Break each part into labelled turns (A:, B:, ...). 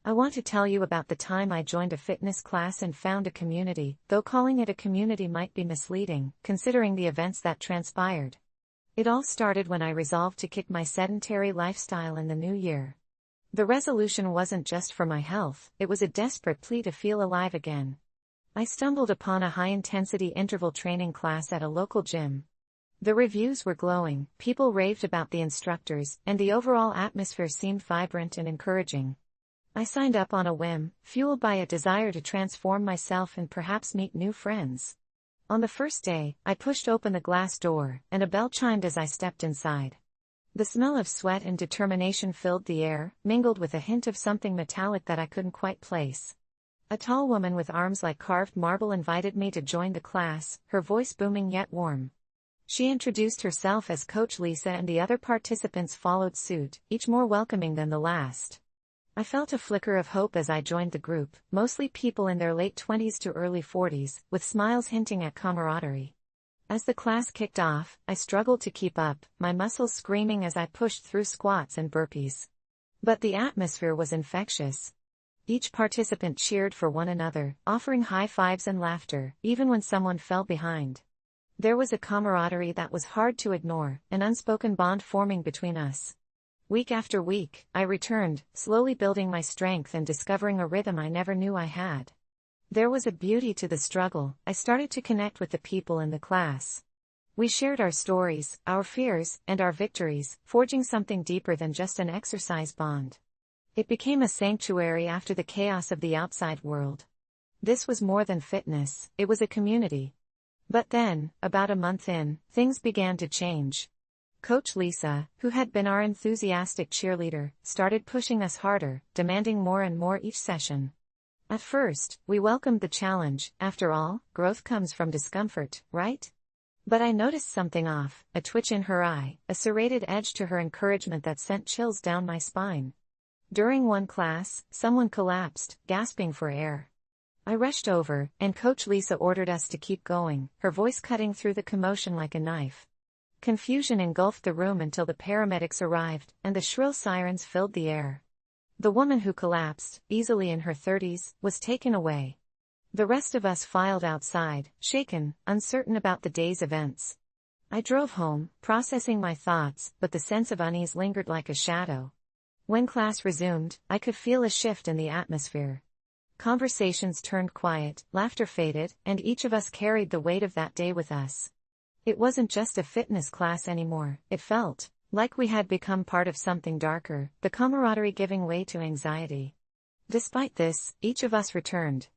A: I want to tell you about the time I joined a fitness class and found a community, though calling it a community might be misleading, considering the events that transpired. It all started when I resolved to kick my sedentary lifestyle in the new year. The resolution wasn't just for my health, it was a desperate plea to feel alive again. I stumbled upon a high-intensity interval training class at a local gym. The reviews were glowing, people raved about the instructors, and the overall atmosphere seemed vibrant and encouraging. I signed up on a whim, fueled by a desire to transform myself and perhaps meet new friends. On the first day, I pushed open the glass door, and a bell chimed as I stepped inside. The smell of sweat and determination filled the air, mingled with a hint of something metallic that I couldn't quite place. A tall woman with arms like carved marble invited me to join the class, her voice booming yet warm. She introduced herself as Coach Lisa and the other participants followed suit, each more welcoming than the last. I felt a flicker of hope as I joined the group, mostly people in their late 20s to early 40s, with smiles hinting at camaraderie. As the class kicked off, I struggled to keep up, my muscles screaming as I pushed through squats and burpees. But the atmosphere was infectious. Each participant cheered for one another, offering high fives and laughter, even when someone fell behind. There was a camaraderie that was hard to ignore, an unspoken bond forming between us. Week after week, I returned, slowly building my strength and discovering a rhythm I never knew I had. There was a beauty to the struggle. I started to connect with the people in the class. We shared our stories, our fears, and our victories, forging something deeper than just an exercise bond. It became a sanctuary after the chaos of the outside world. This was more than fitness, it was a community. But then, about a month in, things began to change. Coach Lisa, who had been our enthusiastic cheerleader, started pushing us harder, demanding more and more each session. At first, we welcomed the challenge. After all, growth comes from discomfort, right? But I noticed something off, a twitch in her eye, a serrated edge to her encouragement that sent chills down my spine. During one class, someone collapsed, gasping for air. I rushed over, and Coach Lisa ordered us to keep going, her voice cutting through the commotion like a knife. Confusion engulfed the room until the paramedics arrived, and the shrill sirens filled the air. The woman who collapsed, easily in her 30s, was taken away. The rest of us filed outside, shaken, uncertain about the day's events. I drove home, processing my thoughts, but the sense of unease lingered like a shadow. When class resumed, I could feel a shift in the atmosphere. Conversations turned quiet, laughter faded, and each of us carried the weight of that day with us. It wasn't just a fitness class anymore, it felt like we had become part of something darker, the camaraderie giving way to anxiety. Despite this, each of us returned.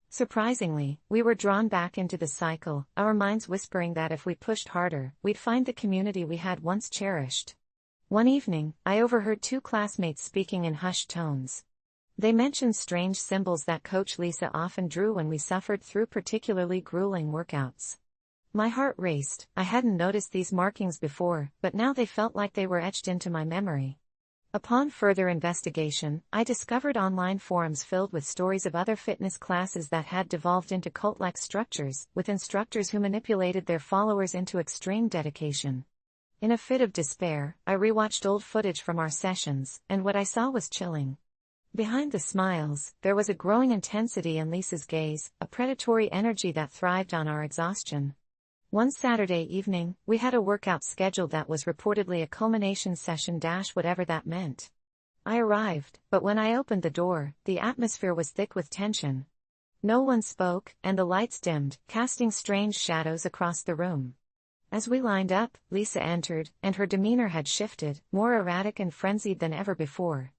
A: Surprisingly, we were drawn back into the cycle, our minds whispering that if we pushed harder, we'd find the community we had once cherished. One evening, I overheard two classmates speaking in hushed tones. They mentioned strange symbols that Coach Lisa often drew when we suffered through particularly grueling workouts. My heart raced. I hadn't noticed these markings before, but now they felt like they were etched into my memory. Upon further investigation, I discovered online forums filled with stories of other fitness classes that had devolved into cult-like structures, with instructors who manipulated their followers into extreme dedication. In a fit of despair, I rewatched old footage from our sessions, and what I saw was chilling. Behind the smiles, there was a growing intensity in Lisa's gaze, a predatory energy that thrived on our exhaustion. One Saturday evening, we had a workout scheduled that was reportedly a culmination session whatever that meant. I arrived, but when I opened the door, the atmosphere was thick with tension. No one spoke, and the lights dimmed, casting strange shadows across the room. As we lined up, Lisa entered, and her demeanor had shifted, more erratic and frenzied than ever before.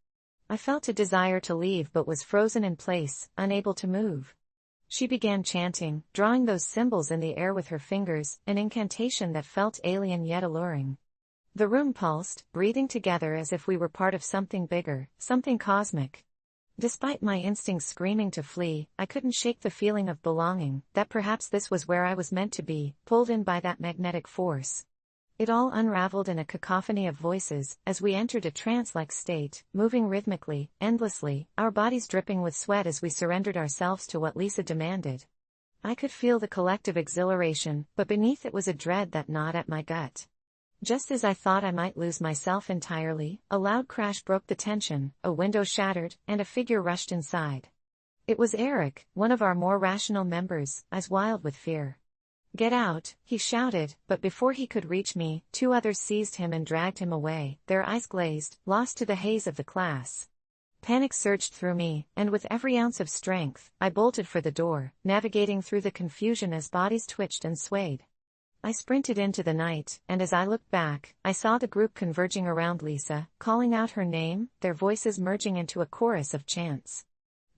A: I felt a desire to leave but was frozen in place, unable to move. She began chanting, drawing those symbols in the air with her fingers, an incantation that felt alien yet alluring. The room pulsed, breathing together as if we were part of something bigger, something cosmic. Despite my instincts screaming to flee, I couldn't shake the feeling of belonging, that perhaps this was where I was meant to be, pulled in by that magnetic force. It all unraveled in a cacophony of voices, as we entered a trance-like state, moving rhythmically, endlessly, our bodies dripping with sweat as we surrendered ourselves to what Lisa demanded. I could feel the collective exhilaration, but beneath it was a dread that gnawed at my gut. Just as I thought I might lose myself entirely, a loud crash broke the tension, a window shattered, and a figure rushed inside. It was Eric, one of our more rational members, eyes wild with fear. "Get out," he shouted, but before he could reach me, two others seized him and dragged him away, their eyes glazed, lost to the haze of the class. Panic surged through me, and with every ounce of strength, I bolted for the door, navigating through the confusion as bodies twitched and swayed. I sprinted into the night, and as I looked back, I saw the group converging around Lisa, calling out her name, their voices merging into a chorus of chants.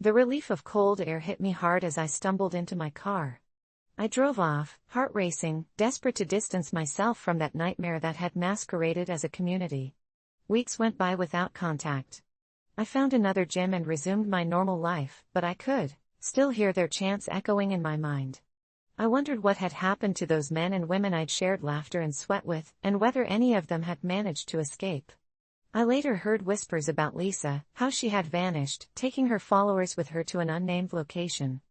A: The relief of cold air hit me hard as I stumbled into my car. I drove off, heart racing, desperate to distance myself from that nightmare that had masqueraded as a community. Weeks went by without contact. I found another gym and resumed my normal life, but I could still hear their chants echoing in my mind. I wondered what had happened to those men and women I'd shared laughter and sweat with, and whether any of them had managed to escape. I later heard whispers about Lisa, how she had vanished, taking her followers with her to an unnamed location.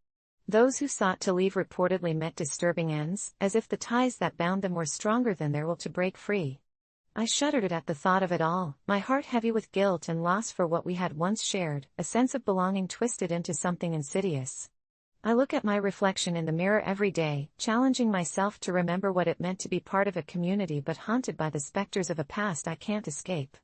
A: Those who sought to leave reportedly met disturbing ends, as if the ties that bound them were stronger than their will to break free. I shuddered at the thought of it all, my heart heavy with guilt and loss for what we had once shared, a sense of belonging twisted into something insidious. I look at my reflection in the mirror every day, challenging myself to remember what it meant to be part of a community but haunted by the specters of a past I can't escape.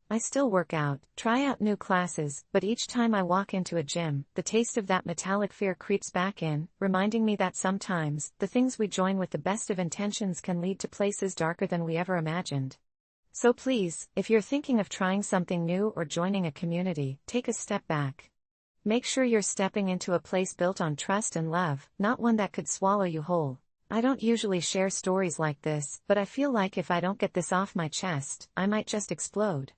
A: I still work out, try out new classes, but each time I walk into a gym, the taste of that metallic fear creeps back in, reminding me that sometimes, the things we join with the best of intentions can lead to places darker than we ever imagined. So please, if you're thinking of trying something new or joining a community, take a step back. Make sure you're stepping into a place built on trust and love, not one that could swallow you whole. I don't usually share stories like this, but I feel like if I don't get this off my chest, I might just explode.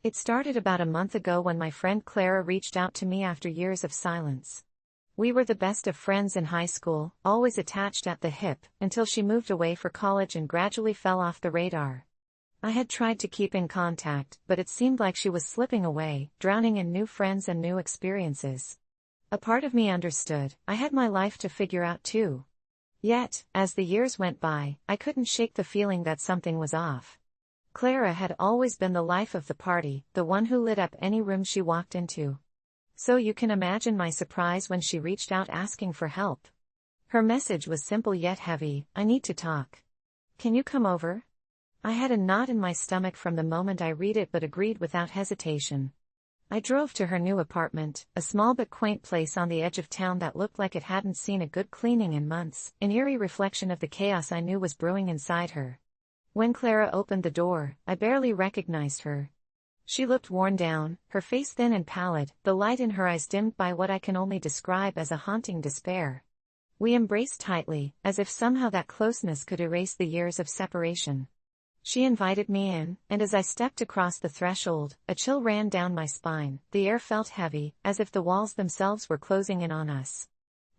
A: It started about a month ago when my friend Clara reached out to me after years of silence. We were the best of friends in high school, always attached at the hip, until she moved away for college and gradually fell off the radar. I had tried to keep in contact, but it seemed like she was slipping away, drowning in new friends and new experiences. A part of me understood, I had my life to figure out too. Yet, as the years went by, I couldn't shake the feeling that something was off. Clara had always been the life of the party, the one who lit up any room she walked into. So you can imagine my surprise when she reached out asking for help. Her message was simple yet heavy: "I need to talk. Can you come over?" I had a knot in my stomach from the moment I read it but agreed without hesitation. I drove to her new apartment, a small but quaint place on the edge of town that looked like it hadn't seen a good cleaning in months, an eerie reflection of the chaos I knew was brewing inside her. When Clara opened the door, I barely recognized her. She looked worn down, her face thin and pallid, the light in her eyes dimmed by what I can only describe as a haunting despair. We embraced tightly, as if somehow that closeness could erase the years of separation. She invited me in, and as I stepped across the threshold, a chill ran down my spine. The air felt heavy, as if the walls themselves were closing in on us.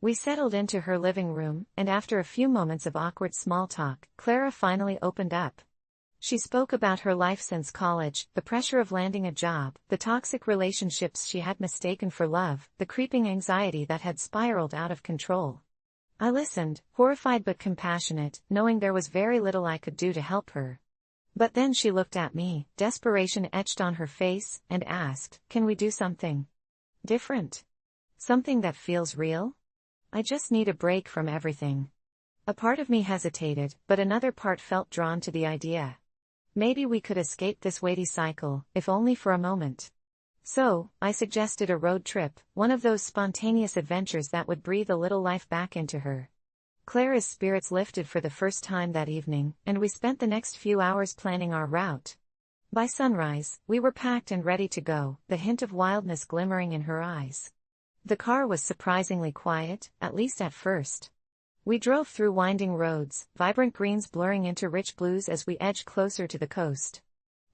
A: We settled into her living room, and after a few moments of awkward small talk, Clara finally opened up. She spoke about her life since college, the pressure of landing a job, the toxic relationships she had mistaken for love, the creeping anxiety that had spiraled out of control. I listened, horrified but compassionate, knowing there was very little I could do to help her. But then she looked at me, desperation etched on her face, and asked, "Can we do something different? Something that feels real? I just need a break from everything." A part of me hesitated, but another part felt drawn to the idea. Maybe we could escape this weighty cycle, if only for a moment. So, I suggested a road trip, one of those spontaneous adventures that would breathe a little life back into her. Clara's spirits lifted for the first time that evening, and we spent the next few hours planning our route. By sunrise, we were packed and ready to go, the hint of wildness glimmering in her eyes. The car was surprisingly quiet, at least at first. We drove through winding roads, vibrant greens blurring into rich blues as we edged closer to the coast.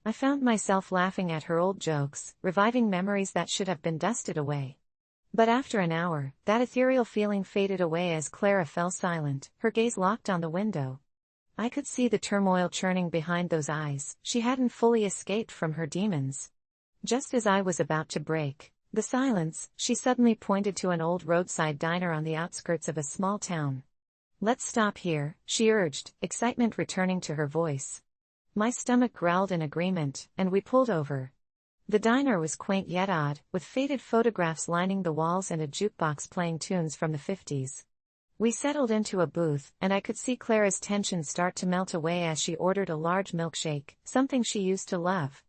A: I found myself laughing at her old jokes, reviving memories that should have been dusted away. But after an hour, that ethereal feeling faded away as Clara fell silent, her gaze locked on the window. I could see the turmoil churning behind those eyes. She hadn't fully escaped from her demons. Just as I was about to break the silence, she suddenly pointed to an old roadside diner on the outskirts of a small town. "Let's stop here," she urged, excitement returning to her voice. My stomach growled in agreement, and we pulled over. The diner was quaint yet odd, with faded photographs lining the walls and a jukebox playing tunes from the 50s. We settled into a booth, and I could see Clara's tension start to melt away as she ordered a large milkshake, something she used to love.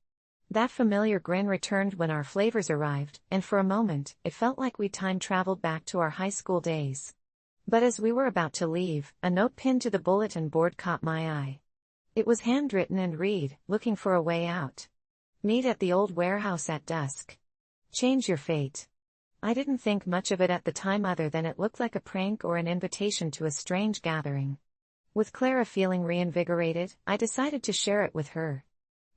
A: That familiar grin returned when our flavors arrived, and for a moment, it felt like we time-traveled back to our high school days. But as we were about to leave, a note pinned to the bulletin board caught my eye. It was handwritten and read, "Looking for a way out. Meet at the old warehouse at dusk. Change your fate." I didn't think much of it at the time other than it looked like a prank or an invitation to a strange gathering. With Clara feeling reinvigorated, I decided to share it with her.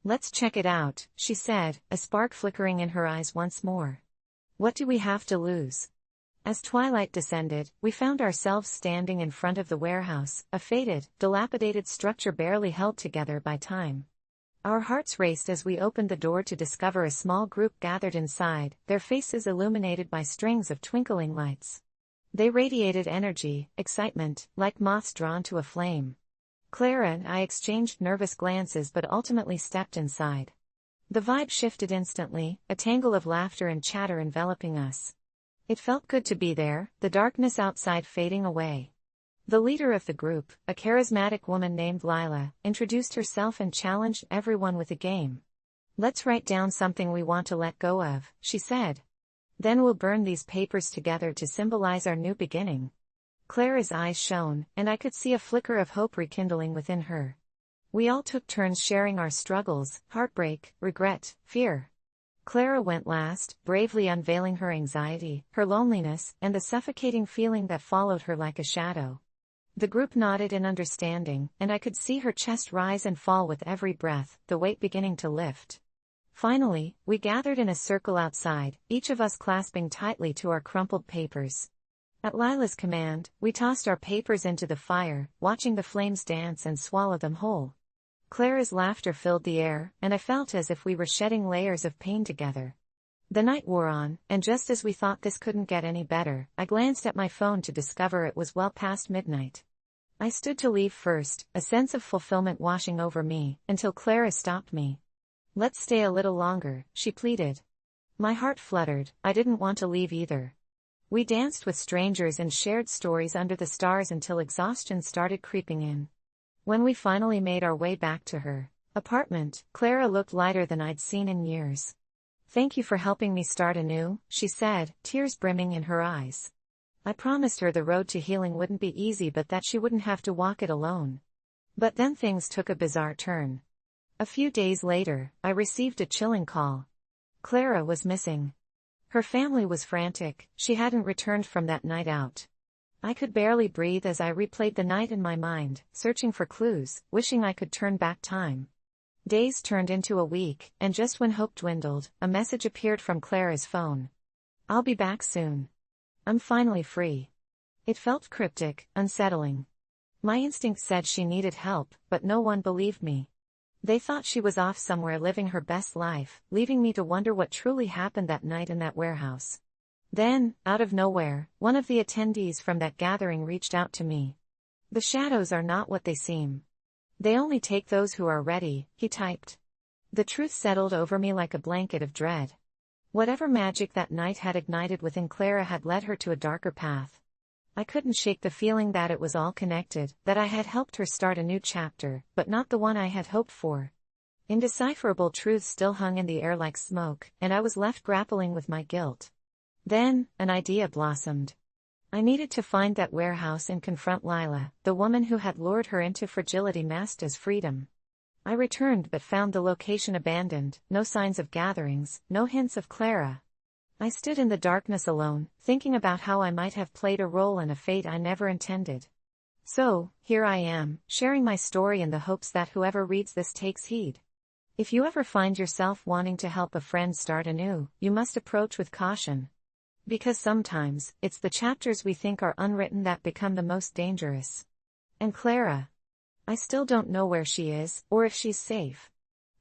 A: "Let's check it out," she said, a spark flickering in her eyes once more. "What do we have to lose?" As twilight descended, we found ourselves standing in front of the warehouse, a faded, dilapidated structure barely held together by time. Our hearts raced as we opened the door to discover a small group gathered inside, their faces illuminated by strings of twinkling lights. They radiated energy, excitement, like moths drawn to a flame. Clara and I exchanged nervous glances but ultimately stepped inside. The vibe shifted instantly, a tangle of laughter and chatter enveloping us. It felt good to be there, the darkness outside fading away. The leader of the group, a charismatic woman named Lila, introduced herself and challenged everyone with a game. "Let's write down something we want to let go of," she said. "Then we'll burn these papers together to symbolize our new beginning." Clara's eyes shone, and I could see a flicker of hope rekindling within her. We all took turns sharing our struggles, heartbreak, regret, fear. Clara went last, bravely unveiling her anxiety, her loneliness, and the suffocating feeling that followed her like a shadow. The group nodded in understanding, and I could see her chest rise and fall with every breath, the weight beginning to lift. Finally, we gathered in a circle outside, each of us clasping tightly to our crumpled papers. At Lila's command, we tossed our papers into the fire, watching the flames dance and swallow them whole. Clara's laughter filled the air, and I felt as if we were shedding layers of pain together. The night wore on, and just as we thought this couldn't get any better, I glanced at my phone to discover it was well past midnight. I stood to leave first, a sense of fulfillment washing over me, until Clara stopped me. "Let's stay a little longer," she pleaded. My heart fluttered, I didn't want to leave either. We danced with strangers and shared stories under the stars until exhaustion started creeping in. When we finally made our way back to her apartment, Clara looked lighter than I'd seen in years. "Thank you for helping me start anew," she said, tears brimming in her eyes. I promised her the road to healing wouldn't be easy but that she wouldn't have to walk it alone. But then things took a bizarre turn. A few days later, I received a chilling call. Clara was missing. Her family was frantic, she hadn't returned from that night out. I could barely breathe as I replayed the night in my mind, searching for clues, wishing I could turn back time. Days turned into a week, and just when hope dwindled, a message appeared from Clara's phone. "I'll be back soon. I'm finally free." It felt cryptic, unsettling. My instinct said she needed help, but no one believed me. They thought she was off somewhere living her best life, leaving me to wonder what truly happened that night in that warehouse. Then, out of nowhere, one of the attendees from that gathering reached out to me. "The shadows are not what they seem. They only take those who are ready," he typed. The truth settled over me like a blanket of dread. Whatever magic that night had ignited within Clara had led her to a darker path. I couldn't shake the feeling that it was all connected, that I had helped her start a new chapter, but not the one I had hoped for. Indecipherable truths still hung in the air like smoke, and I was left grappling with my guilt. Then, an idea blossomed. I needed to find that warehouse and confront Lila, the woman who had lured her into fragility masked as freedom. I returned but found the location abandoned, no signs of gatherings, no hints of Clara. I stood in the darkness alone, thinking about how I might have played a role in a fate I never intended. So, here I am, sharing my story in the hopes that whoever reads this takes heed. If you ever find yourself wanting to help a friend start anew, you must approach with caution. Because sometimes, it's the chapters we think are unwritten that become the most dangerous. And Clara? I still don't know where she is, or if she's safe.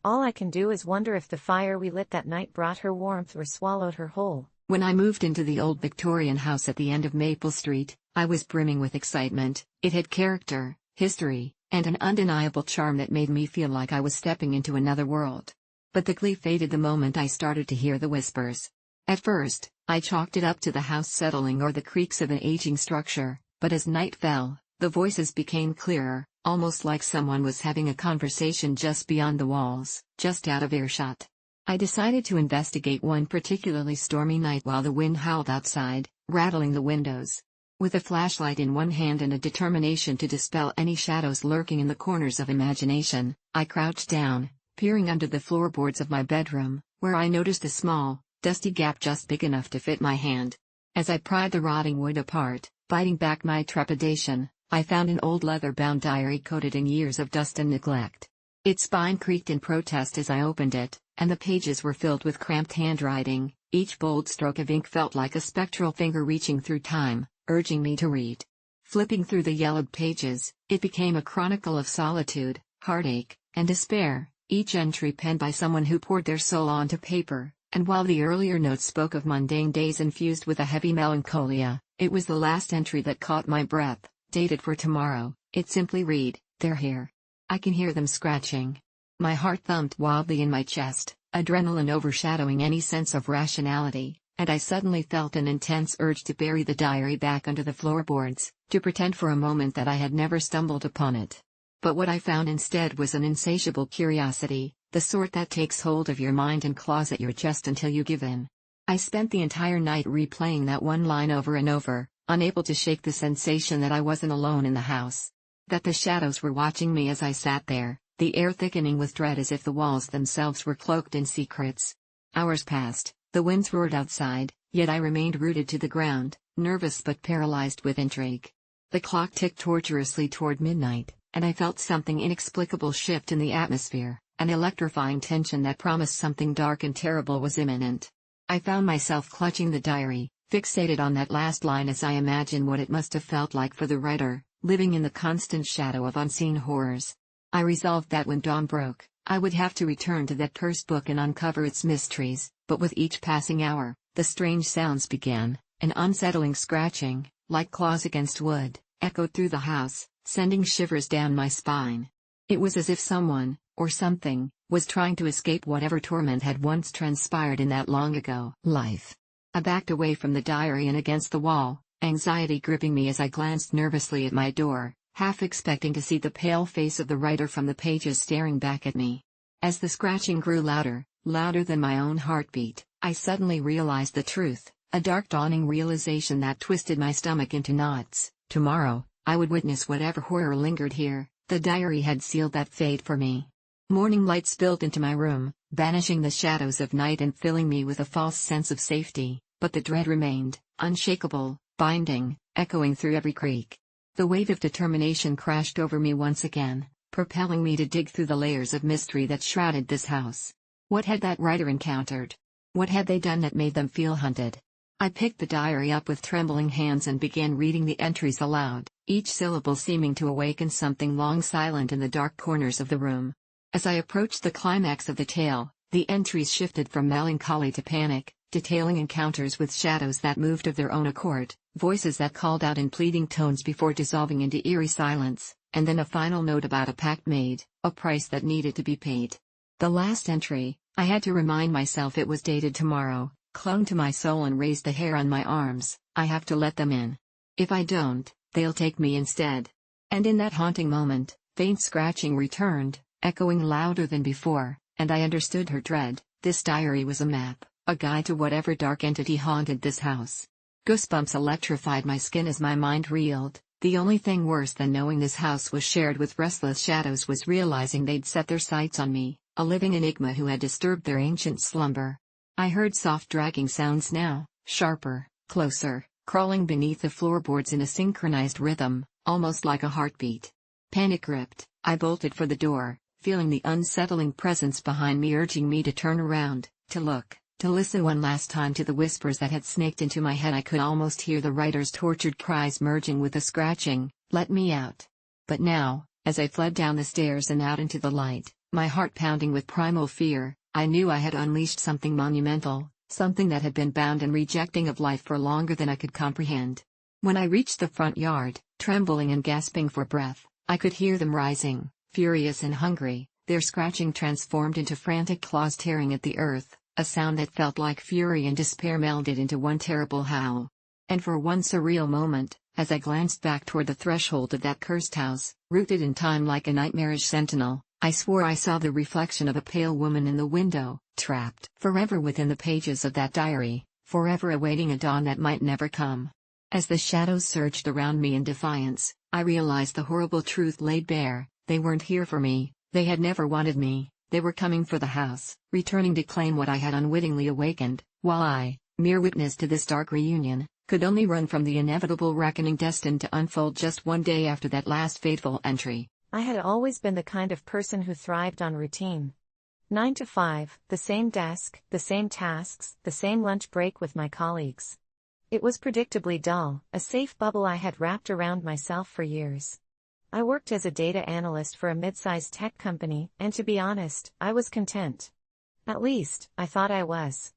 A: All I can do is wonder if the fire we lit that night brought her warmth or swallowed her whole.
B: When I moved into the old Victorian house at the end of Maple Street, I was brimming with excitement. It had character, history, and an undeniable charm that made me feel like I was stepping into another world. But the glee faded the moment I started to hear the whispers. At first, I chalked it up to the house settling or the creaks of an aging structure, but as night fell, the voices became clearer, almost like someone was having a conversation just beyond the walls, just out of earshot. I decided to investigate one particularly stormy night while the wind howled outside, rattling the windows. With a flashlight in one hand and a determination to dispel any shadows lurking in the corners of imagination, I crouched down, peering under the floorboards of my bedroom, where I noticed a small, dusty gap just big enough to fit my hand. As I pried the rotting wood apart, fighting back my trepidation, I found an old leather-bound diary coated in years of dust and neglect. Its spine creaked in protest as I opened it, and the pages were filled with cramped handwriting. Each bold stroke of ink felt like a spectral finger reaching through time, urging me to read. Flipping through the yellowed pages, it became a chronicle of solitude, heartache, and despair, each entry penned by someone who poured their soul onto paper. And while the earlier notes spoke of mundane days infused with a heavy melancholia, it was the last entry that caught my breath, dated for tomorrow. It simply read, "They're here. I can hear them scratching." My heart thumped wildly in my chest, adrenaline overshadowing any sense of rationality, and I suddenly felt an intense urge to bury the diary back under the floorboards, to pretend for a moment that I had never stumbled upon it. But what I found instead was an insatiable curiosity, the sort that takes hold of your mind and claws at your chest until you give in. I spent the entire night replaying that one line over and over, unable to shake the sensation that I wasn't alone in the house. That the shadows were watching me as I sat there, the air thickening with dread as if the walls themselves were cloaked in secrets. Hours passed, the winds roared outside, yet I remained rooted to the ground, nervous but paralyzed with intrigue. The clock ticked tortuously toward midnight, and I felt something inexplicable shift in the atmosphere, an electrifying tension that promised something dark and terrible was imminent. I found myself clutching the diary, fixated on that last line as I imagined what it must have felt like for the writer, living in the constant shadow of unseen horrors. I resolved that when dawn broke, I would have to return to that cursed book and uncover its mysteries, but with each passing hour, the strange sounds began, an unsettling scratching, like claws against wood, echoed through the house, sending shivers down my spine. It was as if someone, or something, was trying to escape whatever torment had once transpired in that long-ago life. I backed away from the diary and against the wall, anxiety gripping me as I glanced nervously at my door, half expecting to see the pale face of the writer from the pages staring back at me. As the scratching grew louder, louder than my own heartbeat, I suddenly realized the truth, a dark dawning realization that twisted my stomach into knots. Tomorrow, I would witness whatever horror lingered here. The diary had sealed that fate for me. Morning light spilled into my room, banishing the shadows of night and filling me with a false sense of safety, but the dread remained, unshakable, binding, echoing through every creak. The wave of determination crashed over me once again, propelling me to dig through the layers of mystery that shrouded this house. What had that writer encountered? What had they done that made them feel hunted? I picked the diary up with trembling hands and began reading the entries aloud, each syllable seeming to awaken something long silent in the dark corners of the room. As I approached the climax of the tale, the entries shifted from melancholy to panic, detailing encounters with shadows that moved of their own accord, voices that called out in pleading tones before dissolving into eerie silence, and then a final note about a pact made, a price that needed to be paid. The last entry, I had to remind myself it was dated tomorrow, clung to my soul and raised the hair on my arms. I have to let them in. If I don't, they'll take me instead. And in that haunting moment, faint scratching returned, echoing louder than before, and I understood her dread. This diary was a map, a guide to whatever dark entity haunted this house. Goosebumps electrified my skin as my mind reeled. The only thing worse than knowing this house was shared with restless shadows was realizing they'd set their sights on me, a living enigma who had disturbed their ancient slumber. I heard soft dragging sounds now, sharper, closer, crawling beneath the floorboards in a synchronized rhythm, almost like a heartbeat. Panic gripped, I bolted for the door, feeling the unsettling presence behind me urging me to turn around, to look, to listen one last time to the whispers that had snaked into my head. I could almost hear the writer's tortured cries merging with the scratching, "Let me out." But now, as I fled down the stairs and out into the light, my heart pounding with primal fear, I knew I had unleashed something monumental, something that had been bound and rejecting of life for longer than I could comprehend. When I reached the front yard, trembling and gasping for breath, I could hear them rising, furious and hungry, their scratching transformed into frantic claws tearing at the earth, a sound that felt like fury and despair melded into one terrible howl. And for one surreal moment, as I glanced back toward the threshold of that cursed house, rooted in time like a nightmarish sentinel, I swore I saw the reflection of a pale woman in the window, trapped forever within the pages of that diary, forever awaiting a dawn that might never come. As the shadows surged around me in defiance, I realized the horrible truth laid bare: they weren't here for me, they had never wanted me, they were coming for the house, returning to claim what I had unwittingly awakened, while I, mere witness to this dark reunion, could only run from the inevitable reckoning destined to unfold just one day after that last fateful entry.
A: I had always been the kind of person who thrived on routine. 9 to 5, the same desk, the same tasks, the same lunch break with my colleagues. It was predictably dull, a safe bubble I had wrapped around myself for years. I worked as a data analyst for a mid-sized tech company, and to be honest, I was content. At least, I thought I was.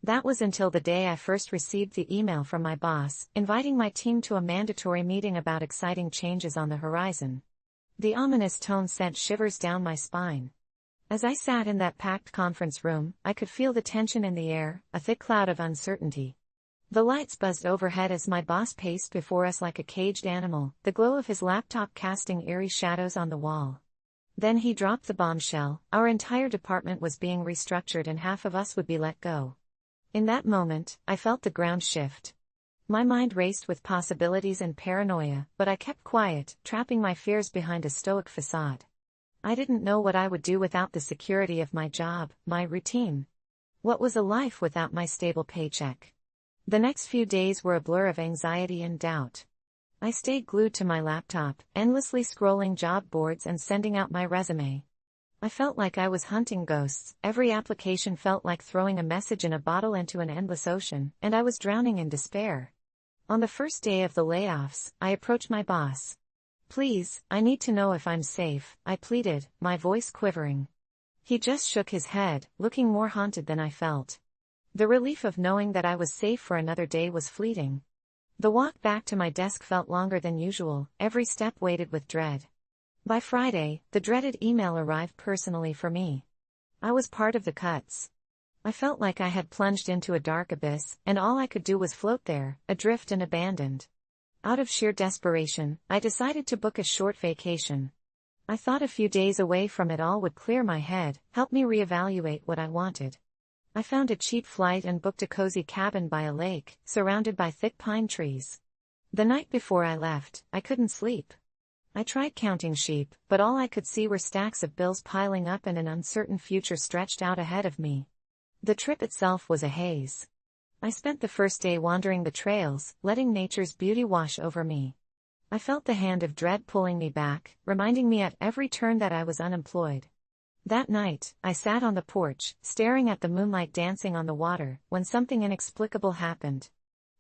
A: That was until the day I first received the email from my boss, inviting my team to a mandatory meeting about exciting changes on the horizon. The ominous tone sent shivers down my spine. As I sat in that packed conference room, I could feel the tension in the air, a thick cloud of uncertainty. The lights buzzed overhead as my boss paced before us like a caged animal, the glow of his laptop casting eerie shadows on the wall. Then he dropped the bombshell: our entire department was being restructured and half of us would be let go. In that moment, I felt the ground shift. My mind raced with possibilities and paranoia, but I kept quiet, trapping my fears behind a stoic facade. I didn't know what I would do without the security of my job, my routine. What was a life without my stable paycheck? The next few days were a blur of anxiety and doubt. I stayed glued to my laptop, endlessly scrolling job boards and sending out my resume. I felt like I was hunting ghosts. Every application felt like throwing a message in a bottle into an endless ocean, and I was drowning in despair. On the first day of the layoffs, I approached my boss. "Please, I need to know if I'm safe," I pleaded, my voice quivering. He just shook his head, looking more haunted than I felt. The relief of knowing that I was safe for another day was fleeting. The walk back to my desk felt longer than usual, every step weighted with dread. By Friday, the dreaded email arrived personally for me. I was part of the cuts. I felt like I had plunged into a dark abyss, and all I could do was float there, adrift and abandoned. Out of sheer desperation, I decided to book a short vacation. I thought a few days away from it all would clear my head, help me reevaluate what I wanted. I found a cheap flight and booked a cozy cabin by a lake, surrounded by thick pine trees. The night before I left, I couldn't sleep. I tried counting sheep, but all I could see were stacks of bills piling up and an uncertain future stretched out ahead of me. The trip itself was a haze. I spent the first day wandering the trails, letting nature's beauty wash over me. I felt the hand of dread pulling me back, reminding me at every turn that I was unemployed. That night, I sat on the porch, staring at the moonlight dancing on the water, when something inexplicable happened.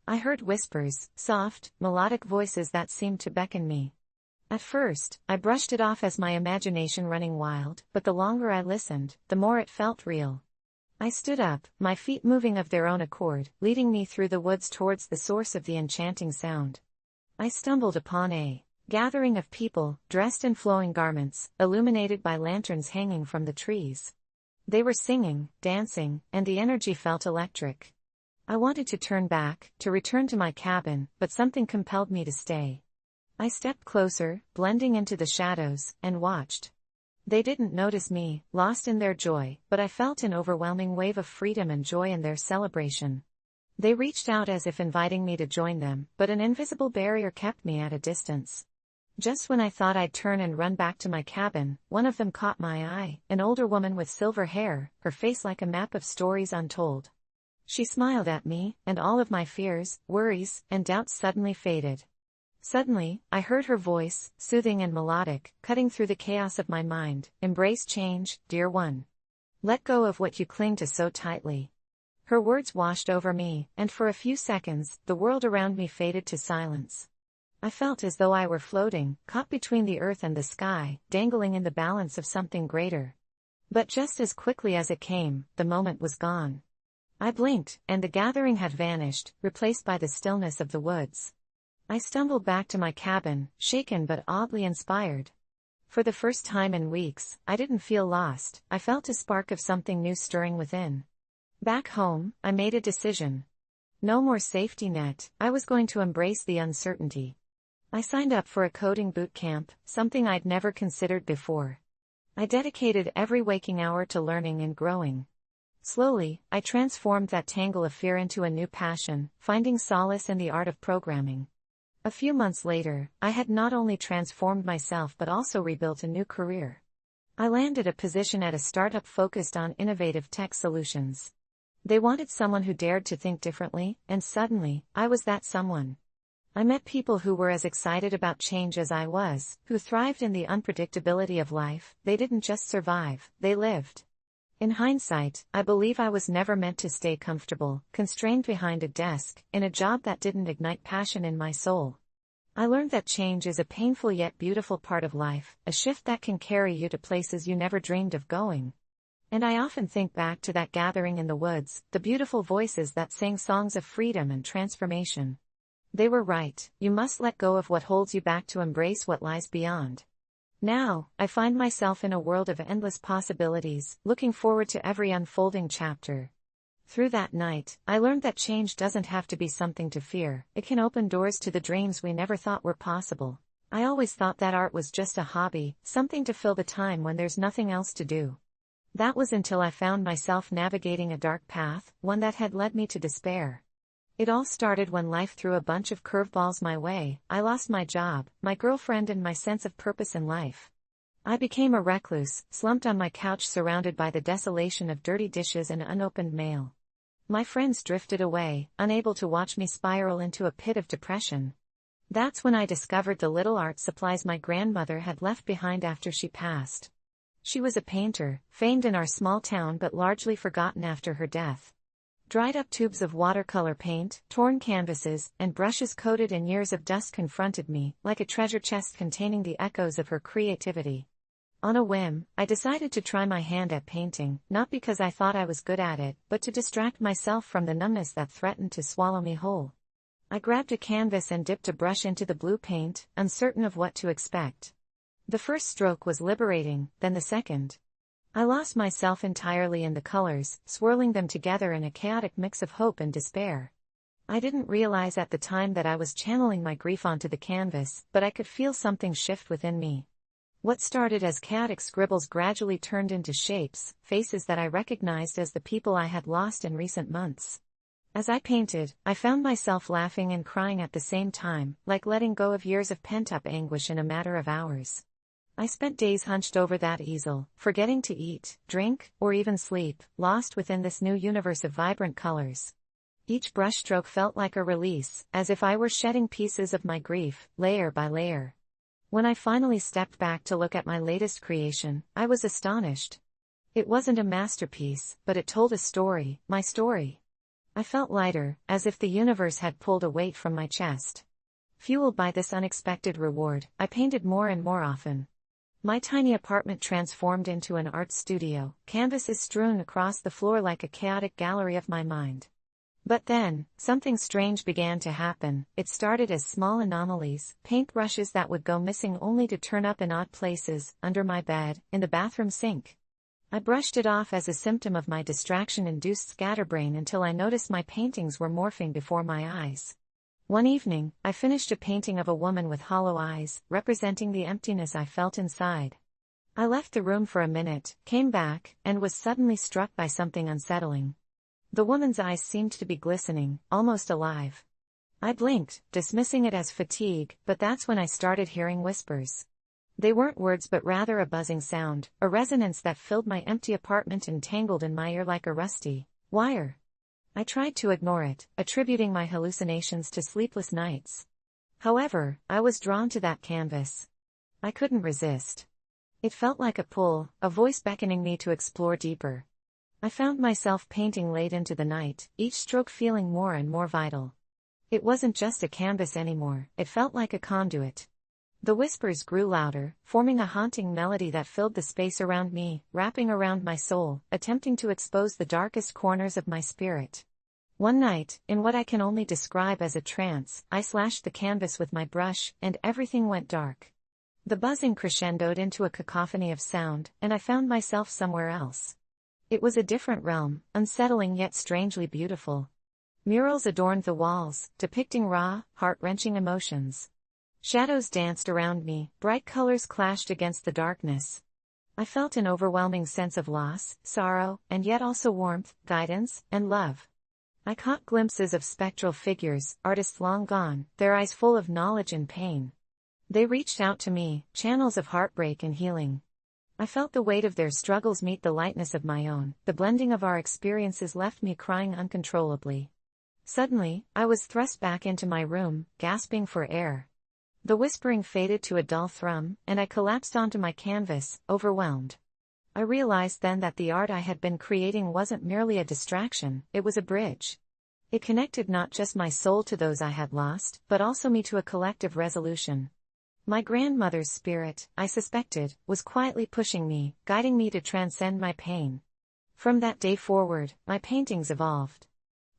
A: I heard whispers, soft, melodic voices that seemed to beckon me. At first, I brushed it off as my imagination running wild, but the longer I listened, the more it felt real. I stood up, my feet moving of their own accord, leading me through the woods towards the source of the enchanting sound. I stumbled upon a gathering of people, dressed in flowing garments, illuminated by lanterns hanging from the trees. They were singing, dancing, and the energy felt electric. I wanted to turn back, to return to my cabin, but something compelled me to stay. I stepped closer, blending into the shadows, and watched. They didn't notice me, lost in their joy, but I felt an overwhelming wave of freedom and joy in their celebration. They reached out as if inviting me to join them, but an invisible barrier kept me at a distance. Just when I thought I'd turn and run back to my cabin, one of them caught my eye, an older woman with silver hair, her face like a map of stories untold. She smiled at me, and all of my fears, worries, and doubts suddenly faded. Suddenly, I heard her voice, soothing and melodic, cutting through the chaos of my mind. "Embrace change, dear one. Let go of what you cling to so tightly." Her words washed over me, and for a few seconds, the world around me faded to silence. I felt as though I were floating, caught between the earth and the sky, dangling in the balance of something greater. But just as quickly as it came, the moment was gone. I blinked, and the gathering had vanished, replaced by the stillness of the woods. I stumbled back to my cabin, shaken but oddly inspired. For the first time in weeks, I didn't feel lost. I felt a spark of something new stirring within. Back home, I made a decision. No more safety net, I was going to embrace the uncertainty. I signed up for a coding boot camp, something I'd never considered before. I dedicated every waking hour to learning and growing. Slowly, I transformed that tangle of fear into a new passion, finding solace in the art of programming. A few months later, I had not only transformed myself but also rebuilt a new career. I landed a position at a startup focused on innovative tech solutions. They wanted someone who dared to think differently, and suddenly, I was that someone. I met people who were as excited about change as I was, who thrived in the unpredictability of life. They didn't just survive, they lived. In hindsight, I believe I was never meant to stay comfortable, constrained behind a desk, in a job that didn't ignite passion in my soul. I learned that change is a painful yet beautiful part of life, a shift that can carry you to places you never dreamed of going. And I often think back to that gathering in the woods, the beautiful voices that sang songs of freedom and transformation. They were right, you must let go of what holds you back to embrace what lies beyond. Now, I find myself in a world of endless possibilities, looking forward to every unfolding chapter. Through that night, I learned that change doesn't have to be something to fear, it can open doors to the dreams we never thought were possible. I always thought that art was just a hobby, something to fill the time when there's nothing else to do. That was until I found myself navigating a dark path, one that had led me to despair. It all started when life threw a bunch of curveballs my way. I lost my job, my girlfriend, and my sense of purpose in life. I became a recluse, slumped on my couch surrounded by the desolation of dirty dishes and unopened mail. My friends drifted away, unable to watch me spiral into a pit of depression. That's when I discovered the little art supplies my grandmother had left behind after she passed. She was a painter, famed in our small town but largely forgotten after her death. Dried-up tubes of watercolor paint, torn canvases, and brushes coated in years of dust confronted me, like a treasure chest containing the echoes of her creativity. On a whim, I decided to try my hand at painting, not because I thought I was good at it, but to distract myself from the numbness that threatened to swallow me whole. I grabbed a canvas and dipped a brush into the blue paint, uncertain of what to expect. The first stroke was liberating, then the second. I lost myself entirely in the colors, swirling them together in a chaotic mix of hope and despair. I didn't realize at the time that I was channeling my grief onto the canvas, but I could feel something shift within me. What started as chaotic scribbles gradually turned into shapes, faces that I recognized as the people I had lost in recent months. As I painted, I found myself laughing and crying at the same time, like letting go of years of pent-up anguish in a matter of hours. I spent days hunched over that easel, forgetting to eat, drink, or even sleep, lost within this new universe of vibrant colors. Each brushstroke felt like a release, as if I were shedding pieces of my grief, layer by layer. When I finally stepped back to look at my latest creation, I was astonished. It wasn't a masterpiece, but it told a story, my story. I felt lighter, as if the universe had pulled a weight from my chest. Fueled by this unexpected reward, I painted more and more often. My tiny apartment transformed into an art studio, canvases strewn across the floor like a chaotic gallery of my mind. But then, something strange began to happen. It started as small anomalies, paintbrushes that would go missing only to turn up in odd places, under my bed, in the bathroom sink. I brushed it off as a symptom of my distraction-induced scatterbrain until I noticed my paintings were morphing before my eyes. One evening, I finished a painting of a woman with hollow eyes, representing the emptiness I felt inside. I left the room for a minute, came back, and was suddenly struck by something unsettling. The woman's eyes seemed to be glistening, almost alive. I blinked, dismissing it as fatigue, but that's when I started hearing whispers. They weren't words but rather a buzzing sound, a resonance that filled my empty apartment and tangled in my ear like a rusty wire. I tried to ignore it, attributing my hallucinations to sleepless nights. However, I was drawn to that canvas. I couldn't resist. It felt like a pull, a voice beckoning me to explore deeper. I found myself painting late into the night, each stroke feeling more and more vital. It wasn't just a canvas anymore, it felt like a conduit. The whispers grew louder, forming a haunting melody that filled the space around me, wrapping around my soul, attempting to expose the darkest corners of my spirit. One night, in what I can only describe as a trance, I slashed the canvas with my brush, and everything went dark. The buzzing crescendoed into a cacophony of sound, and I found myself somewhere else. It was a different realm, unsettling yet strangely beautiful. Murals adorned the walls, depicting raw, heart-wrenching emotions. Shadows danced around me, bright colors clashed against the darkness. I felt an overwhelming sense of loss, sorrow, and yet also warmth, guidance, and love. I caught glimpses of spectral figures, artists long gone, their eyes full of knowledge and pain. They reached out to me, channels of heartbreak and healing. I felt the weight of their struggles meet the lightness of my own. The blending of our experiences left me crying uncontrollably. Suddenly, I was thrust back into my room, gasping for air. The whispering faded to a dull thrum, and I collapsed onto my canvas, overwhelmed. I realized then that the art I had been creating wasn't merely a distraction, it was a bridge. It connected not just my soul to those I had lost, but also me to a collective resolution. My grandmother's spirit, I suspected, was quietly pushing me, guiding me to transcend my pain. From that day forward, my paintings evolved.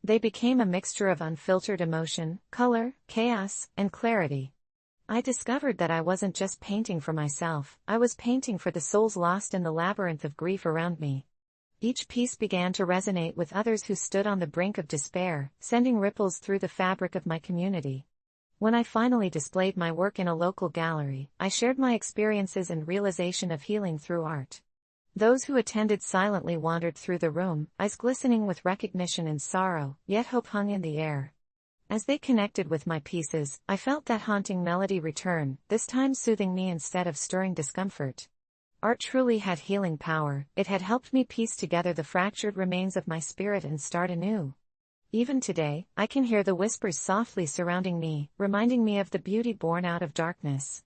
A: They became a mixture of unfiltered emotion, color, chaos, and clarity. I discovered that I wasn't just painting for myself, I was painting for the souls lost in the labyrinth of grief around me. Each piece began to resonate with others who stood on the brink of despair, sending ripples through the fabric of my community. When I finally displayed my work in a local gallery, I shared my experiences and realization of healing through art. Those who attended silently wandered through the room, eyes glistening with recognition and sorrow, yet hope hung in the air. As they connected with my pieces, I felt that haunting melody return, this time soothing me instead of stirring discomfort. Art truly had healing power, it had helped me piece together the fractured remains of my spirit and start anew. Even today, I can hear the whispers softly surrounding me, reminding me of the beauty born out of darkness.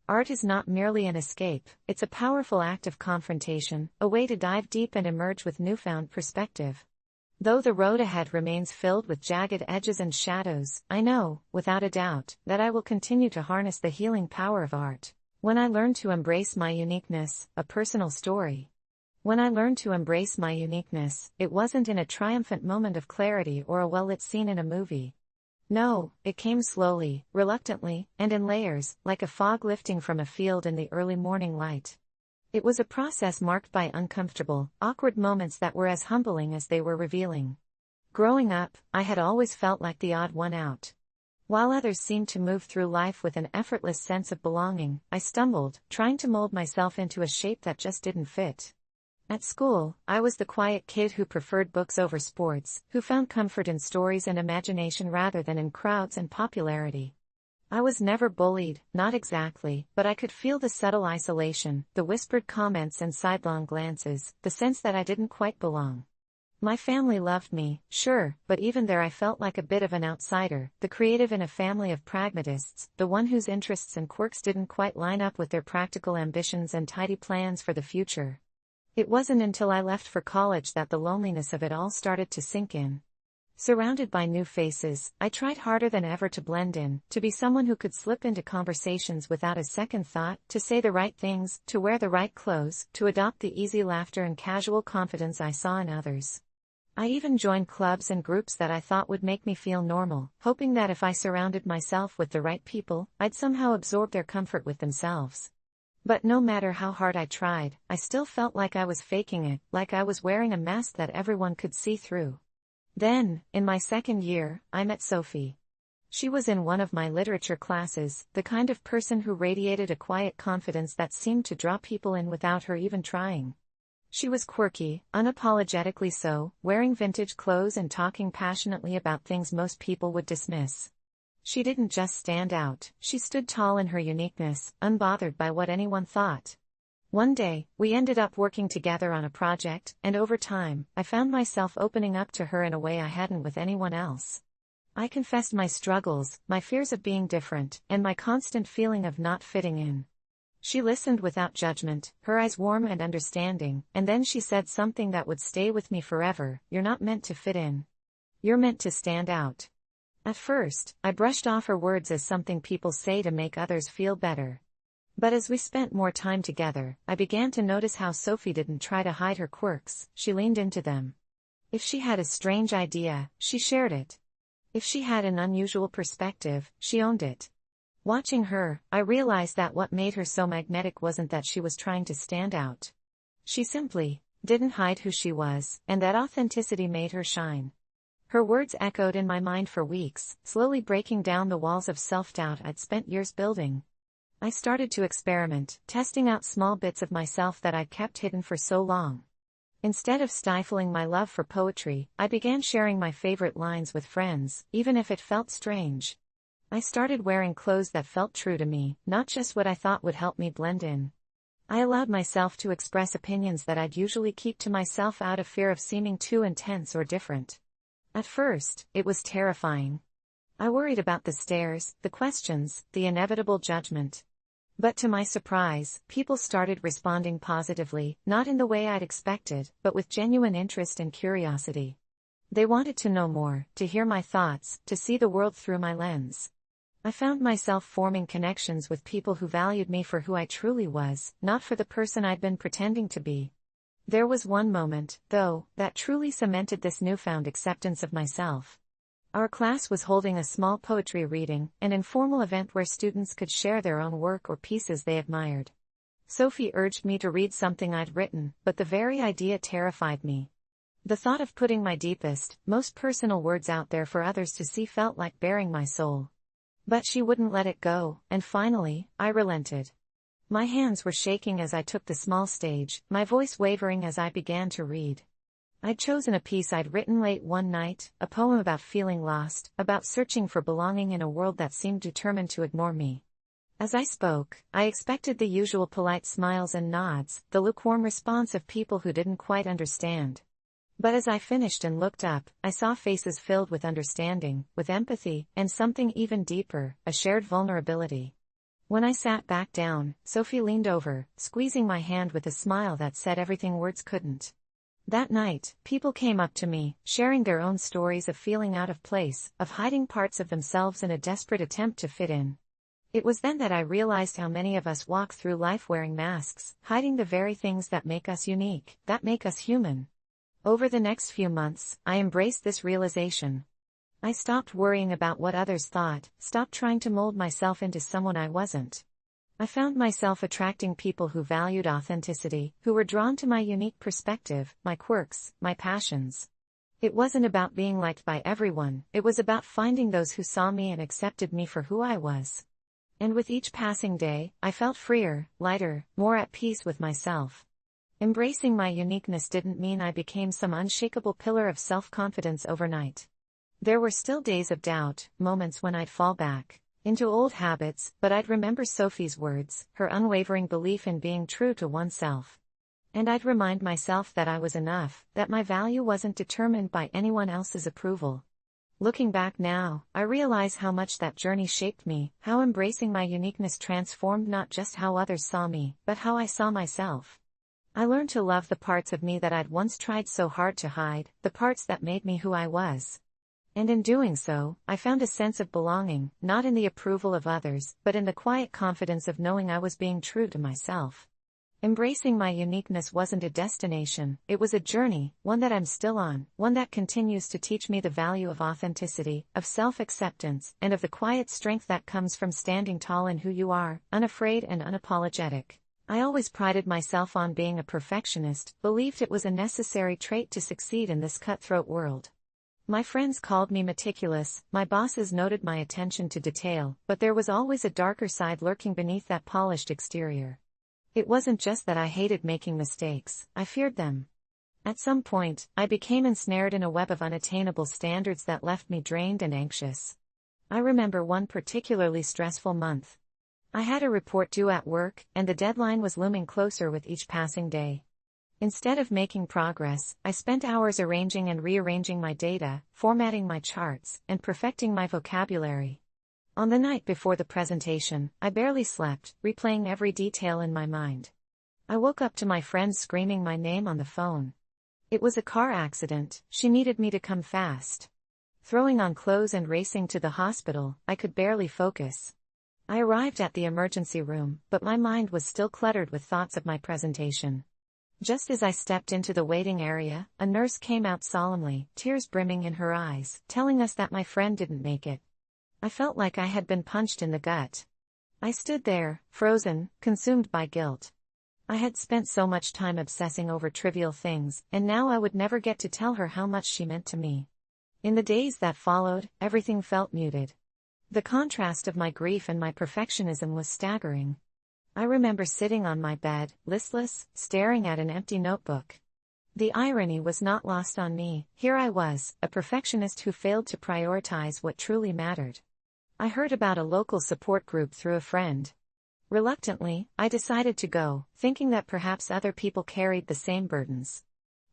A: Art is not merely an escape, it's a powerful act of confrontation, a way to dive deep and emerge with newfound perspective. Though the road ahead remains filled with jagged edges and shadows, I know, without a doubt, that I will continue to harness the healing power of art. When I learned to embrace my uniqueness, a personal story. When I learned to embrace my uniqueness, it wasn't in a triumphant moment of clarity or a well-lit scene in a movie. No, it came slowly, reluctantly, and in layers, like a fog lifting from a field in the early morning light. It was a process marked by uncomfortable, awkward moments that were as humbling as they were revealing. Growing up, I had always felt like the odd one out. While others seemed to move through life with an effortless sense of belonging, I stumbled, trying to mold myself into a shape that just didn't fit. At school, I was the quiet kid who preferred books over sports, who found comfort in stories and imagination rather than in crowds and popularity. I was never bullied, not exactly, but I could feel the subtle isolation, the whispered comments and sidelong glances, the sense that I didn't quite belong. My family loved me, sure, but even there I felt like a bit of an outsider, the creative in a family of pragmatists, the one whose interests and quirks didn't quite line up with their practical ambitions and tidy plans for the future. It wasn't until I left for college that the loneliness of it all started to sink in. Surrounded by new faces, I tried harder than ever to blend in, to be someone who could slip into conversations without a second thought, to say the right things, to wear the right clothes, to adopt the easy laughter and casual confidence I saw in others. I even joined clubs and groups that I thought would make me feel normal, hoping that if I surrounded myself with the right people, I'd somehow absorb their comfort with themselves. But no matter how hard I tried, I still felt like I was faking it, like I was wearing a mask that everyone could see through. Then, in my second year, I met Sophie. She was in one of my literature classes, the kind of person who radiated a quiet confidence that seemed to draw people in without her even trying. She was quirky, unapologetically so, wearing vintage clothes and talking passionately about things most people would dismiss. She didn't just stand out, she stood tall in her uniqueness, unbothered by what anyone thought. One day, we ended up working together on a project, and over time, I found myself opening up to her in a way I hadn't with anyone else. I confessed my struggles, my fears of being different, and my constant feeling of not fitting in. She listened without judgment, her eyes warm and understanding, and then she said something that would stay with me forever: "You're not meant to fit in. You're meant to stand out." At first, I brushed off her words as something people say to make others feel better. But as we spent more time together, I began to notice how Sophie didn't try to hide her quirks, she leaned into them. If she had a strange idea, she shared it. If she had an unusual perspective, she owned it. Watching her, I realized that what made her so magnetic wasn't that she was trying to stand out. She simply didn't hide who she was, and that authenticity made her shine. Her words echoed in my mind for weeks, slowly breaking down the walls of self-doubt I'd spent years building. I started to experiment, testing out small bits of myself that I'd kept hidden for so long. Instead of stifling my love for poetry, I began sharing my favorite lines with friends, even if it felt strange. I started wearing clothes that felt true to me, not just what I thought would help me blend in. I allowed myself to express opinions that I'd usually keep to myself out of fear of seeming too intense or different. At first, it was terrifying. I worried about the stares, the questions, the inevitable judgment. But to my surprise, people started responding positively, not in the way I'd expected, but with genuine interest and curiosity. They wanted to know more, to hear my thoughts, to see the world through my lens. I found myself forming connections with people who valued me for who I truly was, not for the person I'd been pretending to be. There was one moment, though, that truly cemented this newfound acceptance of myself. Our class was holding a small poetry reading, an informal event where students could share their own work or pieces they admired. Sophie urged me to read something I'd written, but the very idea terrified me. The thought of putting my deepest, most personal words out there for others to see felt like baring my soul. But she wouldn't let it go, and finally, I relented. My hands were shaking as I took the small stage, my voice wavering as I began to read. I'd chosen a piece I'd written late one night, a poem about feeling lost, about searching for belonging in a world that seemed determined to ignore me. As I spoke, I expected the usual polite smiles and nods, the lukewarm response of people who didn't quite understand. But as I finished and looked up, I saw faces filled with understanding, with empathy, and something even deeper, a shared vulnerability. When I sat back down, Sophie leaned over, squeezing my hand with a smile that said everything words couldn't. That night, people came up to me, sharing their own stories of feeling out of place, of hiding parts of themselves in a desperate attempt to fit in. It was then that I realized how many of us walk through life wearing masks, hiding the very things that make us unique, that make us human. Over the next few months, I embraced this realization. I stopped worrying about what others thought, stopped trying to mold myself into someone I wasn't. I found myself attracting people who valued authenticity, who were drawn to my unique perspective, my quirks, my passions. It wasn't about being liked by everyone, it was about finding those who saw me and accepted me for who I was. And with each passing day, I felt freer, lighter, more at peace with myself. Embracing my uniqueness didn't mean I became some unshakable pillar of self-confidence overnight. There were still days of doubt, moments when I'd fall back into old habits, but I'd remember Sophie's words, her unwavering belief in being true to oneself. And I'd remind myself that I was enough, that my value wasn't determined by anyone else's approval. Looking back now, I realize how much that journey shaped me, how embracing my uniqueness transformed not just how others saw me, but how I saw myself. I learned to love the parts of me that I'd once tried so hard to hide, the parts that made me who I was. And in doing so, I found a sense of belonging, not in the approval of others, but in the quiet confidence of knowing I was being true to myself. Embracing my uniqueness wasn't a destination, it was a journey, one that I'm still on, one that continues to teach me the value of authenticity, of self-acceptance, and of the quiet strength that comes from standing tall in who you are, unafraid and unapologetic. I always prided myself on being a perfectionist, believed it was a necessary trait to succeed in this cutthroat world. My friends called me meticulous, my bosses noted my attention to detail, but there was always a darker side lurking beneath that polished exterior. It wasn't just that I hated making mistakes, I feared them. At some point, I became ensnared in a web of unattainable standards that left me drained and anxious. I remember one particularly stressful month. I had a report due at work, and the deadline was looming closer with each passing day. Instead of making progress, I spent hours arranging and rearranging my data, formatting my charts, and perfecting my vocabulary. On the night before the presentation, I barely slept, replaying every detail in my mind. I woke up to my friend screaming my name on the phone. It was a car accident, she needed me to come fast. Throwing on clothes and racing to the hospital, I could barely focus. I arrived at the emergency room, but my mind was still cluttered with thoughts of my presentation. Just as I stepped into the waiting area, a nurse came out solemnly, tears brimming in her eyes, telling us that my friend didn't make it. I felt like I had been punched in the gut. I stood there, frozen, consumed by guilt. I had spent so much time obsessing over trivial things, and now I would never get to tell her how much she meant to me. In the days that followed, everything felt muted. The contrast of my grief and my perfectionism was staggering. I remember sitting on my bed, listless, staring at an empty notebook. The irony was not lost on me. Here I was, a perfectionist who failed to prioritize what truly mattered. I heard about a local support group through a friend. Reluctantly, I decided to go, thinking that perhaps other people carried the same burdens.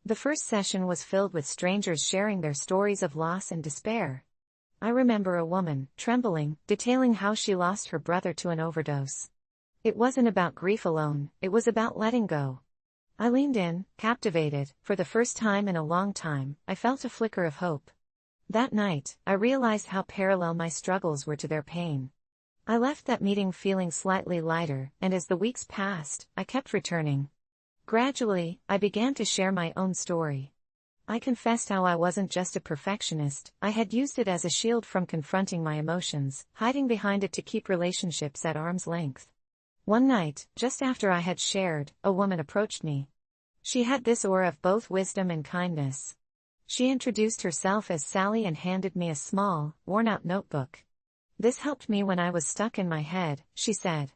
A: The first session was filled with strangers sharing their stories of loss and despair. I remember a woman, trembling, detailing how she lost her brother to an overdose. It wasn't about grief alone, it was about letting go. I leaned in, captivated. For the first time in a long time, I felt a flicker of hope. That night, I realized how parallel my struggles were to their pain. I left that meeting feeling slightly lighter, and as the weeks passed, I kept returning. Gradually, I began to share my own story. I confessed how I wasn't just a perfectionist, I had used it as a shield from confronting my emotions, hiding behind it to keep relationships at arm's length. One night, just after I had shared, a woman approached me. She had this aura of both wisdom and kindness. She introduced herself as Sally and handed me a small, worn-out notebook. "This helped me when I was stuck in my head," she said.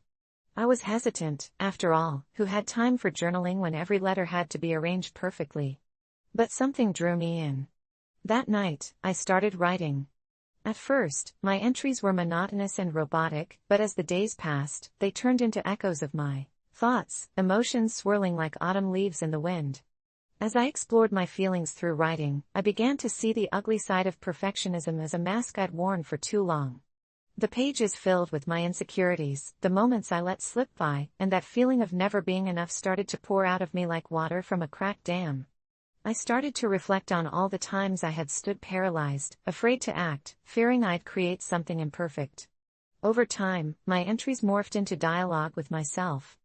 A: I was hesitant, after all, who had time for journaling when every letter had to be arranged perfectly. But something drew me in. That night, I started writing. At first, my entries were monotonous and robotic, but as the days passed, they turned into echoes of my thoughts, emotions swirling like autumn leaves in the wind. As I explored my feelings through writing, I began to see the ugly side of perfectionism as a mask I'd worn for too long. The pages filled with my insecurities, the moments I let slip by, and that feeling of never being enough started to pour out of me like water from a cracked dam. I started to reflect on all the times I had stood paralyzed, afraid to act, fearing I'd create something imperfect. Over time, my entries morphed into dialogue with myself.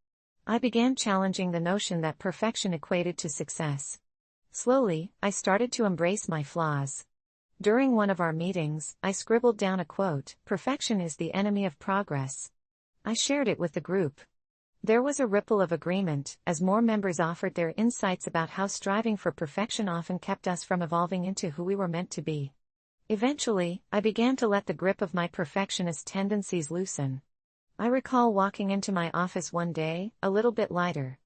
A: I began challenging the notion that perfection equated to success. Slowly, I started to embrace my flaws. During one of our meetings, I scribbled down a quote, "Perfection is the enemy of progress." I shared it with the group. There was a ripple of agreement, as more members offered their insights about how striving for perfection often kept us from evolving into who we were meant to be. Eventually, I began to let the grip of my perfectionist tendencies loosen. I recall walking into my office one day, a little bit lighter.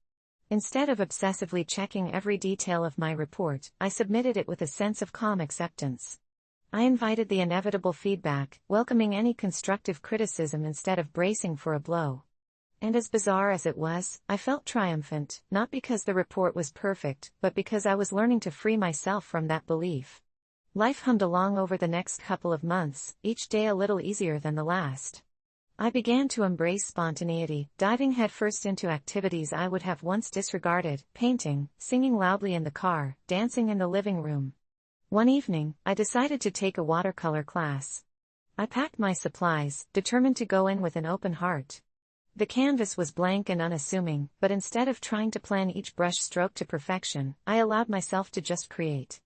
A: Instead of obsessively checking every detail of my report, I submitted it with a sense of calm acceptance. I invited the inevitable feedback, welcoming any constructive criticism instead of bracing for a blow. And as bizarre as it was, I felt triumphant, not because the report was perfect, but because I was learning to free myself from that belief. Life hummed along over the next couple of months, each day a little easier than the last. I began to embrace spontaneity, diving headfirst into activities I would have once disregarded, painting, singing loudly in the car, dancing in the living room. One evening, I decided to take a watercolor class. I packed my supplies, determined to go in with an open heart. The canvas was blank and unassuming, but instead of trying to plan each brush stroke to perfection, I allowed myself to just create.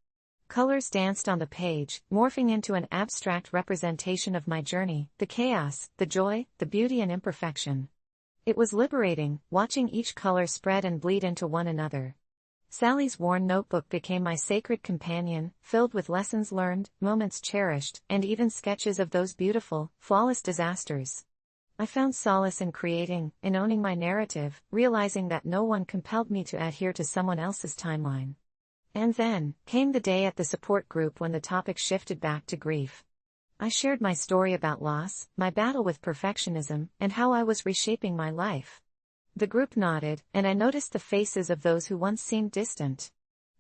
A: Colors danced on the page, morphing into an abstract representation of my journey, the chaos, the joy, the beauty and imperfection. It was liberating, watching each color spread and bleed into one another. Sally's worn notebook became my sacred companion, filled with lessons learned, moments cherished, and even sketches of those beautiful, flawless disasters. I found solace in creating, in owning my narrative, realizing that no one compelled me to adhere to someone else's timeline. And then, came the day at the support group when the topic shifted back to grief. I shared my story about loss, my battle with perfectionism, and how I was reshaping my life. The group nodded, and I noticed the faces of those who once seemed distant.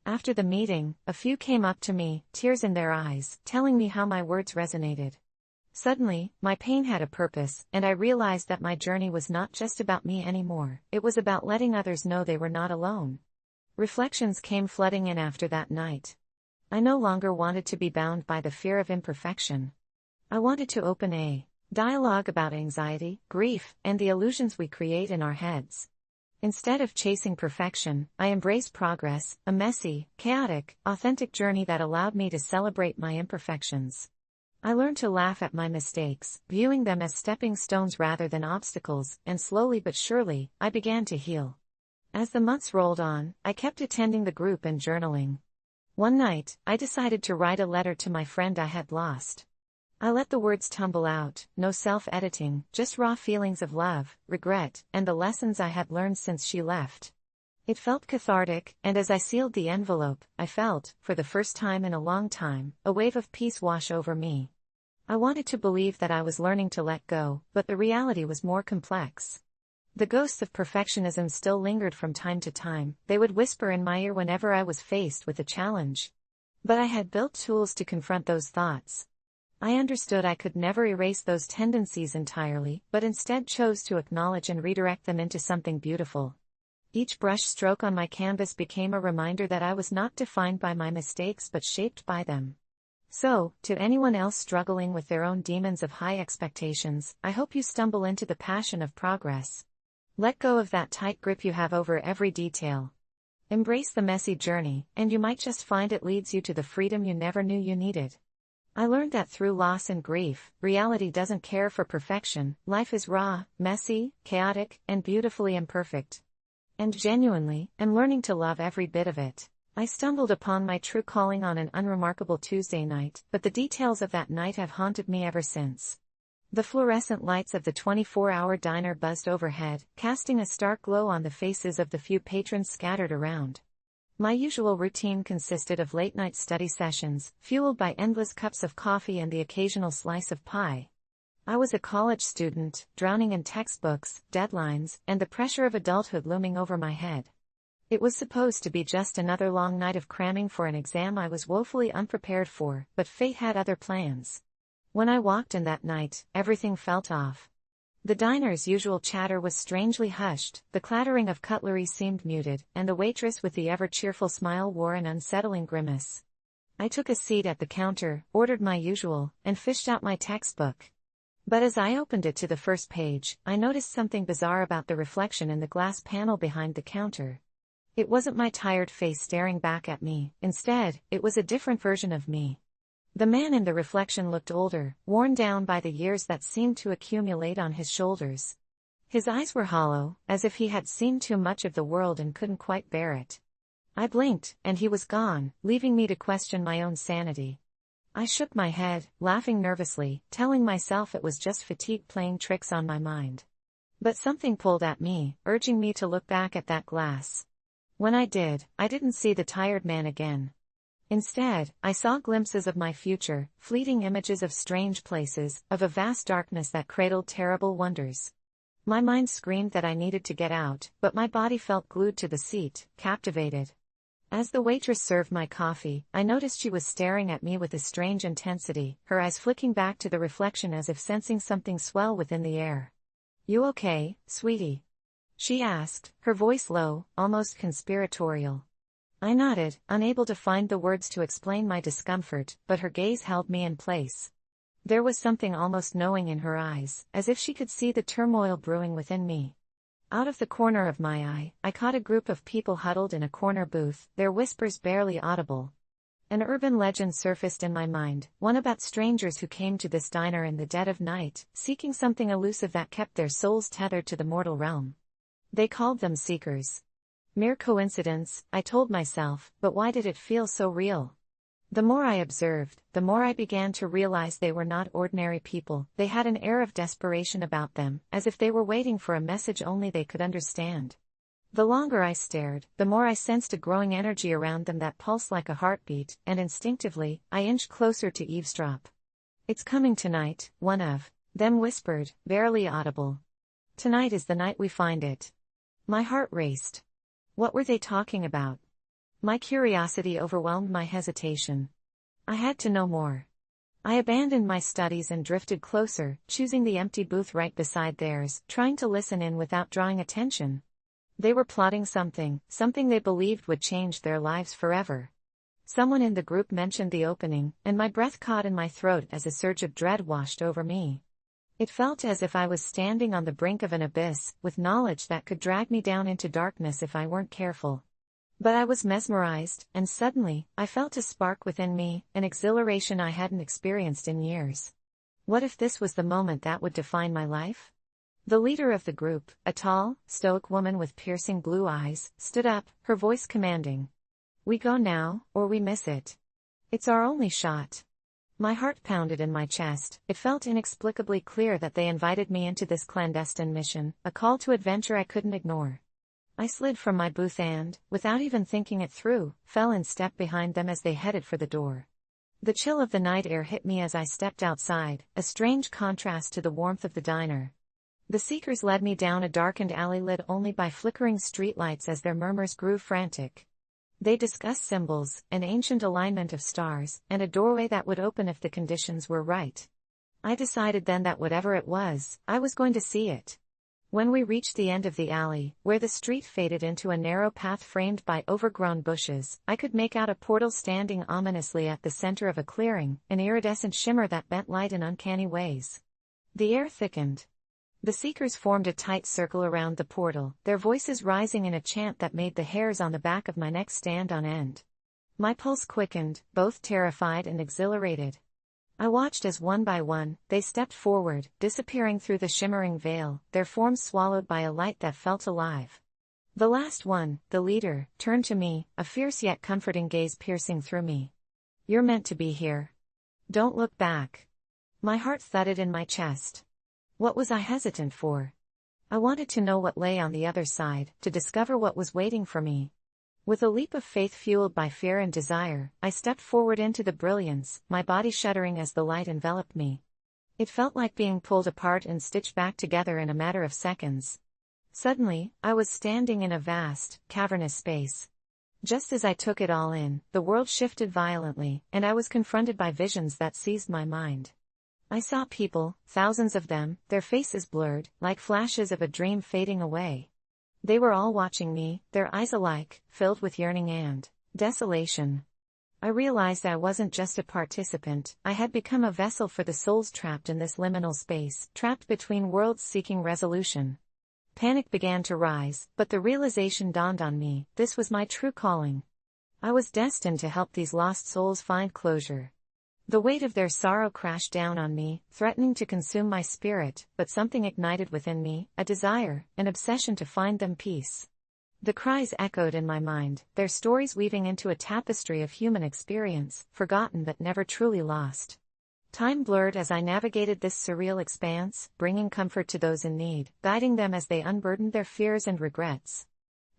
A: After the meeting, a few came up to me, tears in their eyes, telling me how my words resonated. Suddenly, my pain had a purpose, and I realized that my journey was not just about me anymore, it was about letting others know they were not alone. Reflections came flooding in after that night. I no longer wanted to be bound by the fear of imperfection. I wanted to open a dialogue about anxiety, grief, and the illusions we create in our heads. Instead of chasing perfection, I embraced progress, a messy, chaotic, authentic journey that allowed me to celebrate my imperfections. I learned to laugh at my mistakes, viewing them as stepping stones rather than obstacles, and slowly but surely, I began to heal. As the months rolled on, I kept attending the group and journaling. One night, I decided to write a letter to my friend I had lost. I let the words tumble out, no self-editing, just raw feelings of love, regret, and the lessons I had learned since she left. It felt cathartic, and as I sealed the envelope, I felt, for the first time in a long time, a wave of peace wash over me. I wanted to believe that I was learning to let go, but the reality was more complex. The ghosts of perfectionism still lingered from time to time. They would whisper in my ear whenever I was faced with a challenge. But I had built tools to confront those thoughts. I understood I could never erase those tendencies entirely, but instead chose to acknowledge and redirect them into something beautiful. Each brush stroke on my canvas became a reminder that I was not defined by my mistakes but shaped by them. So, to anyone else struggling with their own demons of high expectations, I hope you stumble into the passion of progress. Let go of that tight grip you have over every detail. Embrace the messy journey, and you might just find it leads you to the freedom you never knew you needed. I learned that through loss and grief, reality doesn't care for perfection. Life is raw, messy, chaotic, and beautifully imperfect. And genuinely, I'm learning to love every bit of it. I stumbled upon my true calling on an unremarkable Tuesday night, but the details of that night have haunted me ever since. The fluorescent lights of the 24-hour diner buzzed overhead, casting a stark glow on the faces of the few patrons scattered around. My usual routine consisted of late-night study sessions, fueled by endless cups of coffee and the occasional slice of pie. I was a college student, drowning in textbooks, deadlines, and the pressure of adulthood looming over my head. It was supposed to be just another long night of cramming for an exam I was woefully unprepared for, but fate had other plans. When I walked in that night, everything felt off. The diner's usual chatter was strangely hushed, the clattering of cutlery seemed muted, and the waitress with the ever-cheerful smile wore an unsettling grimace. I took a seat at the counter, ordered my usual, and fished out my textbook. But as I opened it to the first page, I noticed something bizarre about the reflection in the glass panel behind the counter. It wasn't my tired face staring back at me, instead, it was a different version of me. The man in the reflection looked older, worn down by the years that seemed to accumulate on his shoulders. His eyes were hollow, as if he had seen too much of the world and couldn't quite bear it. I blinked, and he was gone, leaving me to question my own sanity. I shook my head, laughing nervously, telling myself it was just fatigue playing tricks on my mind. But something pulled at me, urging me to look back at that glass. When I did, I didn't see the tired man again. Instead, I saw glimpses of my future, fleeting images of strange places, of a vast darkness that cradled terrible wonders. My mind screamed that I needed to get out, but my body felt glued to the seat, captivated. As the waitress served my coffee, I noticed she was staring at me with a strange intensity, her eyes flicking back to the reflection as if sensing something swell within the air. "You okay, sweetie?" she asked, her voice low, almost conspiratorial. I nodded, unable to find the words to explain my discomfort, but her gaze held me in place. There was something almost knowing in her eyes, as if she could see the turmoil brewing within me. Out of the corner of my eye, I caught a group of people huddled in a corner booth, their whispers barely audible. An urban legend surfaced in my mind, one about strangers who came to this diner in the dead of night, seeking something elusive that kept their souls tethered to the mortal realm. They called them seekers. Mere coincidence, I told myself, but why did it feel so real? The more I observed, the more I began to realize they were not ordinary people. They had an air of desperation about them, as if they were waiting for a message only they could understand. The longer I stared, the more I sensed a growing energy around them that pulsed like a heartbeat, and instinctively, I inched closer to eavesdrop. "It's coming tonight," one of them whispered, barely audible. "Tonight is the night we find it." My heart raced. What were they talking about? My curiosity overwhelmed my hesitation. I had to know more. I abandoned my studies and drifted closer, choosing the empty booth right beside theirs, trying to listen in without drawing attention. They were plotting something they believed would change their lives forever. Someone in the group mentioned the opening, and my breath caught in my throat as a surge of dread washed over me. It felt as if I was standing on the brink of an abyss, with knowledge that could drag me down into darkness if I weren't careful. But I was mesmerized, and suddenly, I felt a spark within me, an exhilaration I hadn't experienced in years. What if this was the moment that would define my life? The leader of the group, a tall, stoic woman with piercing blue eyes, stood up, her voice commanding. We go now, or we miss it. It's our only shot. My heart pounded in my chest. It felt inexplicably clear that they invited me into this clandestine mission, a call to adventure I couldn't ignore. I slid from my booth and, without even thinking it through, fell in step behind them as they headed for the door. The chill of the night air hit me as I stepped outside, a strange contrast to the warmth of the diner. The seekers led me down a darkened alley lit only by flickering streetlights as their murmurs grew frantic. They discussed symbols, an ancient alignment of stars, and a doorway that would open if the conditions were right. I decided then that whatever it was, I was going to see it. When we reached the end of the alley, where the street faded into a narrow path framed by overgrown bushes, I could make out a portal standing ominously at the center of a clearing, an iridescent shimmer that bent light in uncanny ways. The air thickened. The seekers formed a tight circle around the portal, their voices rising in a chant that made the hairs on the back of my neck stand on end. My pulse quickened, both terrified and exhilarated. I watched as one by one, they stepped forward, disappearing through the shimmering veil, their forms swallowed by a light that felt alive. The last one, the leader, turned to me, a fierce yet comforting gaze piercing through me. You're meant to be here. Don't look back. My heart thudded in my chest. What was I hesitant for? I wanted to know what lay on the other side, to discover what was waiting for me. With a leap of faith fueled by fear and desire, I stepped forward into the brilliance, my body shuddering as the light enveloped me. It felt like being pulled apart and stitched back together in a matter of seconds. Suddenly, I was standing in a vast, cavernous space. Just as I took it all in, the world shifted violently, and I was confronted by visions that seized my mind. I saw people, thousands of them, their faces blurred, like flashes of a dream fading away. They were all watching me, their eyes alike, filled with yearning and desolation. I realized I wasn't just a participant, I had become a vessel for the souls trapped in this liminal space, trapped between worlds seeking resolution. Panic began to rise, but the realization dawned on me, this was my true calling. I was destined to help these lost souls find closure. The weight of their sorrow crashed down on me, threatening to consume my spirit, but something ignited within me, a desire, an obsession to find them peace. The cries echoed in my mind, their stories weaving into a tapestry of human experience, forgotten but never truly lost. Time blurred as I navigated this surreal expanse, bringing comfort to those in need, guiding them as they unburdened their fears and regrets.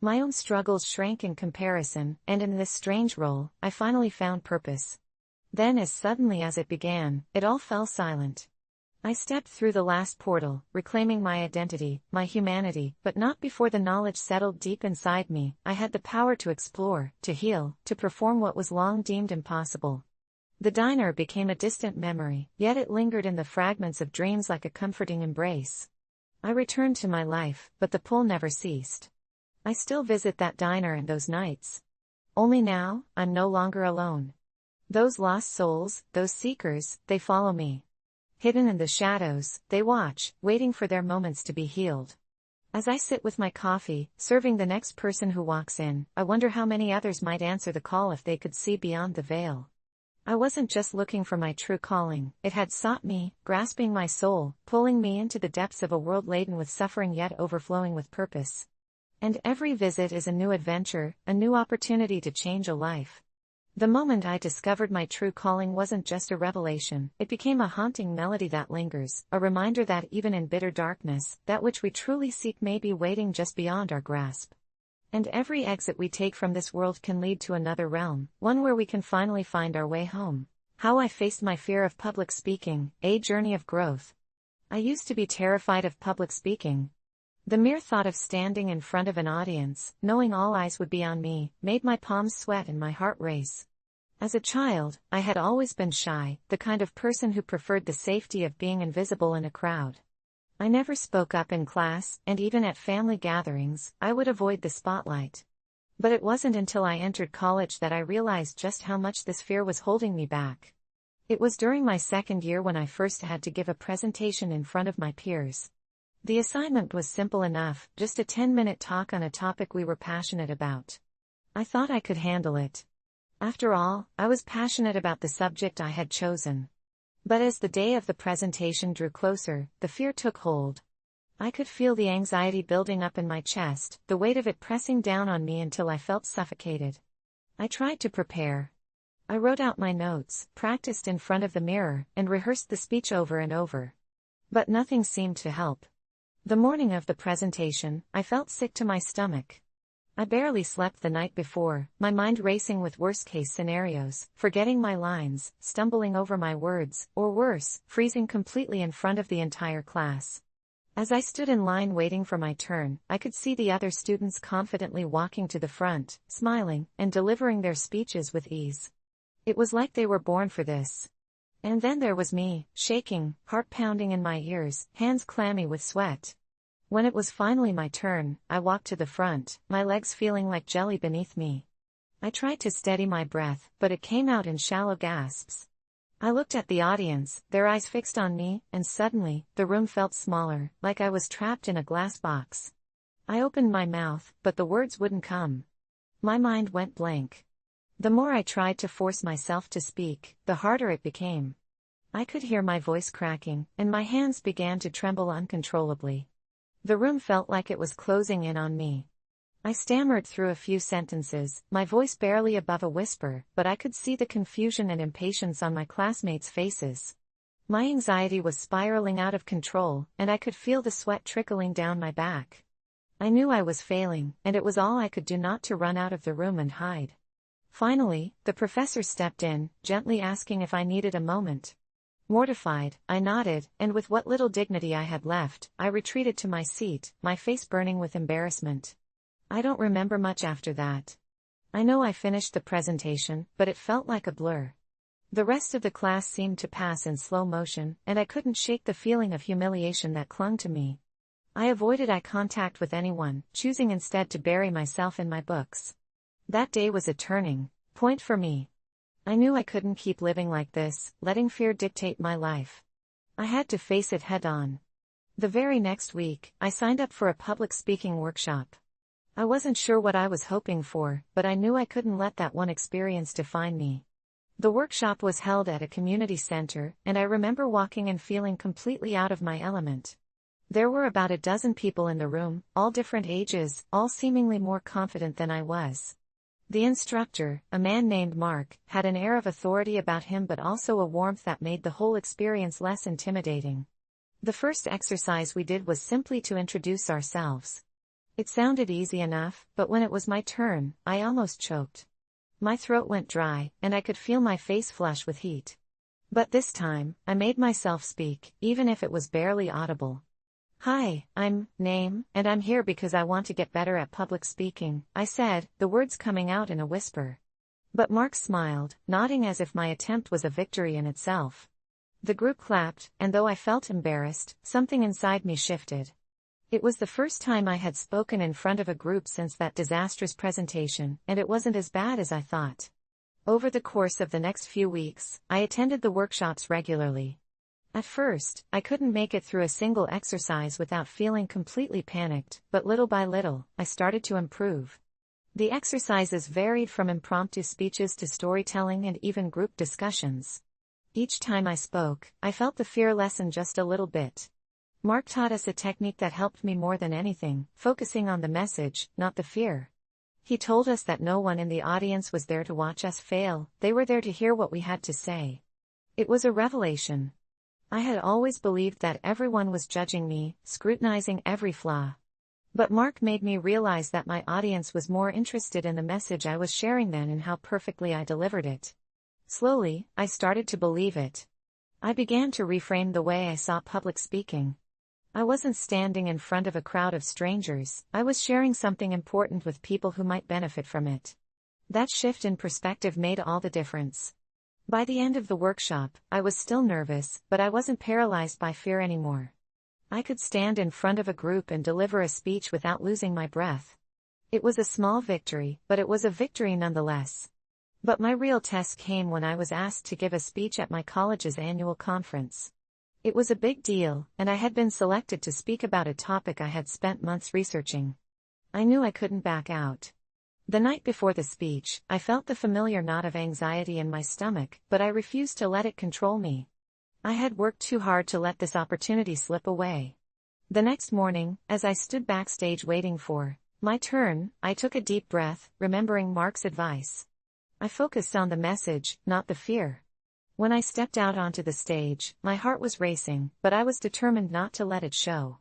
A: My own struggles shrank in comparison, and in this strange role, I finally found purpose. Then as suddenly as it began, it all fell silent. I stepped through the last portal, reclaiming my identity, my humanity, but not before the knowledge settled deep inside me. I had the power to explore, to heal, to perform what was long deemed impossible. The diner became a distant memory, yet it lingered in the fragments of dreams like a comforting embrace. I returned to my life, but the pull never ceased. I still visit that diner and those nights. Only now, I'm no longer alone. Those lost souls, those seekers, they follow me. Hidden in the shadows, they watch, waiting for their moments to be healed. As I sit with my coffee, serving the next person who walks in, I wonder how many others might answer the call if they could see beyond the veil. I wasn't just looking for my true calling, it had sought me, grasping my soul, pulling me into the depths of a world laden with suffering yet overflowing with purpose. And every visit is a new adventure, a new opportunity to change a life. The moment I discovered my true calling wasn't just a revelation, it became a haunting melody that lingers, a reminder that even in bitter darkness, that which we truly seek may be waiting just beyond our grasp. And every exit we take from this world can lead to another realm, one where we can finally find our way home. How I faced my fear of public speaking, a journey of growth. I used to be terrified of public speaking. The mere thought of standing in front of an audience, knowing all eyes would be on me, made my palms sweat and my heart race. As a child, I had always been shy, the kind of person who preferred the safety of being invisible in a crowd. I never spoke up in class, and even at family gatherings, I would avoid the spotlight. But it wasn't until I entered college that I realized just how much this fear was holding me back. It was during my second year when I first had to give a presentation in front of my peers. The assignment was simple enough, just a 10-minute talk on a topic we were passionate about. I thought I could handle it. After all, I was passionate about the subject I had chosen. But as the day of the presentation drew closer, the fear took hold. I could feel the anxiety building up in my chest, the weight of it pressing down on me until I felt suffocated. I tried to prepare. I wrote out my notes, practiced in front of the mirror, and rehearsed the speech over and over. But nothing seemed to help. The morning of the presentation, I felt sick to my stomach. I barely slept the night before, my mind racing with worst-case scenarios, forgetting my lines, stumbling over my words, or worse, freezing completely in front of the entire class. As I stood in line waiting for my turn, I could see the other students confidently walking to the front, smiling, and delivering their speeches with ease. It was like they were born for this. And then there was me, shaking, heart pounding in my ears, hands clammy with sweat. When it was finally my turn, I walked to the front, my legs feeling like jelly beneath me. I tried to steady my breath, but it came out in shallow gasps. I looked at the audience, their eyes fixed on me, and suddenly, the room felt smaller, like I was trapped in a glass box. I opened my mouth, but the words wouldn't come. My mind went blank. The more I tried to force myself to speak, the harder it became. I could hear my voice cracking, and my hands began to tremble uncontrollably. The room felt like it was closing in on me. I stammered through a few sentences, my voice barely above a whisper, but I could see the confusion and impatience on my classmates' faces. My anxiety was spiraling out of control, and I could feel the sweat trickling down my back. I knew I was failing, and it was all I could do not to run out of the room and hide. Finally, the professor stepped in, gently asking if I needed a moment. Mortified, I nodded, and with what little dignity I had left, I retreated to my seat, my face burning with embarrassment. I don't remember much after that. I know I finished the presentation, but it felt like a blur. The rest of the class seemed to pass in slow motion, and I couldn't shake the feeling of humiliation that clung to me. I avoided eye contact with anyone, choosing instead to bury myself in my books. That day was a turning point for me. I knew I couldn't keep living like this, letting fear dictate my life. I had to face it head-on. The very next week, I signed up for a public speaking workshop. I wasn't sure what I was hoping for, but I knew I couldn't let that one experience define me. The workshop was held at a community center, and I remember walking and feeling completely out of my element. There were about a dozen people in the room, all different ages, all seemingly more confident than I was. The instructor, a man named Mark, had an air of authority about him but also a warmth that made the whole experience less intimidating. The first exercise we did was simply to introduce ourselves. It sounded easy enough, but when it was my turn, I almost choked. My throat went dry, and I could feel my face flush with heat. But this time, I made myself speak, even if it was barely audible. "Hi, I'm Name, and I'm here because I want to get better at public speaking," I said, the words coming out in a whisper. But Mark smiled, nodding as if my attempt was a victory in itself. The group clapped, and though I felt embarrassed, something inside me shifted. It was the first time I had spoken in front of a group since that disastrous presentation, and it wasn't as bad as I thought. Over the course of the next few weeks, I attended the workshops regularly. At first, I couldn't make it through a single exercise without feeling completely panicked, but little by little, I started to improve. The exercises varied from impromptu speeches to storytelling and even group discussions. Each time I spoke, I felt the fear lessen just a little bit. Mark taught us a technique that helped me more than anything, focusing on the message, not the fear. He told us that no one in the audience was there to watch us fail, they were there to hear what we had to say. It was a revelation. I had always believed that everyone was judging me, scrutinizing every flaw. But Mark made me realize that my audience was more interested in the message I was sharing than in how perfectly I delivered it. Slowly, I started to believe it. I began to reframe the way I saw public speaking. I wasn't standing in front of a crowd of strangers, I was sharing something important with people who might benefit from it. That shift in perspective made all the difference. By the end of the workshop, I was still nervous, but I wasn't paralyzed by fear anymore. I could stand in front of a group and deliver a speech without losing my breath. It was a small victory, but it was a victory nonetheless. But my real test came when I was asked to give a speech at my college's annual conference. It was a big deal, and I had been selected to speak about a topic I had spent months researching. I knew I couldn't back out. The night before the speech, I felt the familiar knot of anxiety in my stomach, but I refused to let it control me. I had worked too hard to let this opportunity slip away. The next morning, as I stood backstage waiting for my turn, I took a deep breath, remembering Mark's advice. I focused on the message, not the fear. When I stepped out onto the stage, my heart was racing, but I was determined not to let it show.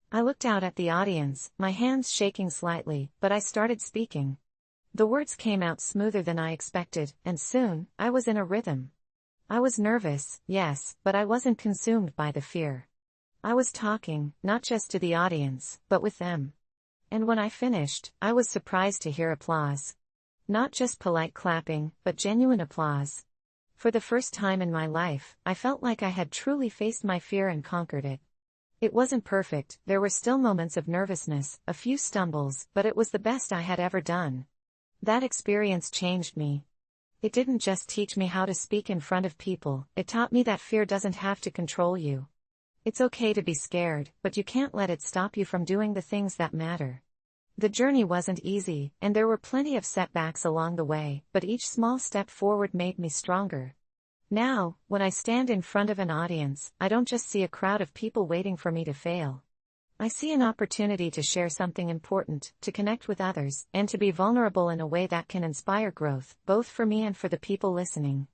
A: I looked out at the audience, my hands shaking slightly, but I started speaking. The words came out smoother than I expected, and soon, I was in a rhythm. I was nervous, yes, but I wasn't consumed by the fear. I was talking, not just to the audience, but with them. And when I finished, I was surprised to hear applause. Not just polite clapping, but genuine applause. For the first time in my life, I felt like I had truly faced my fear and conquered it. It wasn't perfect, there were still moments of nervousness, a few stumbles, but it was the best I had ever done. That experience changed me. It didn't just teach me how to speak in front of people, it taught me that fear doesn't have to control you. It's okay to be scared, but you can't let it stop you from doing the things that matter. The journey wasn't easy, and there were plenty of setbacks along the way, but each small step forward made me stronger. Now, when I stand in front of an audience, I don't just see a crowd of people waiting for me to fail. I see an opportunity to share something important, to connect with others, and to be vulnerable in a way that can inspire growth, both for me and for the people listening.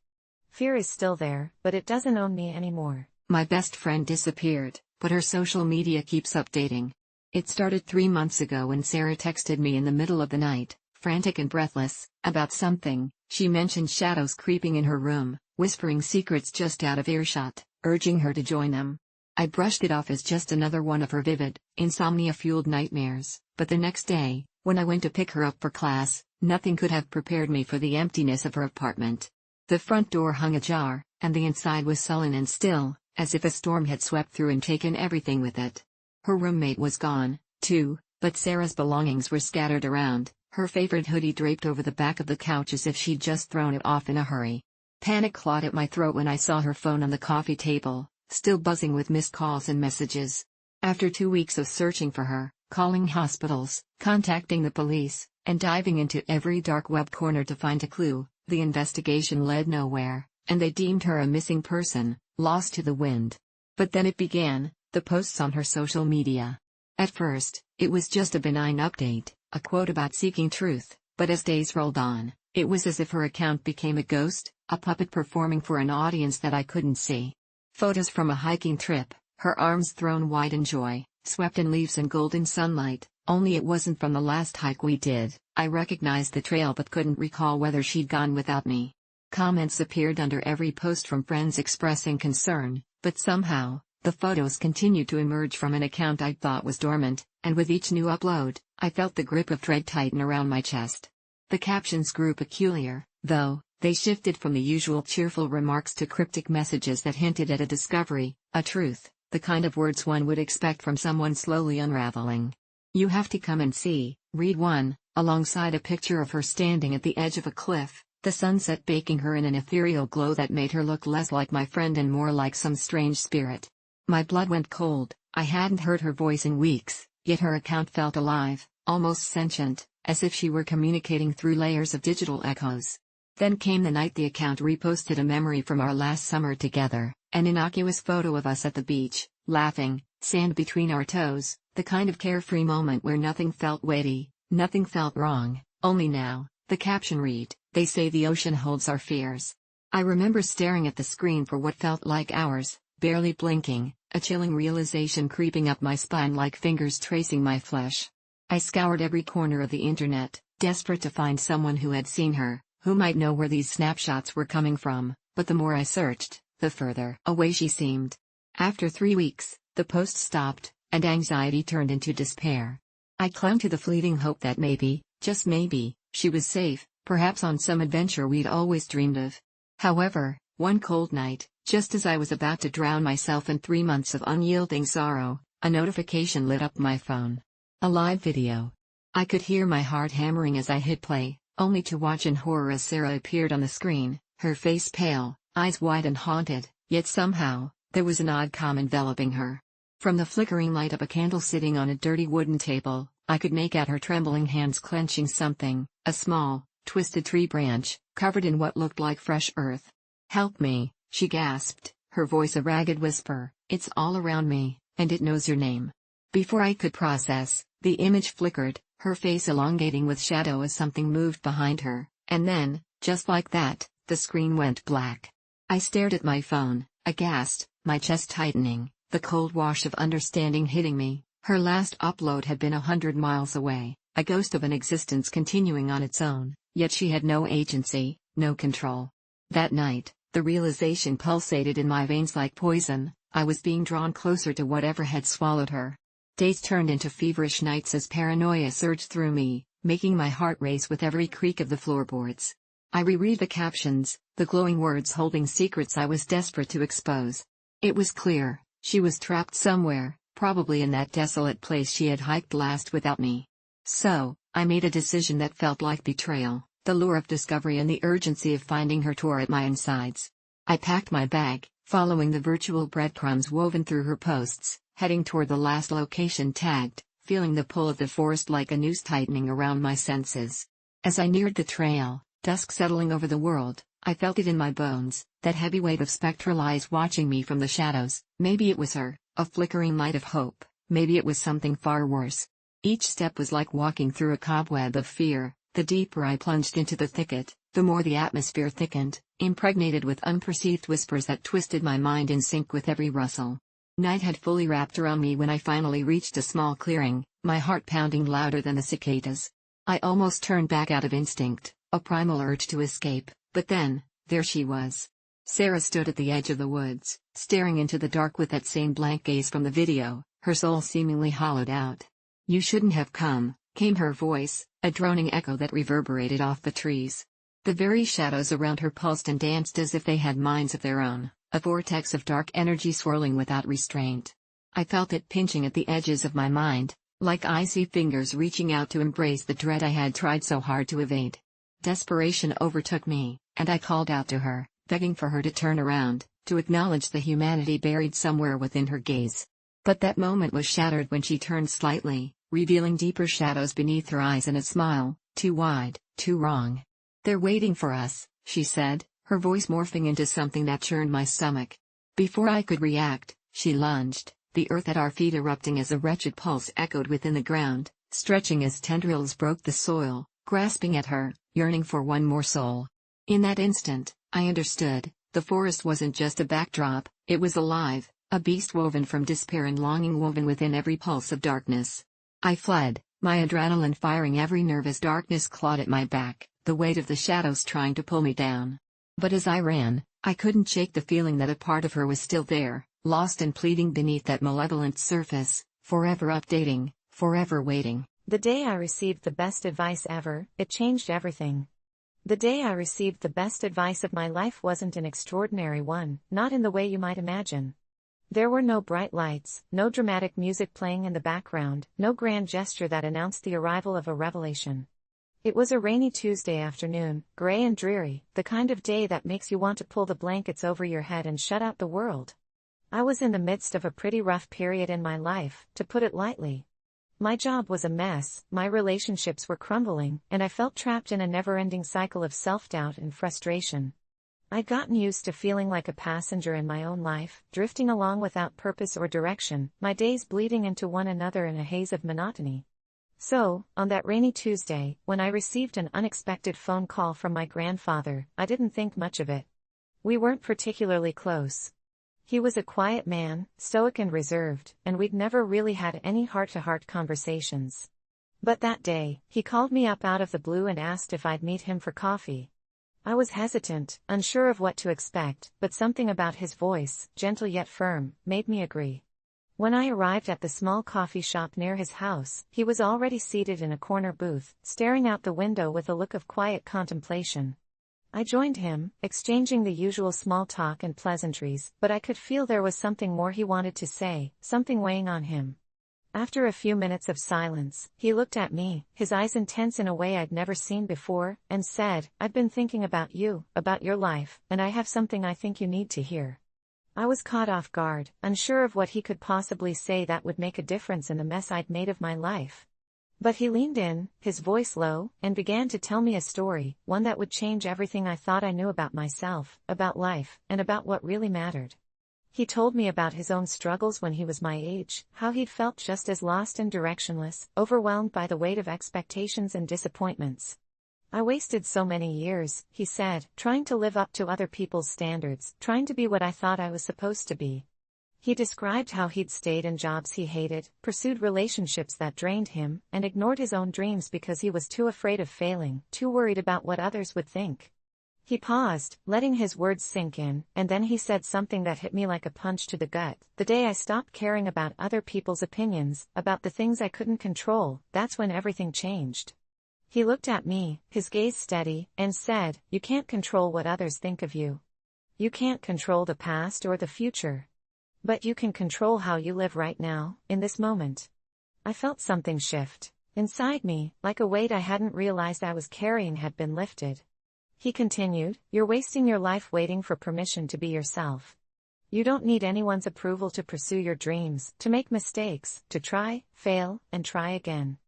A: Fear is still there, but it doesn't own me anymore.
B: My best friend disappeared, but her social media keeps updating. It started 3 months ago when Sarah texted me in the middle of the night, frantic and breathless, about something. She mentioned shadows creeping in her room, whispering secrets just out of earshot, urging her to join them. I brushed it off as just another one of her vivid, insomnia-fueled nightmares, but the next day, when I went to pick her up for class, nothing could have prepared me for the emptiness of her apartment. The front door hung ajar, and the inside was sullen and still, as if a storm had swept through and taken everything with it. Her roommate was gone, too, but Sarah's belongings were scattered around, her favorite hoodie draped over the back of the couch as if she'd just thrown it off in a hurry. Panic clawed at my throat when I saw her phone on the coffee table, still buzzing with missed calls and messages. After 2 weeks of searching for her, calling hospitals, contacting the police, and diving into every dark web corner to find a clue, the investigation led nowhere, and they deemed her a missing person, lost to the wind. But then it began, the posts on her social media. At first, it was just a benign update, a quote about seeking truth, but as days rolled on, it was as if her account became a ghost, a puppet performing for an audience that I couldn't see. Photos from a hiking trip, her arms thrown wide in joy, swept in leaves and golden sunlight, only it wasn't from the last hike we did. I recognized the trail but couldn't recall whether she'd gone without me. Comments appeared under every post from friends expressing concern, but somehow, the photos continued to emerge from an account I thought was dormant, and with each new upload, I felt the grip of dread tighten around my chest. The captions grew peculiar, though. They shifted from the usual cheerful remarks to cryptic messages that hinted at a discovery, a truth, the kind of words one would expect from someone slowly unraveling. "You have to come and see," read one, alongside a picture of her standing at the edge of a cliff, the sunset baking her in an ethereal glow that made her look less like my friend and more like some strange spirit. My blood went cold. I hadn't heard her voice in weeks, yet her account felt alive, almost sentient, as if she were communicating through layers of digital echoes. Then came the night the account reposted a memory from our last summer together, an innocuous photo of us at the beach, laughing, sand between our toes, the kind of carefree moment where nothing felt weighty, nothing felt wrong, only now. The caption read, "They say the ocean holds our fears." I remember staring at the screen for what felt like hours, barely blinking, a chilling realization creeping up my spine like fingers tracing my flesh. I scoured every corner of the internet, desperate to find someone who had seen her, who might know where these snapshots were coming from, but the more I searched, the further away she seemed. After 3 weeks, the post stopped, and anxiety turned into despair. I clung to the fleeting hope that maybe, just maybe, she was safe, perhaps on some adventure we'd always dreamed of. However, one cold night, just as I was about to drown myself in 3 months of unyielding sorrow, a notification lit up my phone. A live video. I could hear my heart hammering as I hit play, only to watch in horror as Sarah appeared on the screen, her face pale, eyes wide and haunted, yet somehow, there was an odd calm enveloping her. From the flickering light of a candle sitting on a dirty wooden table, I could make out her trembling hands clenching something, a small, twisted tree branch, covered in what looked like fresh earth. "Help me," she gasped, her voice a ragged whisper. "It's all around me, and it knows your name." Before I could process, the image flickered, her face elongating with shadow as something moved behind her, and then, just like that, the screen went black. I stared at my phone, aghast, my chest tightening, the cold wash of understanding hitting me. Her last upload had been 100 miles away, a ghost of an existence continuing on its own, yet she had no agency, no control. That night, the realization pulsated in my veins like poison. I was being drawn closer to whatever had swallowed her. Days turned into feverish nights as paranoia surged through me, making my heart race with every creak of the floorboards. I reread the captions, the glowing words holding secrets I was desperate to expose. It was clear, she was trapped somewhere, probably in that desolate place she had hiked last without me. So, I made a decision that felt like betrayal. The lure of discovery and the urgency of finding her tore at my insides. I packed my bag, following the virtual breadcrumbs woven through her posts, heading toward the last location tagged, feeling the pull of the forest like a noose tightening around my senses. As I neared the trail, dusk settling over the world, I felt it in my bones, that heavy weight of spectral eyes watching me from the shadows. Maybe it was her, a flickering light of hope, maybe it was something far worse. Each step was like walking through a cobweb of fear. The deeper I plunged into the thicket, the more the atmosphere thickened, impregnated with unperceived whispers that twisted my mind in sync with every rustle. Night had fully wrapped around me when I finally reached a small clearing, my heart pounding louder than the cicadas. I almost turned back out of instinct, a primal urge to escape, but then, there she was. Sarah stood at the edge of the woods, staring into the dark with that same blank gaze from the video, her soul seemingly hollowed out. "You shouldn't have come," came her voice, a droning echo that reverberated off the trees. The very shadows around her pulsed and danced as if they had minds of their own, a vortex of dark energy swirling without restraint. I felt it pinching at the edges of my mind, like icy fingers reaching out to embrace the dread I had tried so hard to evade. Desperation overtook me, and I called out to her, begging for her to turn around, to acknowledge the humanity buried somewhere within her gaze. But that moment was shattered when she turned slightly, revealing deeper shadows beneath her eyes and a smile, too wide, too wrong. "They're waiting for us," she said, her voice morphing into something that churned my stomach. Before I could react, she lunged, the earth at our feet erupting as a wretched pulse echoed within the ground, stretching as tendrils broke the soil, grasping at her, yearning for one more soul. In that instant, I understood, the forest wasn't just a backdrop, it was alive, a beast woven from despair and longing woven within every pulse of darkness. I fled, my adrenaline firing every nerve as darkness clawed at my back, the weight of the shadows trying to pull me down. But as I ran, I couldn't shake the feeling that a part of her was still there, lost and pleading beneath that malevolent surface, forever updating, forever waiting.
A: The day I received the best advice ever, it changed everything. The day I received the best advice of my life wasn't an extraordinary one, not in the way you might imagine. There were no bright lights, no dramatic music playing in the background, no grand gesture that announced the arrival of a revelation. It was a rainy Tuesday afternoon, gray and dreary, the kind of day that makes you want to pull the blankets over your head and shut out the world. I was in the midst of a pretty rough period in my life, to put it lightly. My job was a mess, my relationships were crumbling, and I felt trapped in a never-ending cycle of self-doubt and frustration. I'd gotten used to feeling like a passenger in my own life, drifting along without purpose or direction, my days bleeding into one another in a haze of monotony. So, on that rainy Tuesday, when I received an unexpected phone call from my grandfather, I didn't think much of it. We weren't particularly close. He was a quiet man, stoic and reserved, and we'd never really had any heart-to-heart conversations. But that day, he called me up out of the blue and asked if I'd meet him for coffee. I was hesitant, unsure of what to expect, but something about his voice, gentle yet firm, made me agree. When I arrived at the small coffee shop near his house, he was already seated in a corner booth, staring out the window with a look of quiet contemplation. I joined him, exchanging the usual small talk and pleasantries, but I could feel there was something more he wanted to say, something weighing on him. After a few minutes of silence, he looked at me, his eyes intense in a way I'd never seen before, and said, "I've been thinking about you, about your life, and I have something I think you need to hear." I was caught off guard, unsure of what he could possibly say that would make a difference in the mess I'd made of my life. But he leaned in, his voice low, and began to tell me a story, one that would change everything I thought I knew about myself, about life, and about what really mattered. He told me about his own struggles when he was my age, how he'd felt just as lost and directionless, overwhelmed by the weight of expectations and disappointments. I wasted so many years, he said, trying to live up to other people's standards, trying to be what I thought I was supposed to be. He described how he'd stayed in jobs he hated, pursued relationships that drained him, and ignored his own dreams because he was too afraid of failing, too worried about what others would think. He paused, letting his words sink in, and then he said something that hit me like a punch to the gut. The day I stopped caring about other people's opinions, about the things I couldn't control, that's when everything changed. He looked at me, his gaze steady, and said, "You can't control what others think of you. You can't control the past or the future. But you can control how you live right now, in this moment." I felt something shift. Inside me, like a weight I hadn't realized I was carrying had been lifted. He continued, "You're wasting your life waiting for permission to be yourself. You don't need anyone's approval to pursue your dreams, to make mistakes, to try, fail, and try again."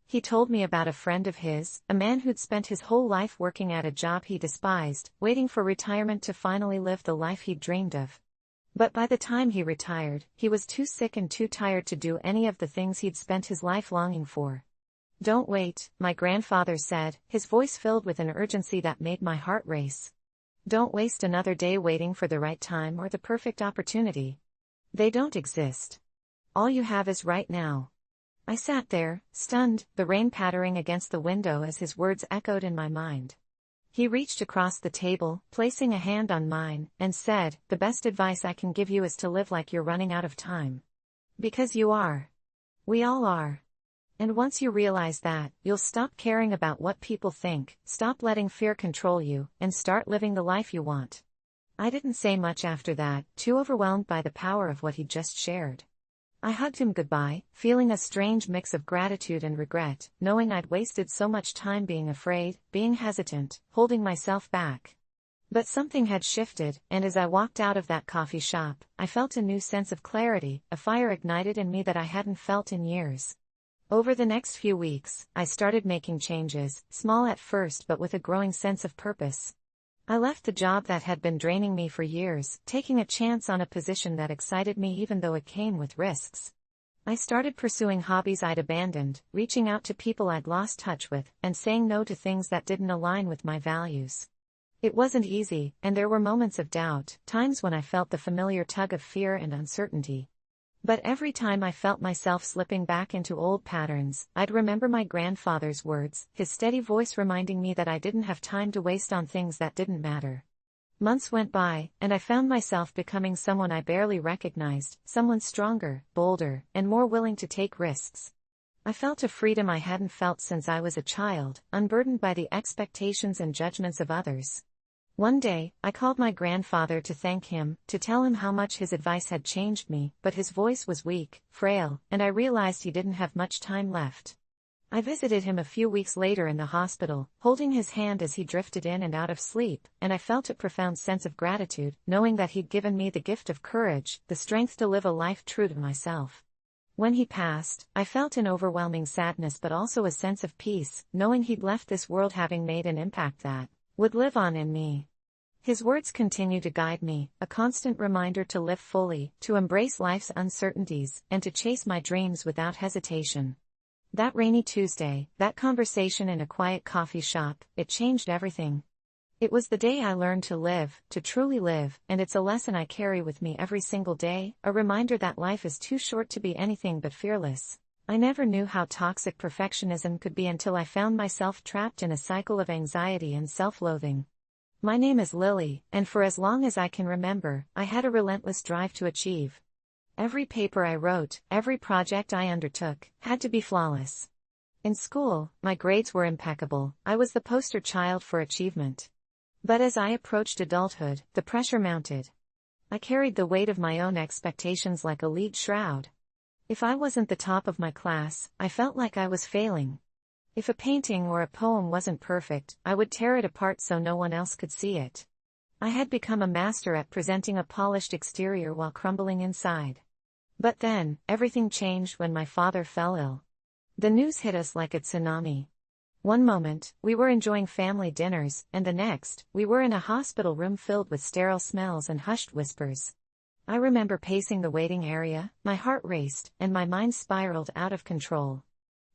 A: He told me about a friend of his, a man who'd spent his whole life working at a job he despised, waiting for retirement to finally live the life he'd dreamed of. But by the time he retired, he was too sick and too tired to do any of the things he'd spent his life longing for. "Don't wait," my grandfather said, his voice filled with an urgency that made my heart race. "Don't waste another day waiting for the right time or the perfect opportunity. They don't exist. All you have is right now." I sat there, stunned, the rain pattering against the window as his words echoed in my mind. He reached across the table, placing a hand on mine, and said, "The best advice I can give you is to live like you're running out of time. Because you are. We all are. And once you realize that, you'll stop caring about what people think, stop letting fear control you, and start living the life you want." I didn't say much after that, too overwhelmed by the power of what he'd just shared. I hugged him goodbye, feeling a strange mix of gratitude and regret, knowing I'd wasted so much time being afraid, being hesitant, holding myself back. But something had shifted, and as I walked out of that coffee shop, I felt a new sense of clarity, a fire ignited in me that I hadn't felt in years. Over the next few weeks, I started making changes, small at first but with a growing sense of purpose. I left the job that had been draining me for years, taking a chance on a position that excited me even though it came with risks. I started pursuing hobbies I'd abandoned, reaching out to people I'd lost touch with, and saying no to things that didn't align with my values. It wasn't easy, and there were moments of doubt, times when I felt the familiar tug of fear and uncertainty. But every time I felt myself slipping back into old patterns, I'd remember my grandfather's words, his steady voice reminding me that I didn't have time to waste on things that didn't matter. Months went by, and I found myself becoming someone I barely recognized, someone stronger, bolder, and more willing to take risks. I felt a freedom I hadn't felt since I was a child, unburdened by the expectations and judgments of others. One day, I called my grandfather to thank him, to tell him how much his advice had changed me, but his voice was weak, frail, and I realized he didn't have much time left. I visited him a few weeks later in the hospital, holding his hand as he drifted in and out of sleep, and I felt a profound sense of gratitude, knowing that he'd given me the gift of courage, the strength to live a life true to myself. When he passed, I felt an overwhelming sadness but also a sense of peace, knowing he'd left this world having made an impact that would live on in me. His words continue to guide me, a constant reminder to live fully, to embrace life's uncertainties, and to chase my dreams without hesitation. That rainy Tuesday, that conversation in a quiet coffee shop, it changed everything. It was the day I learned to live, to truly live, and it's a lesson I carry with me every single day, a reminder that life is too short to be anything but fearless. I never knew how toxic perfectionism could be until I found myself trapped in a cycle of anxiety and self-loathing. My name is Lily, and for as long as I can remember, I had a relentless drive to achieve. Every paper I wrote, every project I undertook, had to be flawless. In school, my grades were impeccable, I was the poster child for achievement. But as I approached adulthood, the pressure mounted. I carried the weight of my own expectations like a lead shroud. If I wasn't the top of my class, I felt like I was failing. If a painting or a poem wasn't perfect, I would tear it apart so no one else could see it. I had become a master at presenting a polished exterior while crumbling inside. But then, everything changed when my father fell ill. The news hit us like a tsunami. One moment, we were enjoying family dinners, and the next, we were in a hospital room filled with sterile smells and hushed whispers. I remember pacing the waiting area, my heart raced, and my mind spiraled out of control.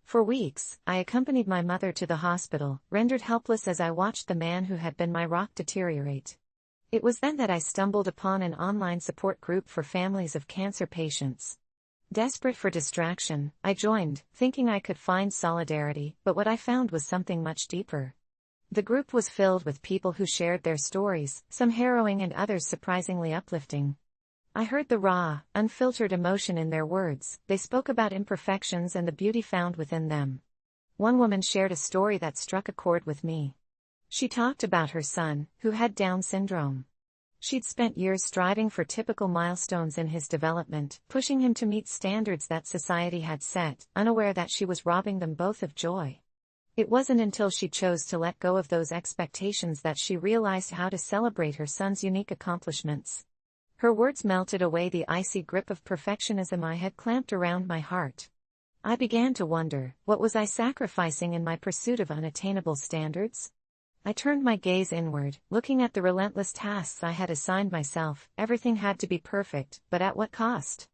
A: For weeks, I accompanied my mother to the hospital, rendered helpless as I watched the man who had been my rock deteriorate. It was then that I stumbled upon an online support group for families of cancer patients. Desperate for distraction, I joined, thinking I could find solidarity, but what I found was something much deeper. The group was filled with people who shared their stories, some harrowing and others surprisingly uplifting. I heard the raw, unfiltered emotion in their words. They spoke about imperfections and the beauty found within them. One woman shared a story that struck a chord with me. She talked about her son, who had Down syndrome. She'd spent years striving for typical milestones in his development, pushing him to meet standards that society had set, unaware that she was robbing them both of joy. It wasn't until she chose to let go of those expectations that she realized how to celebrate her son's unique accomplishments. Her words melted away the icy grip of perfectionism I had clamped around my heart. I began to wonder, what was I sacrificing in my pursuit of unattainable standards? I turned my gaze inward, looking at the relentless tasks I had assigned myself. Everything had to be perfect, but at what cost?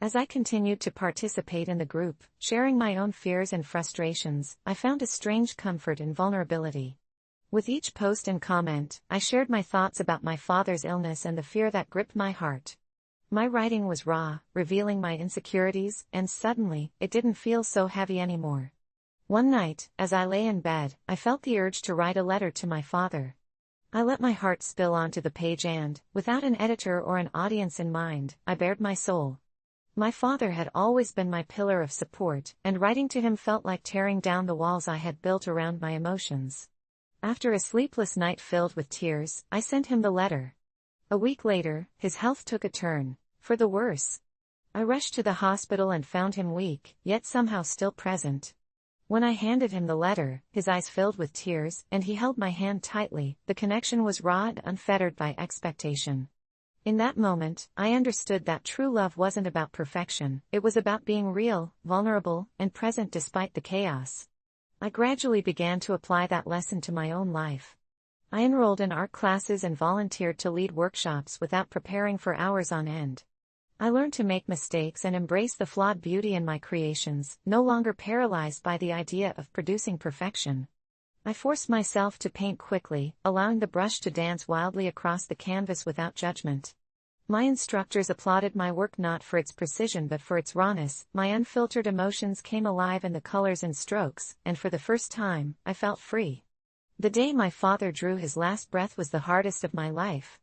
A: As I continued to participate in the group, sharing my own fears and frustrations, I found a strange comfort in vulnerability. With each post and comment, I shared my thoughts about my father's illness and the fear that gripped my heart. My writing was raw, revealing my insecurities, and suddenly, it didn't feel so heavy anymore. One night, as I lay in bed, I felt the urge to write a letter to my father. I let my heart spill onto the page and, without an editor or an audience in mind, I bared my soul. My father had always been my pillar of support, and writing to him felt like tearing down the walls I had built around my emotions. After a sleepless night filled with tears, I sent him the letter. A week later, his health took a turn, for the worse. I rushed to the hospital and found him weak, yet somehow still present. When I handed him the letter, his eyes filled with tears, and he held my hand tightly. The connection was raw and unfettered by expectation. In that moment, I understood that true love wasn't about perfection, it was about being real, vulnerable, and present despite the chaos. I gradually began to apply that lesson to my own life. I enrolled in art classes and volunteered to lead workshops without preparing for hours on end. I learned to make mistakes and embrace the flawed beauty in my creations, no longer paralyzed by the idea of producing perfection. I forced myself to paint quickly, allowing the brush to dance wildly across the canvas without judgment. My instructors applauded my work not for its precision but for its rawness. My unfiltered emotions came alive in the colors and strokes, and for the first time, I felt free. The day my father drew his last breath was the hardest of my life.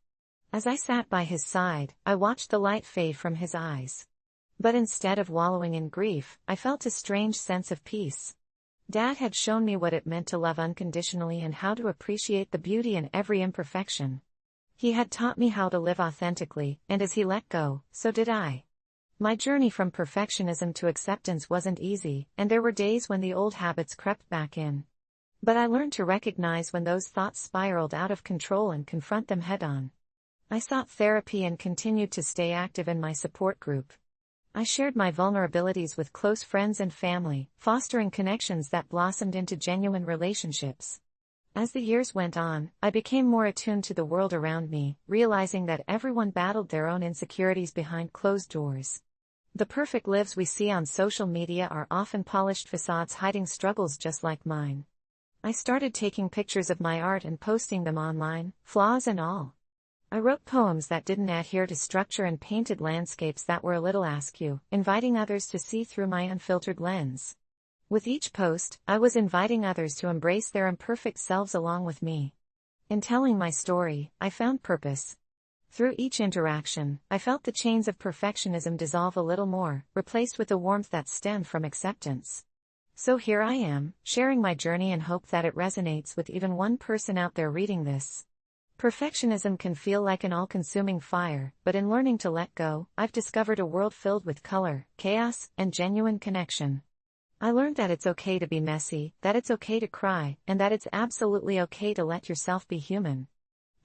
A: As I sat by his side, I watched the light fade from his eyes. But instead of wallowing in grief, I felt a strange sense of peace. Dad had shown me what it meant to love unconditionally and how to appreciate the beauty in every imperfection. He had taught me how to live authentically, and as he let go, so did I. My journey from perfectionism to acceptance wasn't easy, and there were days when the old habits crept back in. But I learned to recognize when those thoughts spiraled out of control and confront them head-on. I sought therapy and continued to stay active in my support group. I shared my vulnerabilities with close friends and family, fostering connections that blossomed into genuine relationships. As the years went on, I became more attuned to the world around me, realizing that everyone battled their own insecurities behind closed doors. The perfect lives we see on social media are often polished facades hiding struggles just like mine. I started taking pictures of my art and posting them online, flaws and all. I wrote poems that didn't adhere to structure and painted landscapes that were a little askew, inviting others to see through my unfiltered lens. With each post, I was inviting others to embrace their imperfect selves along with me. In telling my story, I found purpose. Through each interaction, I felt the chains of perfectionism dissolve a little more, replaced with a warmth that stemmed from acceptance. So here I am, sharing my journey and hope that it resonates with even one person out there reading this. Perfectionism can feel like an all-consuming fire, but in learning to let go, I've discovered a world filled with color, chaos, and genuine connection. I learned that it's okay to be messy, that it's okay to cry, and that it's absolutely okay to let yourself be human.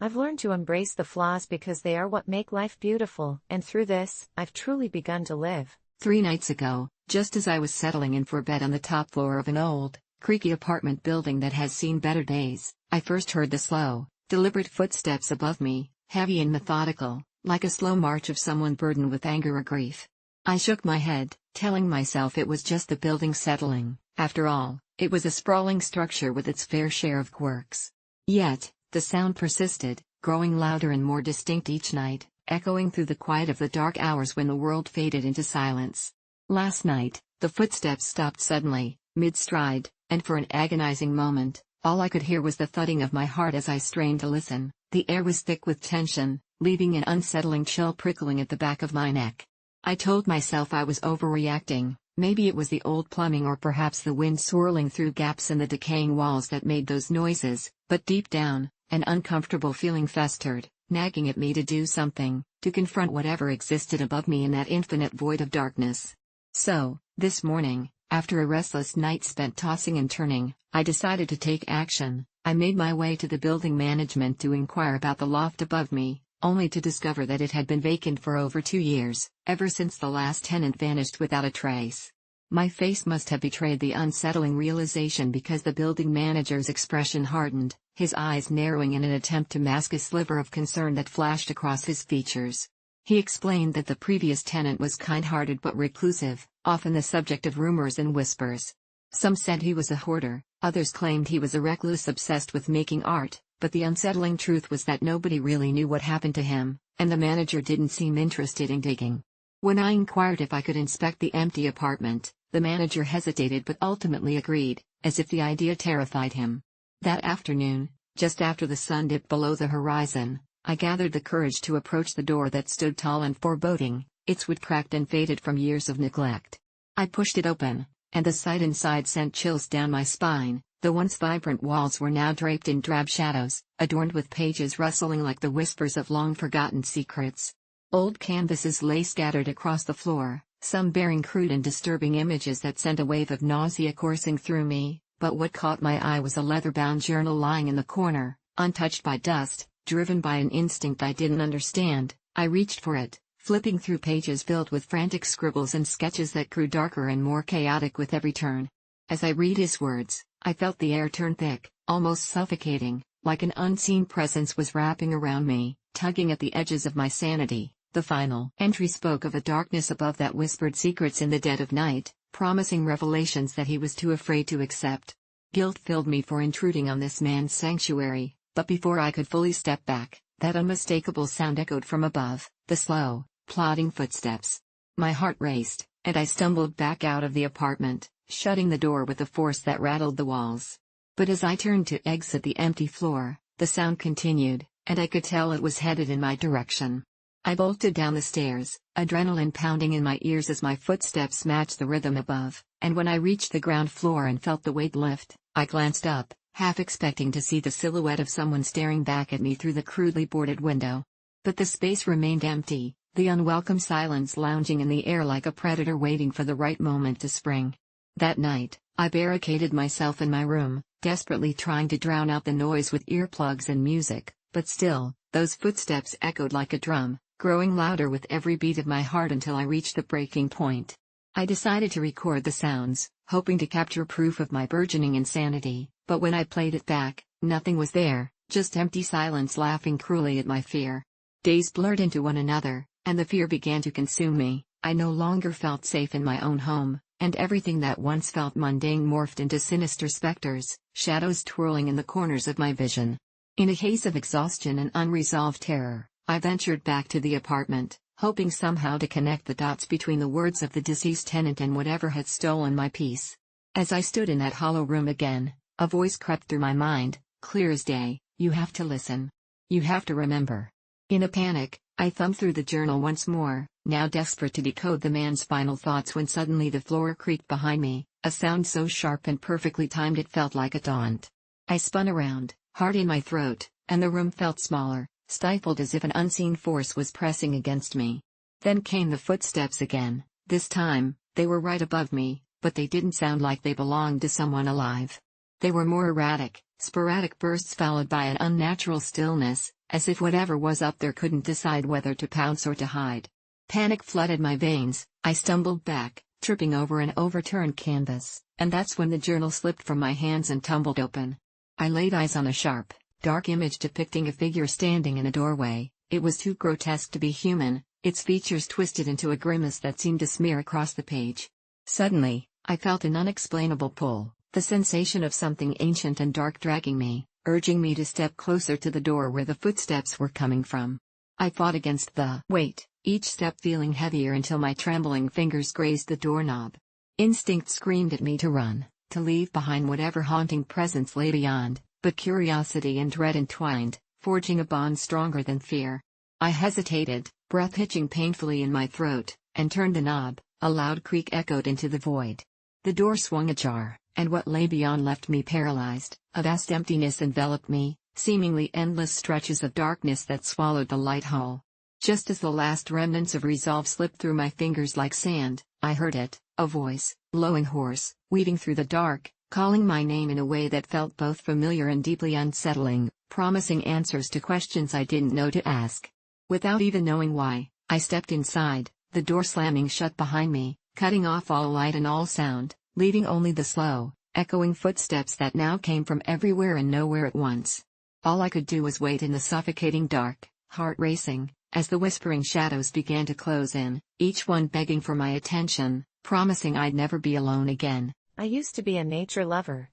A: I've learned to embrace the flaws because they are what make life beautiful, and through this, I've truly begun to live.
B: 3 nights ago, Just as I was settling in for bed on the top floor of an old, creaky apartment building that has seen better days, I first heard the slow, deliberate footsteps above me, heavy and methodical, like a slow march of someone burdened with anger or grief. I shook my head, telling myself it was just the building settling. After all, it was a sprawling structure with its fair share of quirks. Yet, the sound persisted, growing louder and more distinct each night, echoing through the quiet of the dark hours when the world faded into silence. Last night, the footsteps stopped suddenly, mid-stride, and for an agonizing moment, all I could hear was the thudding of my heart as I strained to listen. The air was thick with tension, leaving an unsettling chill prickling at the back of my neck. I told myself I was overreacting, maybe it was the old plumbing or perhaps the wind swirling through gaps in the decaying walls that made those noises, but deep down, an uncomfortable feeling festered, nagging at me to do something, to confront whatever existed above me in that infinite void of darkness. So, this morning, after a restless night spent tossing and turning, I decided to take action. I made my way to the building management to inquire about the loft above me, only to discover that it had been vacant for over 2 years, ever since the last tenant vanished without a trace. My face must have betrayed the unsettling realization because the building manager's expression hardened, his eyes narrowing in an attempt to mask a sliver of concern that flashed across his features. He explained that the previous tenant was kind-hearted but reclusive, often the subject of rumors and whispers. Some said he was a hoarder, others claimed he was a recluse obsessed with making art, but the unsettling truth was that nobody really knew what happened to him, and the manager didn't seem interested in digging. When I inquired if I could inspect the empty apartment, the manager hesitated but ultimately agreed, as if the idea terrified him. That afternoon, just after the sun dipped below the horizon, I gathered the courage to approach the door that stood tall and foreboding, its wood cracked and faded from years of neglect. I pushed it open, and the sight inside sent chills down my spine. The once vibrant walls were now draped in drab shadows, adorned with pages rustling like the whispers of long-forgotten secrets. Old canvases lay scattered across the floor, some bearing crude and disturbing images that sent a wave of nausea coursing through me, but what caught my eye was a leather-bound journal lying in the corner, untouched by dust. Driven by an instinct I didn't understand, I reached for it, flipping through pages filled with frantic scribbles and sketches that grew darker and more chaotic with every turn. As I read his words, I felt the air turn thick, almost suffocating, like an unseen presence was wrapping around me, tugging at the edges of my sanity. The final entry spoke of a darkness above that whispered secrets in the dead of night, promising revelations that he was too afraid to accept. Guilt filled me for intruding on this man's sanctuary. But before I could fully step back, that unmistakable sound echoed from above, the slow, plodding footsteps. My heart raced, and I stumbled back out of the apartment, shutting the door with a force that rattled the walls. But as I turned to exit the empty floor, the sound continued, and I could tell it was headed in my direction. I bolted down the stairs, adrenaline pounding in my ears as my footsteps matched the rhythm above, and when I reached the ground floor and felt the weight lift, I glanced up, half expecting to see the silhouette of someone staring back at me through the crudely boarded window. But the space remained empty, the unwelcome silence lounging in the air like a predator waiting for the right moment to spring. That night, I barricaded myself in my room, desperately trying to drown out the noise with earplugs and music, but still, those footsteps echoed like a drum, growing louder with every beat of my heart until I reached the breaking point. I decided to record the sounds, hoping to capture proof of my burgeoning insanity. But when I played it back, nothing was there, just empty silence laughing cruelly at my fear. Days blurred into one another, and the fear began to consume me. I no longer felt safe in my own home, and everything that once felt mundane morphed into sinister specters, shadows twirling in the corners of my vision. In a haze of exhaustion and unresolved terror, I ventured back to the apartment, hoping somehow to connect the dots between the words of the deceased tenant and whatever had stolen my peace. As I stood in that hollow room again, a voice crept through my mind, clear as day: you have to listen. You have to remember. In a panic, I thumbed through the journal once more, now desperate to decode the man's final thoughts when suddenly the floor creaked behind me, a sound so sharp and perfectly timed it felt like a taunt. I spun around, heart in my throat, and the room felt smaller, stifled as if an unseen force was pressing against me. Then came the footsteps again. This time, they were right above me, but they didn't sound like they belonged to someone alive. They were more erratic, sporadic bursts followed by an unnatural stillness, as if whatever was up there couldn't decide whether to pounce or to hide. Panic flooded my veins. I stumbled back, tripping over an overturned canvas, and that's when the journal slipped from my hands and tumbled open. I laid eyes on a sharp, dark image depicting a figure standing in a doorway. It was too grotesque to be human, its features twisted into a grimace that seemed to smear across the page. Suddenly, I felt an unexplainable pull, the sensation of something ancient and dark dragging me, urging me to step closer to the door where the footsteps were coming from. I fought against the weight, each step feeling heavier until my trembling fingers grazed the doorknob. Instinct screamed at me to run, to leave behind whatever haunting presence lay beyond, but curiosity and dread entwined, forging a bond stronger than fear. I hesitated, breath hitching painfully in my throat, and turned the knob. A loud creak echoed into the void. The door swung ajar, and what lay beyond left me paralyzed. A vast emptiness enveloped me, seemingly endless stretches of darkness that swallowed the light hull. Just as the last remnants of resolve slipped through my fingers like sand, I heard it, a voice, low and hoarse, weaving through the dark, calling my name in a way that felt both familiar and deeply unsettling, promising answers to questions I didn't know to ask. Without even knowing why, I stepped inside, the door slamming shut behind me, cutting off all light and all sound, leaving only the slow, echoing footsteps that now came from everywhere and nowhere at once. All I could do was wait in the suffocating dark, heart racing, as the whispering shadows began to close in, each one begging for my attention, promising I'd never be alone again.
A: I used to be a nature lover.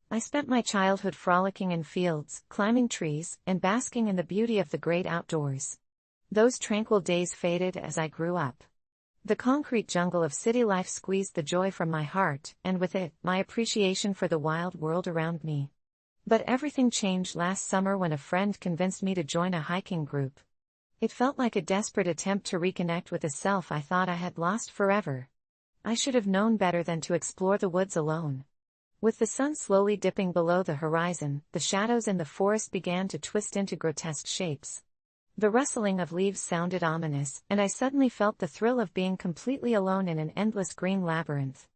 A: I spent my childhood frolicking in fields, climbing trees, and basking in the beauty of the great outdoors. Those tranquil days faded as I grew up. The concrete jungle of city life squeezed the joy from my heart, and with it, my appreciation for the wild world around me. But everything changed last summer when a friend convinced me to join a hiking group. It felt like a desperate attempt to reconnect with a self I thought I had lost forever. I should have known better than to explore the woods alone. With the sun slowly dipping below the horizon, the shadows in the forest began to twist into grotesque shapes. The rustling of leaves sounded ominous, and I suddenly felt the thrill of being completely alone in an endless green labyrinth.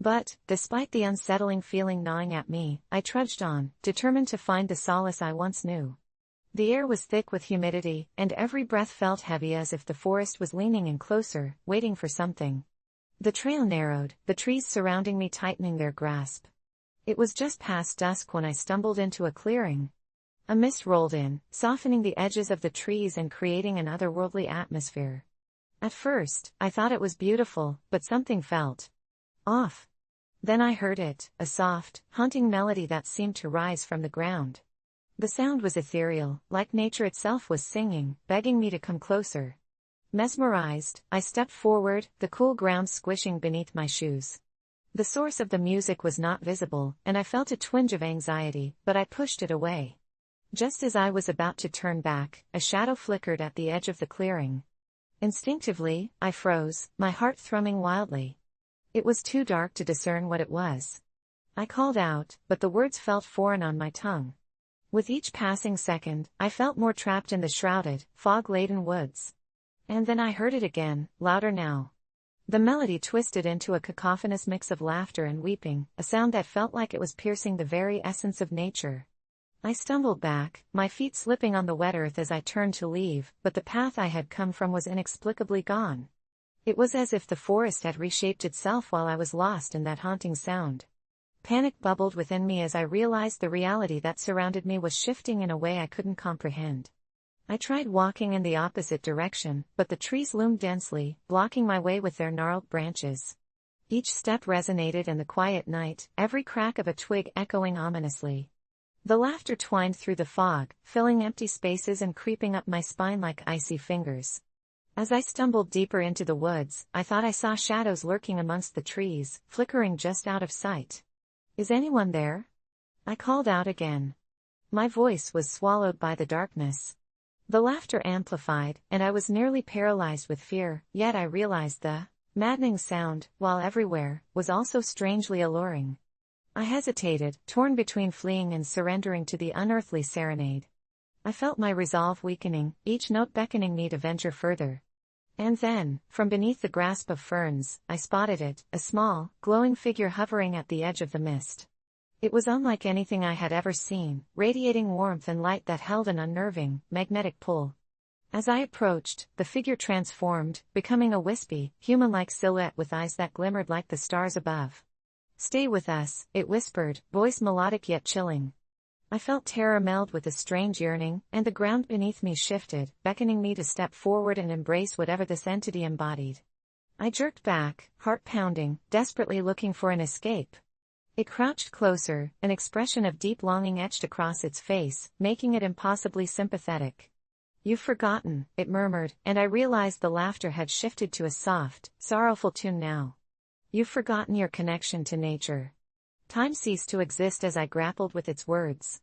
A: But, despite the unsettling feeling gnawing at me, I trudged on, determined to find the solace I once knew. The air was thick with humidity, and every breath felt heavy as if the forest was leaning in closer, waiting for something. The trail narrowed, the trees surrounding me tightening their grasp. It was just past dusk when I stumbled into a clearing. A mist rolled in, softening the edges of the trees and creating an otherworldly atmosphere. At first, I thought it was beautiful, but something felt off. Then I heard it, a soft, haunting melody that seemed to rise from the ground. The sound was ethereal, like nature itself was singing, begging me to come closer. Mesmerized, I stepped forward, the cool ground squishing beneath my shoes. The source of the music was not visible, and I felt a twinge of anxiety, but I pushed it away. Just as I was about to turn back, a shadow flickered at the edge of the clearing. Instinctively, I froze, my heart thrumming wildly. It was too dark to discern what it was. I called out, but the words felt foreign on my tongue. With each passing second, I felt more trapped in the shrouded, fog-laden woods. And then I heard it again, louder now. The melody twisted into a cacophonous mix of laughter and weeping, a sound that felt like it was piercing the very essence of nature. I stumbled back, my feet slipping on the wet earth as I turned to leave, but the path I had come from was inexplicably gone. It was as if the forest had reshaped itself while I was lost in that haunting sound. Panic bubbled within me as I realized the reality that surrounded me was shifting in a way I couldn't comprehend. I tried walking in the opposite direction, but the trees loomed densely, blocking my way with their gnarled branches. Each step resonated in the quiet night, every crack of a twig echoing ominously. The laughter twined through the fog, filling empty spaces and creeping up my spine like icy fingers. As I stumbled deeper into the woods, I thought I saw shadows lurking amongst the trees, flickering just out of sight. "Is anyone there?" I called out again. My voice was swallowed by the darkness. The laughter amplified, and I was nearly paralyzed with fear, yet I realized the maddening sound, while everywhere, was also strangely alluring. I hesitated, torn between fleeing and surrendering to the unearthly serenade. I felt my resolve weakening, each note beckoning me to venture further. And then, from beneath the grasp of ferns, I spotted it, a small, glowing figure hovering at the edge of the mist. It was unlike anything I had ever seen, radiating warmth and light that held an unnerving, magnetic pull. As I approached, the figure transformed, becoming a wispy, human-like silhouette with eyes that glimmered like the stars above. "Stay with us," it whispered, voice melodic yet chilling. I felt terror meld with a strange yearning, and the ground beneath me shifted, beckoning me to step forward and embrace whatever this entity embodied. I jerked back, heart pounding, desperately looking for an escape. It crouched closer, an expression of deep longing etched across its face, making it impossibly sympathetic. "You've forgotten," it murmured, and I realized the laughter had shifted to a soft, sorrowful tune now. "You've forgotten your connection to nature." Time ceased to exist as I grappled with its words.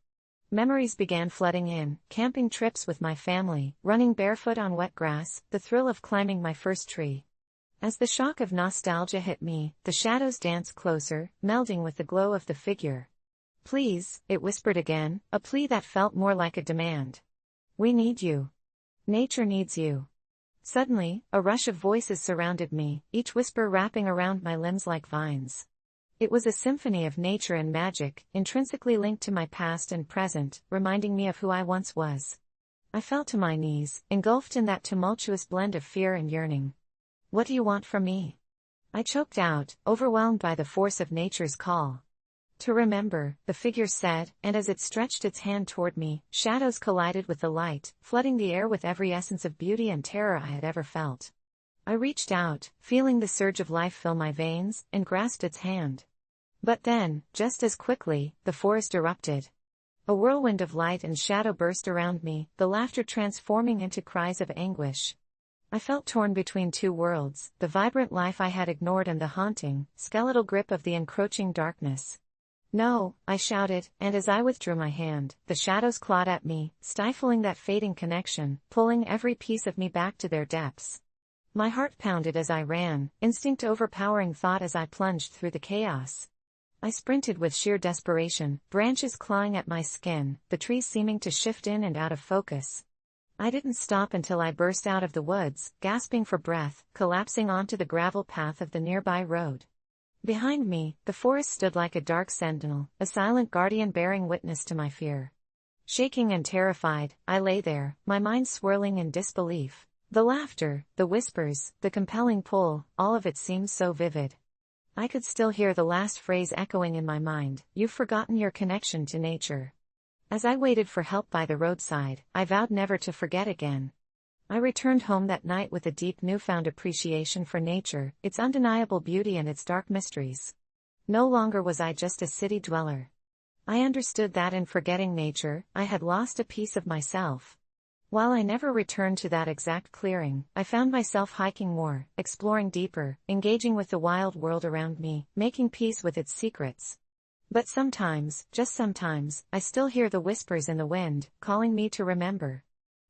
A: Memories began flooding in, camping trips with my family, running barefoot on wet grass, the thrill of climbing my first tree. As the shock of nostalgia hit me, the shadows danced closer, melding with the glow of the figure. "Please," it whispered again, a plea that felt more like a demand. "We need you. Nature needs you." Suddenly, a rush of voices surrounded me, each whisper wrapping around my limbs like vines. It was a symphony of nature and magic, intrinsically linked to my past and present, reminding me of who I once was. I fell to my knees, engulfed in that tumultuous blend of fear and yearning. "What do you want from me?" I choked out, overwhelmed by the force of nature's call. "To remember," the figure said, and as it stretched its hand toward me, shadows collided with the light, flooding the air with every essence of beauty and terror I had ever felt. I reached out, feeling the surge of life fill my veins, and grasped its hand. But then, just as quickly, the forest erupted. A whirlwind of light and shadow burst around me, the laughter transforming into cries of anguish. I felt torn between two worlds, the vibrant life I had ignored and the haunting, skeletal grip of the encroaching darkness. "No," I shouted, and as I withdrew my hand, the shadows clawed at me, stifling that fading connection, pulling every piece of me back to their depths. My heart pounded as I ran, instinct overpowering thought as I plunged through the chaos. I sprinted with sheer desperation, branches clawing at my skin, the trees seeming to shift in and out of focus. I didn't stop until I burst out of the woods, gasping for breath, collapsing onto the gravel path of the nearby road. Behind me, the forest stood like a dark sentinel, a silent guardian bearing witness to my fear. Shaking and terrified, I lay there, my mind swirling in disbelief. The laughter, the whispers, the compelling pull, all of it seemed so vivid. I could still hear the last phrase echoing in my mind, "You've forgotten your connection to nature." As I waited for help by the roadside, I vowed never to forget again. I returned home that night with a deep newfound appreciation for nature, its undeniable beauty and its dark mysteries. No longer was I just a city dweller. I understood that in forgetting nature, I had lost a piece of myself. While I never returned to that exact clearing, I found myself hiking more, exploring deeper, engaging with the wild world around me, making peace with its secrets. But sometimes, just sometimes, I still hear the whispers in the wind, calling me to remember.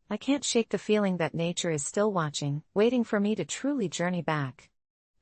A: I can't shake the feeling that nature is still watching, waiting for me to truly journey back.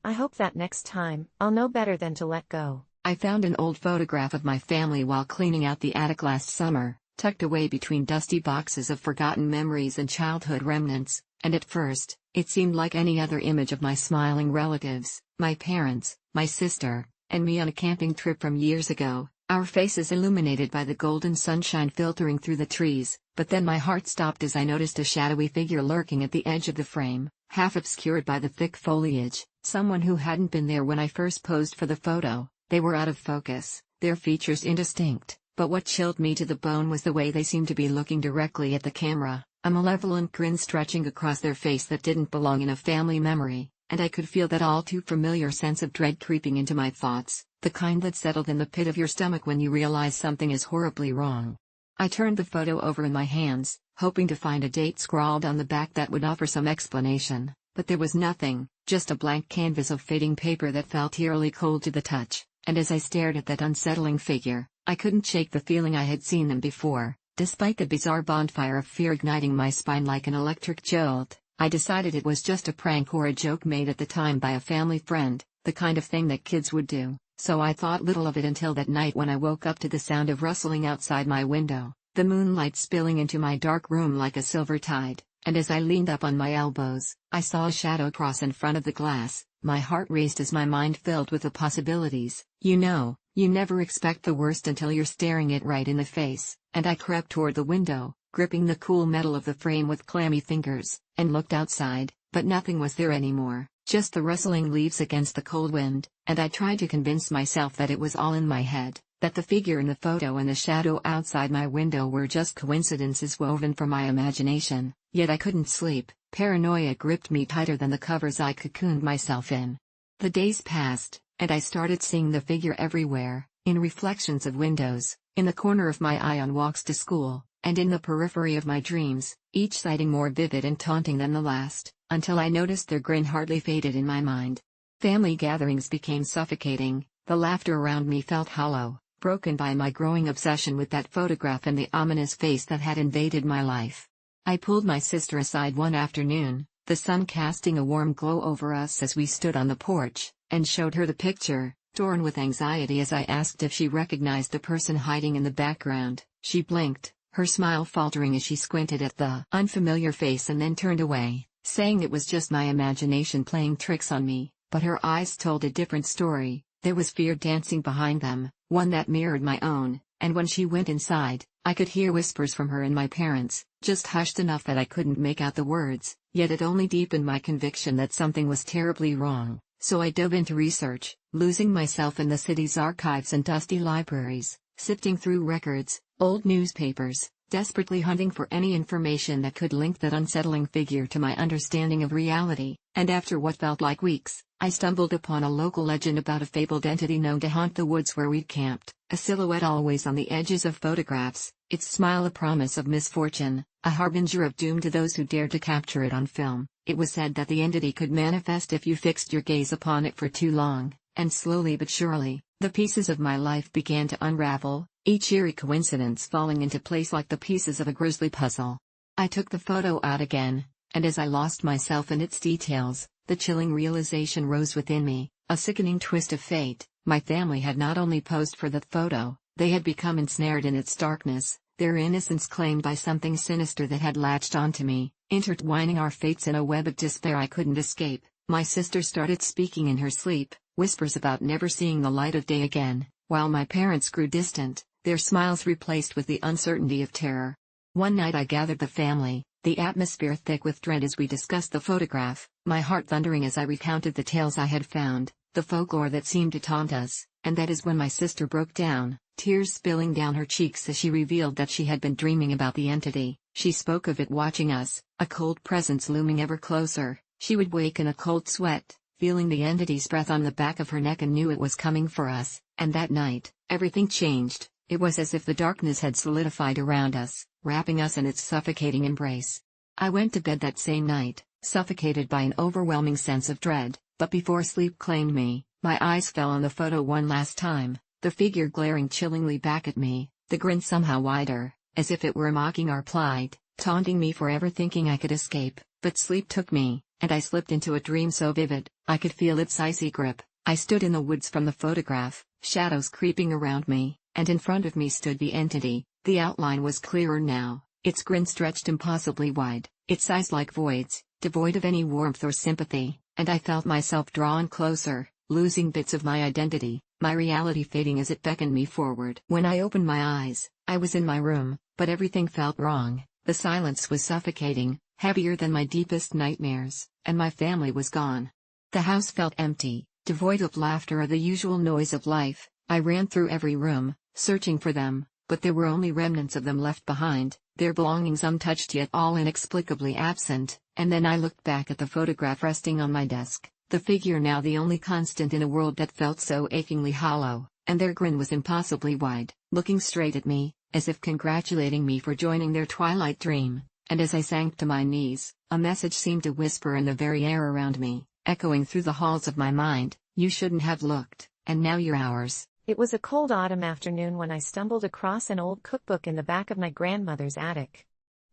A: I hope that next time, I'll know better than to let go.
B: I found an old photograph of my family while cleaning out the attic last summer, tucked away between dusty boxes of forgotten memories and childhood remnants, and at first, it seemed like any other image of my smiling relatives, my parents, my sister, and me on a camping trip from years ago, our faces illuminated by the golden sunshine filtering through the trees. But then my heart stopped as I noticed a shadowy figure lurking at the edge of the frame, half obscured by the thick foliage, someone who hadn't been there when I first posed for the photo. They were out of focus, their features indistinct, but what chilled me to the bone was the way they seemed to be looking directly at the camera, a malevolent grin stretching across their face that didn't belong in a family memory, and I could feel that all too familiar sense of dread creeping into my thoughts, the kind that settled in the pit of your stomach when you realize something is horribly wrong. I turned the photo over in my hands, hoping to find a date scrawled on the back that would offer some explanation, but there was nothing, just a blank canvas of fading paper that felt eerily cold to the touch, and as I stared at that unsettling figure, I couldn't shake the feeling I had seen them before. Despite the bizarre bonfire of fear igniting my spine like an electric jolt, I decided it was just a prank or a joke made at the time by a family friend, the kind of thing that kids would do. So I thought little of it until that night when I woke up to the sound of rustling outside my window, the moonlight spilling into my dark room like a silver tide, and as I leaned up on my elbows, I saw a shadow cross in front of the glass. My heart raced as my mind filled with the possibilities. You know, you never expect the worst until you're staring it right in the face, and I crept toward the window, gripping the cool metal of the frame with clammy fingers, and looked outside, but nothing was there anymore, just the rustling leaves against the cold wind, and I tried to convince myself that it was all in my head, that the figure in the photo and the shadow outside my window were just coincidences woven from my imagination, yet I couldn't sleep. Paranoia gripped me tighter than the covers I cocooned myself in. The days passed, and I started seeing the figure everywhere, in reflections of windows, in the corner of my eye on walks to school, and in the periphery of my dreams, each sighting more vivid and taunting than the last, until I noticed their grin hardly faded in my mind. Family gatherings became suffocating, the laughter around me felt hollow, broken by my growing obsession with that photograph and the ominous face that had invaded my life. I pulled my sister aside one afternoon, the sun casting a warm glow over us as we stood on the porch, and showed her the picture, torn with anxiety as I asked if she recognized the person hiding in the background. She blinked, her smile faltering as she squinted at the unfamiliar face and then turned away, saying it was just my imagination playing tricks on me, but her eyes told a different story. There was fear dancing behind them, one that mirrored my own, and when she went inside, I could hear whispers from her and my parents, just hushed enough that I couldn't make out the words, yet it only deepened my conviction that something was terribly wrong, so I dove into research, losing myself in the city's archives and dusty libraries, sifting through records, old newspapers, desperately hunting for any information that could link that unsettling figure to my understanding of reality, and after what felt like weeks, I stumbled upon a local legend about a fabled entity known to haunt the woods where we'd camped, a silhouette always on the edges of photographs, its smile a promise of misfortune, a harbinger of doom to those who dared to capture it on film. It was said that the entity could manifest if you fixed your gaze upon it for too long, and slowly but surely, the pieces of my life began to unravel, each eerie coincidence falling into place like the pieces of a grisly puzzle. I took the photo out again, and as I lost myself in its details, the chilling realization rose within me, a sickening twist of fate. My family had not only posed for that photo, they had become ensnared in its darkness, their innocence claimed by something sinister that had latched onto me, intertwining our fates in a web of despair I couldn't escape. My sister started speaking in her sleep, whispers about never seeing the light of day again, while my parents grew distant, their smiles replaced with the uncertainty of terror. One night I gathered the family, the atmosphere thick with dread as we discussed the photograph, my heart thundering as I recounted the tales I had found, the folklore that seemed to taunt us, and that is when my sister broke down, tears spilling down her cheeks as she revealed that she had been dreaming about the entity. She spoke of it watching us, a cold presence looming ever closer. She would wake in a cold sweat, feeling the entity's breath on the back of her neck and knew it was coming for us, and that night, everything changed. It was as if the darkness had solidified around us, wrapping us in its suffocating embrace. I went to bed that same night, suffocated by an overwhelming sense of dread, but before sleep claimed me, my eyes fell on the photo one last time, the figure glaring chillingly back at me, the grin somehow wider, as if it were mocking our plight, taunting me for ever thinking I could escape. But sleep took me, and I slipped into a dream so vivid, I could feel its icy grip. I stood in the woods from the photograph, shadows creeping around me, and in front of me stood the entity. The outline was clearer now, its grin stretched impossibly wide, its eyes like voids, devoid of any warmth or sympathy, and I felt myself drawn closer, losing bits of my identity, my reality fading as it beckoned me forward. When I opened my eyes, I was in my room, but everything felt wrong. The silence was suffocating, heavier than my deepest nightmares, and my family was gone. The house felt empty, devoid of laughter or the usual noise of life. I ran through every room, searching for them, but there were only remnants of them left behind, their belongings untouched yet all inexplicably absent. And then I looked back at the photograph resting on my desk, the figure now the only constant in a world that felt so achingly hollow, and their grin was impossibly wide, looking straight at me, as if congratulating me for joining their twilight dream. And as I sank to my knees, a message seemed to whisper in the very air around me, echoing through the halls of my mind, "You shouldn't have looked, and now you're ours."
A: It was a cold autumn afternoon when I stumbled across an old cookbook in the back of my grandmother's attic.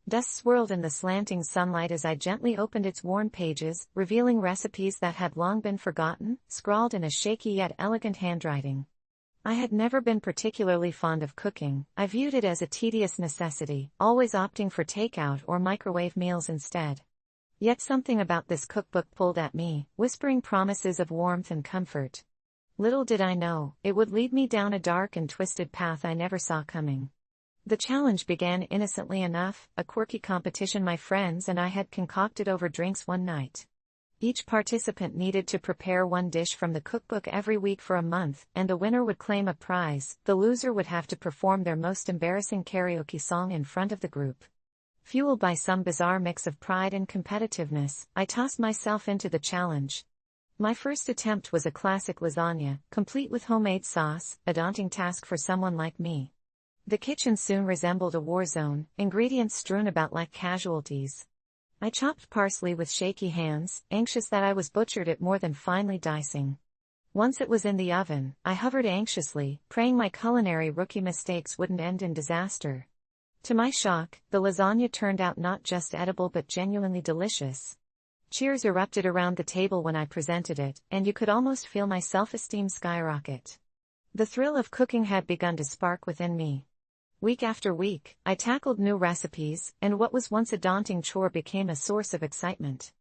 A: Dust swirled in the slanting sunlight as I gently opened its worn pages, revealing recipes that had long been forgotten, scrawled in a shaky yet elegant handwriting. I had never been particularly fond of cooking. I viewed it as a tedious necessity, always opting for takeout or microwave meals instead. Yet something about this cookbook pulled at me, whispering promises of warmth and comfort. Little did I know, it would lead me down a dark and twisted path I never saw coming. The challenge began innocently enough, a quirky competition my friends and I had concocted over drinks one night. Each participant needed to prepare one dish from the cookbook every week for a month, and the winner would claim a prize. The loser would have to perform their most embarrassing karaoke song in front of the group. Fueled by some bizarre mix of pride and competitiveness, I tossed myself into the challenge. My first attempt was a classic lasagna, complete with homemade sauce, a daunting task for someone like me. The kitchen soon resembled a war zone, ingredients strewn about like casualties. I chopped parsley with shaky hands, anxious that I was butchered it more than finely dicing. Once it was in the oven, I hovered anxiously, praying my culinary rookie mistakes wouldn't end in disaster. To my shock, the lasagna turned out not just edible but genuinely delicious. Cheers erupted around the table when I presented it, and you could almost feel my self-esteem skyrocket. The thrill of cooking had begun to spark within me. Week after week, I tackled new recipes, and what was once a daunting chore became a source of excitement.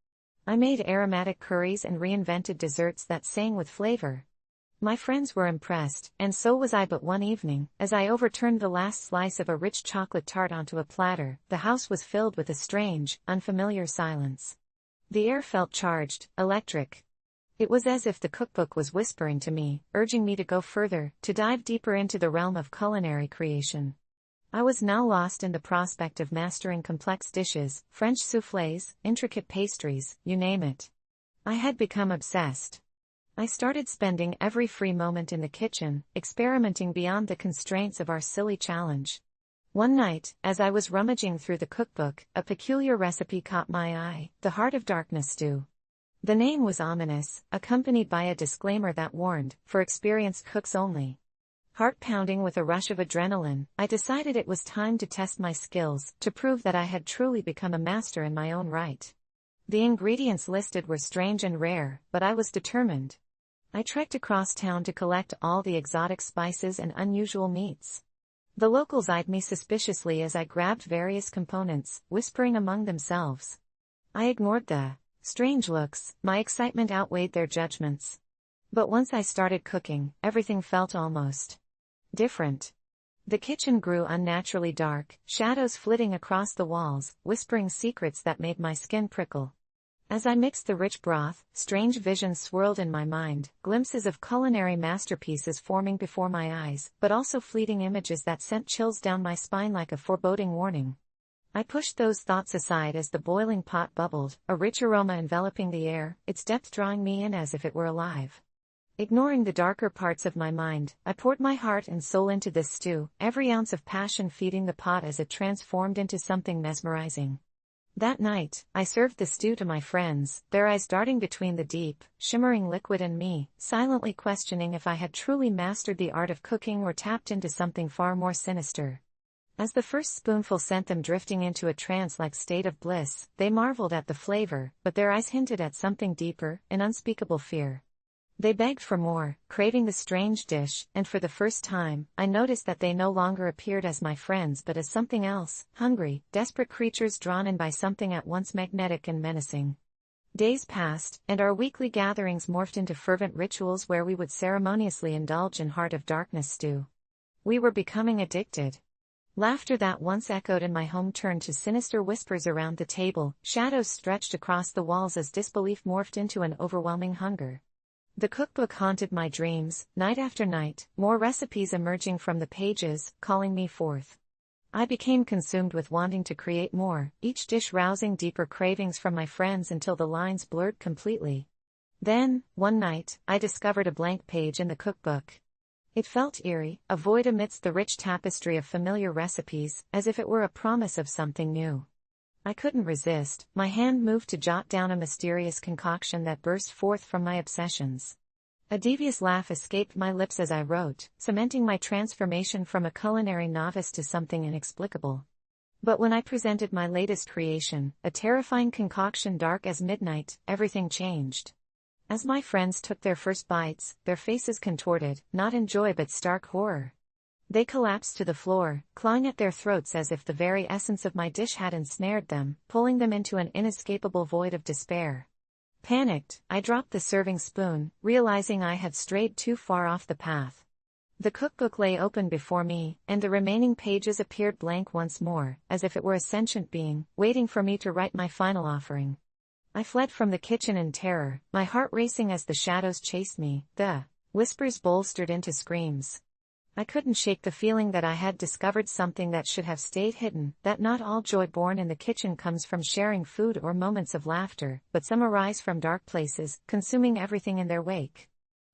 A: I made aromatic curries and reinvented desserts that sang with flavor. My friends were impressed, and so was I. But one evening, as I overturned the last slice of a rich chocolate tart onto a platter, the house was filled with a strange, unfamiliar silence. The air felt charged, electric. It was as if the cookbook was whispering to me, urging me to go further, to dive deeper into the realm of culinary creation. I was now lost in the prospect of mastering complex dishes, French soufflés, intricate pastries, you name it. I had become obsessed. I started spending every free moment in the kitchen, experimenting beyond the constraints of our silly challenge. One night, as I was rummaging through the cookbook, a peculiar recipe caught my eye, the Heart of Darkness stew. The name was ominous, accompanied by a disclaimer that warned, for experienced cooks only. Heart pounding with a rush of adrenaline, I decided it was time to test my skills, to prove that I had truly become a master in my own right. The ingredients listed were strange and rare, but I was determined. I trekked across town to collect all the exotic spices and unusual meats. The locals eyed me suspiciously as I grabbed various components, whispering among themselves. I ignored the strange looks, my excitement outweighed their judgments. But once I started cooking, everything felt almost different. The kitchen grew unnaturally dark, shadows flitting across the walls, whispering secrets that made my skin prickle. As I mixed the rich broth, strange visions swirled in my mind, glimpses of culinary masterpieces forming before my eyes, but also fleeting images that sent chills down my spine like a foreboding warning. I pushed those thoughts aside as the boiling pot bubbled, a rich aroma enveloping the air, its depth drawing me in as if it were alive. Ignoring the darker parts of my mind, I poured my heart and soul into this stew, every ounce of passion feeding the pot as it transformed into something mesmerizing. That night, I served the stew to my friends, their eyes darting between the deep, shimmering liquid and me, silently questioning if I had truly mastered the art of cooking or tapped into something far more sinister. As the first spoonful sent them drifting into a trance-like state of bliss, they marveled at the flavor, but their eyes hinted at something deeper, an unspeakable fear. They begged for more, craving the strange dish, and for the first time, I noticed that they no longer appeared as my friends but as something else, hungry, desperate creatures drawn in by something at once magnetic and menacing. Days passed, and our weekly gatherings morphed into fervent rituals where we would ceremoniously indulge in Heart of Darkness stew. We were becoming addicted. Laughter that once echoed in my home turned to sinister whispers around the table, shadows stretched across the walls as disbelief morphed into an overwhelming hunger. The cookbook haunted my dreams, night after night, more recipes emerging from the pages, calling me forth. I became consumed with wanting to create more, each dish rousing deeper cravings from my friends until the lines blurred completely. Then, one night, I discovered a blank page in the cookbook. It felt eerie, a void amidst the rich tapestry of familiar recipes, as if it were a promise of something new. I couldn't resist, my hand moved to jot down a mysterious concoction that burst forth from my obsessions. A devious laugh escaped my lips as I wrote, cementing my transformation from a culinary novice to something inexplicable. But when I presented my latest creation, a terrifying concoction dark as midnight, everything changed. As my friends took their first bites, their faces contorted, not in joy but stark horror. They collapsed to the floor, clawing at their throats as if the very essence of my dish had ensnared them, pulling them into an inescapable void of despair. Panicked, I dropped the serving spoon, realizing I had strayed too far off the path. The cookbook lay open before me, and the remaining pages appeared blank once more, as if it were a sentient being, waiting for me to write my final offering. I fled from the kitchen in terror, my heart racing as the shadows chased me, the whispers bolstered into screams. I couldn't shake the feeling that I had discovered something that should have stayed hidden, that not all joy born in the kitchen comes from sharing food or moments of laughter, but some arise from dark places, consuming everything in their wake.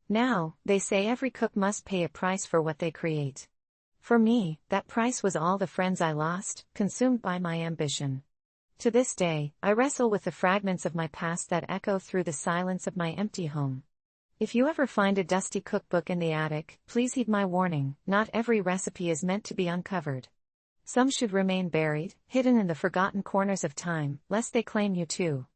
A: Now, they say every cook must pay a price for what they create. For me, that price was all the friends I lost, consumed by my ambition. To this day, I wrestle with the fragments of my past that echo through the silence of my empty home. If you ever find a dusty cookbook in the attic, please heed my warning, not every recipe is meant to be uncovered. Some should remain buried, hidden in the forgotten corners of time, lest they claim you too.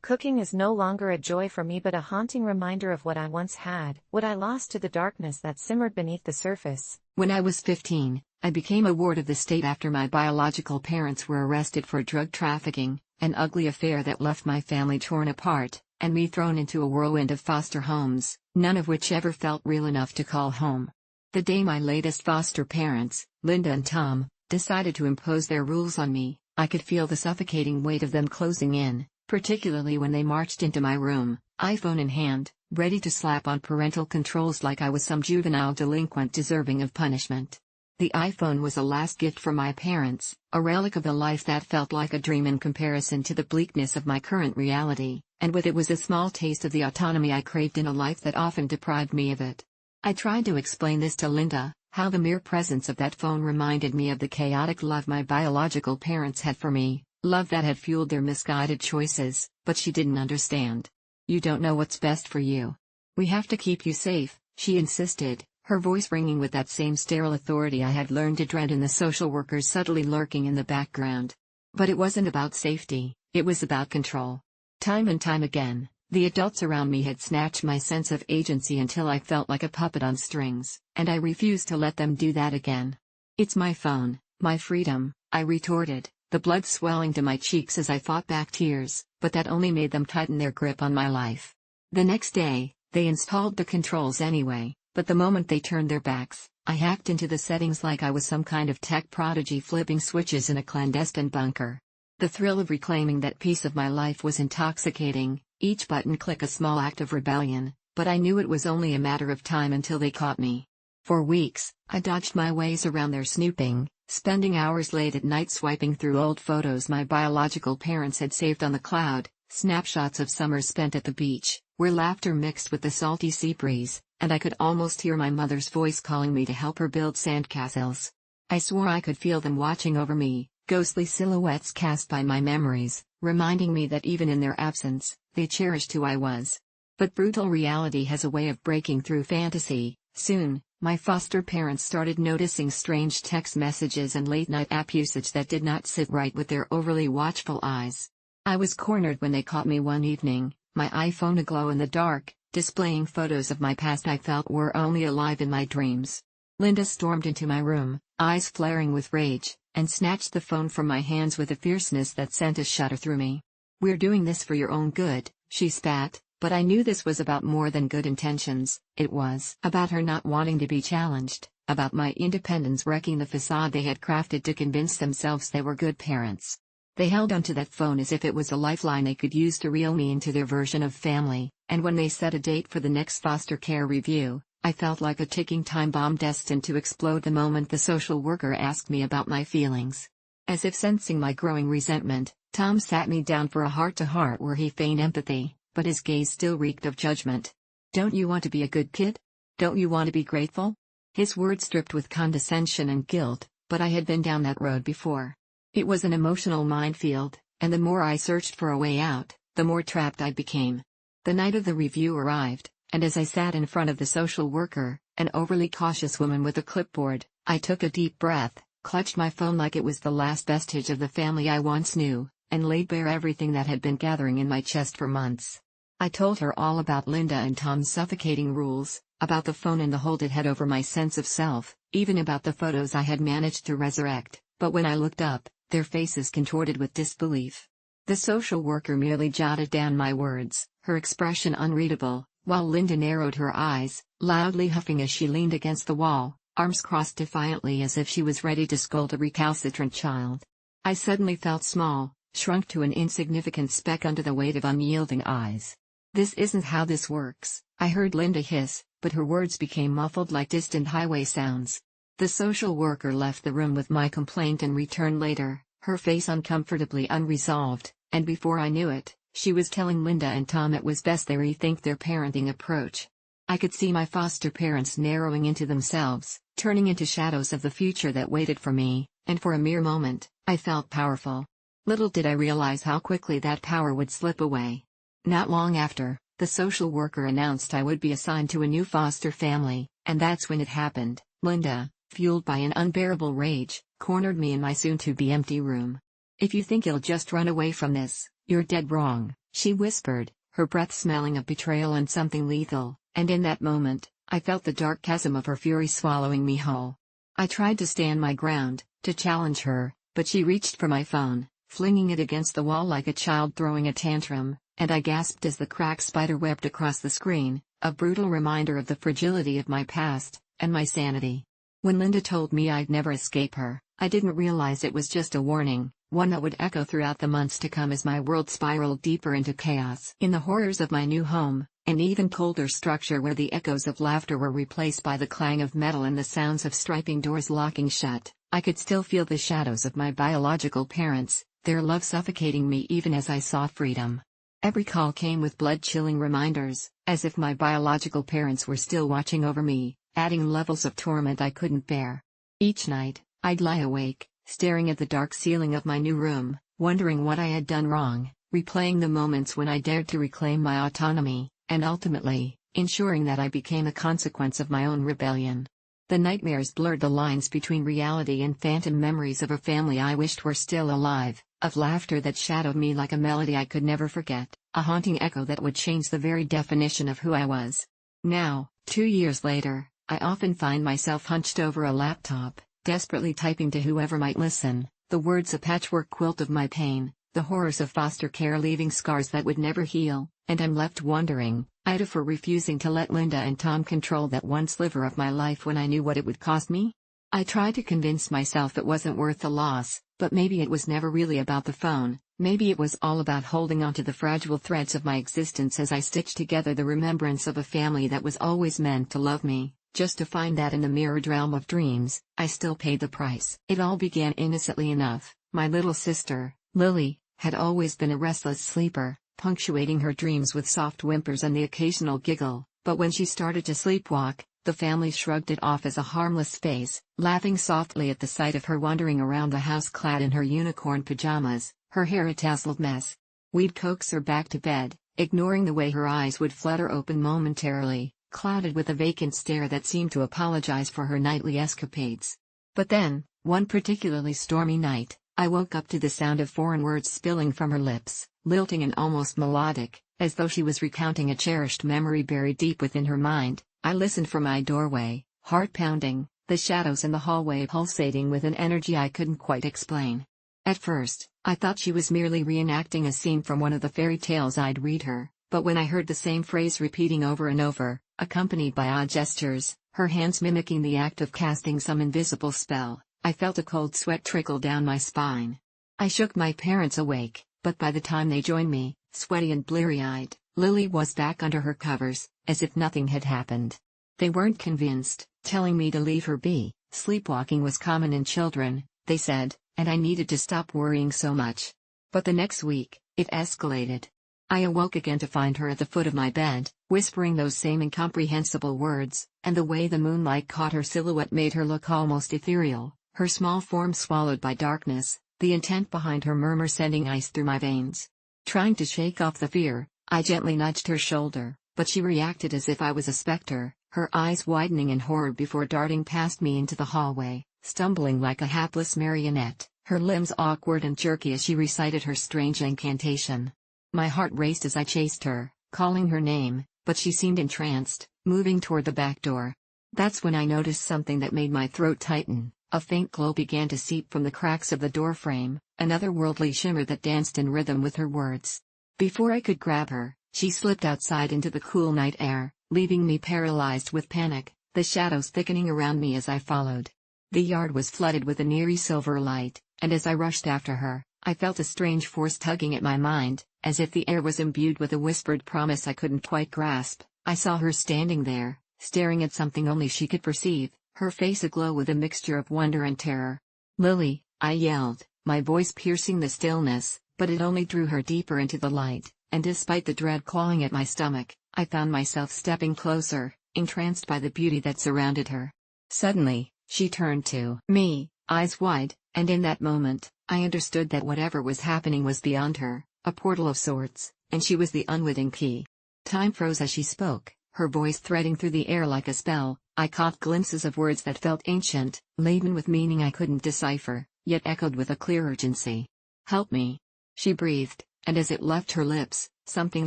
A: Cooking is no longer a joy for me but a haunting reminder of what I once had, what I lost to the darkness that simmered beneath the surface.
B: When I was 15, I became a ward of the state after my biological parents were arrested for drug trafficking, an ugly affair that left my family torn apart, and me thrown into a whirlwind of foster homes, none of which ever felt real enough to call home. The day my latest foster parents, Linda and Tom, decided to impose their rules on me, I could feel the suffocating weight of them closing in, particularly when they marched into my room, iPhone in hand, ready to slap on parental controls like I was some juvenile delinquent deserving of punishment. The iPhone was a last gift from my parents, a relic of a life that felt like a dream in comparison to the bleakness of my current reality, and with it was a small taste of the autonomy I craved in a life that often deprived me of it. I tried to explain this to Linda, how the mere presence of that phone reminded me of the chaotic love my biological parents had for me, love that had fueled their misguided choices, but she didn't understand. You don't know what's best for you. We have to keep you safe, she insisted, her voice ringing with that same sterile authority I had learned to dread in the social workers subtly lurking in the background. But it wasn't about safety, it was about control. Time and time again, the adults around me had snatched my sense of agency until I felt like a puppet on strings, and I refused to let them do that again. It's my phone, my freedom, I retorted, the blood swelling to my cheeks as I fought back tears, but that only made them tighten their grip on my life. The next day, they installed the controls anyway, but the moment they turned their backs, I hacked into the settings like I was some kind of tech prodigy flipping switches in a clandestine bunker. The thrill of reclaiming that piece of my life was intoxicating, each button click a small act of rebellion, but I knew it was only a matter of time until they caught me. For weeks, I dodged my ways around their snooping, spending hours late at night swiping through old photos my biological parents had saved on the cloud, snapshots of summers spent at the beach, where laughter mixed with the salty sea breeze, and I could almost hear my mother's voice calling me to help her build sandcastles. I swore I could feel them watching over me, ghostly silhouettes cast by my memories, reminding me that even in their absence, they cherished who I was. But brutal reality has a way of breaking through fantasy. Soon, my foster parents started noticing strange text messages and late-night app usage that did not sit right with their overly watchful eyes. I was cornered when they caught me one evening, my iPhone aglow in the dark, displaying photos of my past I felt were only alive in my dreams. Linda stormed into my room, eyes flaring with rage, and snatched the phone from my hands with a fierceness that sent a shudder through me. "We're doing this for your own good," she spat, but I knew this was about more than good intentions. It was about her not wanting to be challenged, about my independence wrecking the facade they had crafted to convince themselves they were good parents. They held onto that phone as if it was a lifeline they could use to reel me into their version of family, and when they set a date for the next foster care review, I felt like a ticking time bomb destined to explode the moment the social worker asked me about my feelings. As if sensing my growing resentment, Tom sat me down for a heart-to-heart where he feigned empathy, but his gaze still reeked of judgment. "Don't you want to be a good kid? Don't you want to be grateful?" His words dripped with condescension and guilt, but I had been down that road before. It was an emotional minefield, and the more I searched for a way out, the more trapped I became. The night of the review arrived, and as I sat in front of the social worker, an overly cautious woman with a clipboard, I took a deep breath, clutched my phone like it was the last vestige of the family I once knew, and laid bare everything that had been gathering in my chest for months. I told her all about Linda and Tom's suffocating rules, about the phone and the hold it had over my sense of self, even about the photos I had managed to resurrect, but when I looked up, their faces contorted with disbelief. The social worker merely jotted down my words, her expression unreadable, while Linda narrowed her eyes, loudly huffing as she leaned against the wall, arms crossed defiantly as if she was ready to scold a recalcitrant child. I suddenly felt small, shrunk to an insignificant speck under the weight of unyielding eyes. "This isn't how this works," I heard Linda hiss, but her words became muffled like distant highway sounds. The social worker left the room with my complaint and returned later, her face uncomfortably unresolved, and before I knew it, she was telling Linda and Tom it was best they rethink their parenting approach. I could see my foster parents narrowing into themselves, turning into shadows of the future that waited for me, and for a mere moment, I felt powerful. Little did I realize how quickly that power would slip away. Not long after, the social worker announced I would be assigned to a new foster family, and that's when it happened. Linda, fueled by an unbearable rage, cornered me in my soon-to-be empty room. "If you think you'll just run away from this, you're dead wrong," she whispered, her breath smelling of betrayal and something lethal, and in that moment, I felt the dark chasm of her fury swallowing me whole. I tried to stand my ground, to challenge her, but she reached for my phone, flinging it against the wall like a child throwing a tantrum, and I gasped as the cracks spiderwebbed across the screen, a brutal reminder of the fragility of my past, and my sanity. When Linda told me I'd never escape her, I didn't realize it was just a warning, one that would echo throughout the months to come as my world spiraled deeper into chaos. In the horrors of my new home, an even colder structure where the echoes of laughter were replaced by the clang of metal and the sounds of striping doors locking shut, I could still feel the shadows of my biological parents, their love suffocating me even as I sought freedom. Every call came with blood-chilling reminders, as if my biological parents were still watching over me, adding levels of torment I couldn't bear. Each night, I'd lie awake, staring at the dark ceiling of my new room, wondering what I had done wrong, replaying the moments when I dared to reclaim my autonomy, and ultimately, ensuring that I became a consequence of my own rebellion. The nightmares blurred the lines between reality and phantom memories of a family I wished were still alive, of laughter that shadowed me like a melody I could never forget, a haunting echo that would change the very definition of who I was. Now, 2 years later, I often find myself hunched over a laptop, desperately typing to whoever might listen, the words a patchwork quilt of my pain, the horrors of foster care leaving scars that would never heal, and I'm left wondering, Ida, for refusing to let Linda and Tom control that one sliver of my life when I knew what it would cost me. I tried to convince myself it wasn't worth the loss, but maybe it was never really about the phone, maybe it was all about holding onto the fragile threads of my existence as I stitched together the remembrance of a family that was always meant to love me, just to find that in the mirrored realm of dreams, I still paid the price. It all began innocently enough. My little sister, Lily, had always been a restless sleeper, punctuating her dreams with soft whimpers and the occasional giggle, but when she started to sleepwalk, the family shrugged it off as a harmless phase, laughing softly at the sight of her wandering around the house clad in her unicorn pajamas, her hair a tousled mess. We'd coax her back to bed, ignoring the way her eyes would flutter open momentarily, clouded with a vacant stare that seemed to apologize for her nightly escapades. But then, one particularly stormy night, I woke up to the sound of foreign words spilling from her lips, lilting and almost melodic, as though she was recounting a cherished memory buried deep within her mind. I listened from my doorway, heart pounding, the shadows in the hallway pulsating with an energy I couldn't quite explain. At first, I thought she was merely reenacting a scene from one of the fairy tales I'd read her, but when I heard the same phrase repeating over and over, accompanied by odd gestures, her hands mimicking the act of casting some invisible spell, I felt a cold sweat trickle down my spine. I shook my parents awake, but by the time they joined me, sweaty and bleary-eyed, Lily was back under her covers, as if nothing had happened. They weren't convinced, telling me to leave her be. Sleepwalking was common in children, they said, and I needed to stop worrying so much. But the next week, it escalated. I awoke again to find her at the foot of my bed, whispering those same incomprehensible words, and the way the moonlight caught her silhouette made her look almost ethereal, her small form swallowed by darkness, the intent behind her murmur sending ice through my veins. Trying to shake off the fear, I gently nudged her shoulder, but she reacted as if I was a specter, her eyes widening in horror before darting past me into the hallway, stumbling like a hapless marionette, her limbs awkward and jerky as she recited her strange incantation. My heart raced as I chased her, calling her name, but she seemed entranced, moving toward the back door. That's when I noticed something that made my throat tighten. A faint glow began to seep from the cracks of the doorframe, an otherworldly shimmer that danced in rhythm with her words. Before I could grab her, She slipped outside into the cool night air, leaving me paralyzed with panic, the shadows thickening around me as I followed. The yard was flooded with an eerie silver light, and as I rushed after her, I felt a strange force tugging at my mind, as if the air was imbued with a whispered promise I couldn't quite grasp. I saw her standing there, staring at something only she could perceive, her face aglow with a mixture of wonder and terror. "Lily," I yelled, my voice piercing the stillness, but it only drew her deeper into the light, and despite the dread clawing at my stomach, I found myself stepping closer, entranced by the beauty that surrounded her. Suddenly, she turned to me, eyes wide, and in that moment, I understood that whatever was happening was beyond her, a portal of sorts, and she was the unwitting key. Time froze as she spoke, her voice threading through the air like a spell. I caught glimpses of words that felt ancient, laden with meaning I couldn't decipher, yet echoed with a clear urgency. "Help me," she breathed, and as it left her lips, something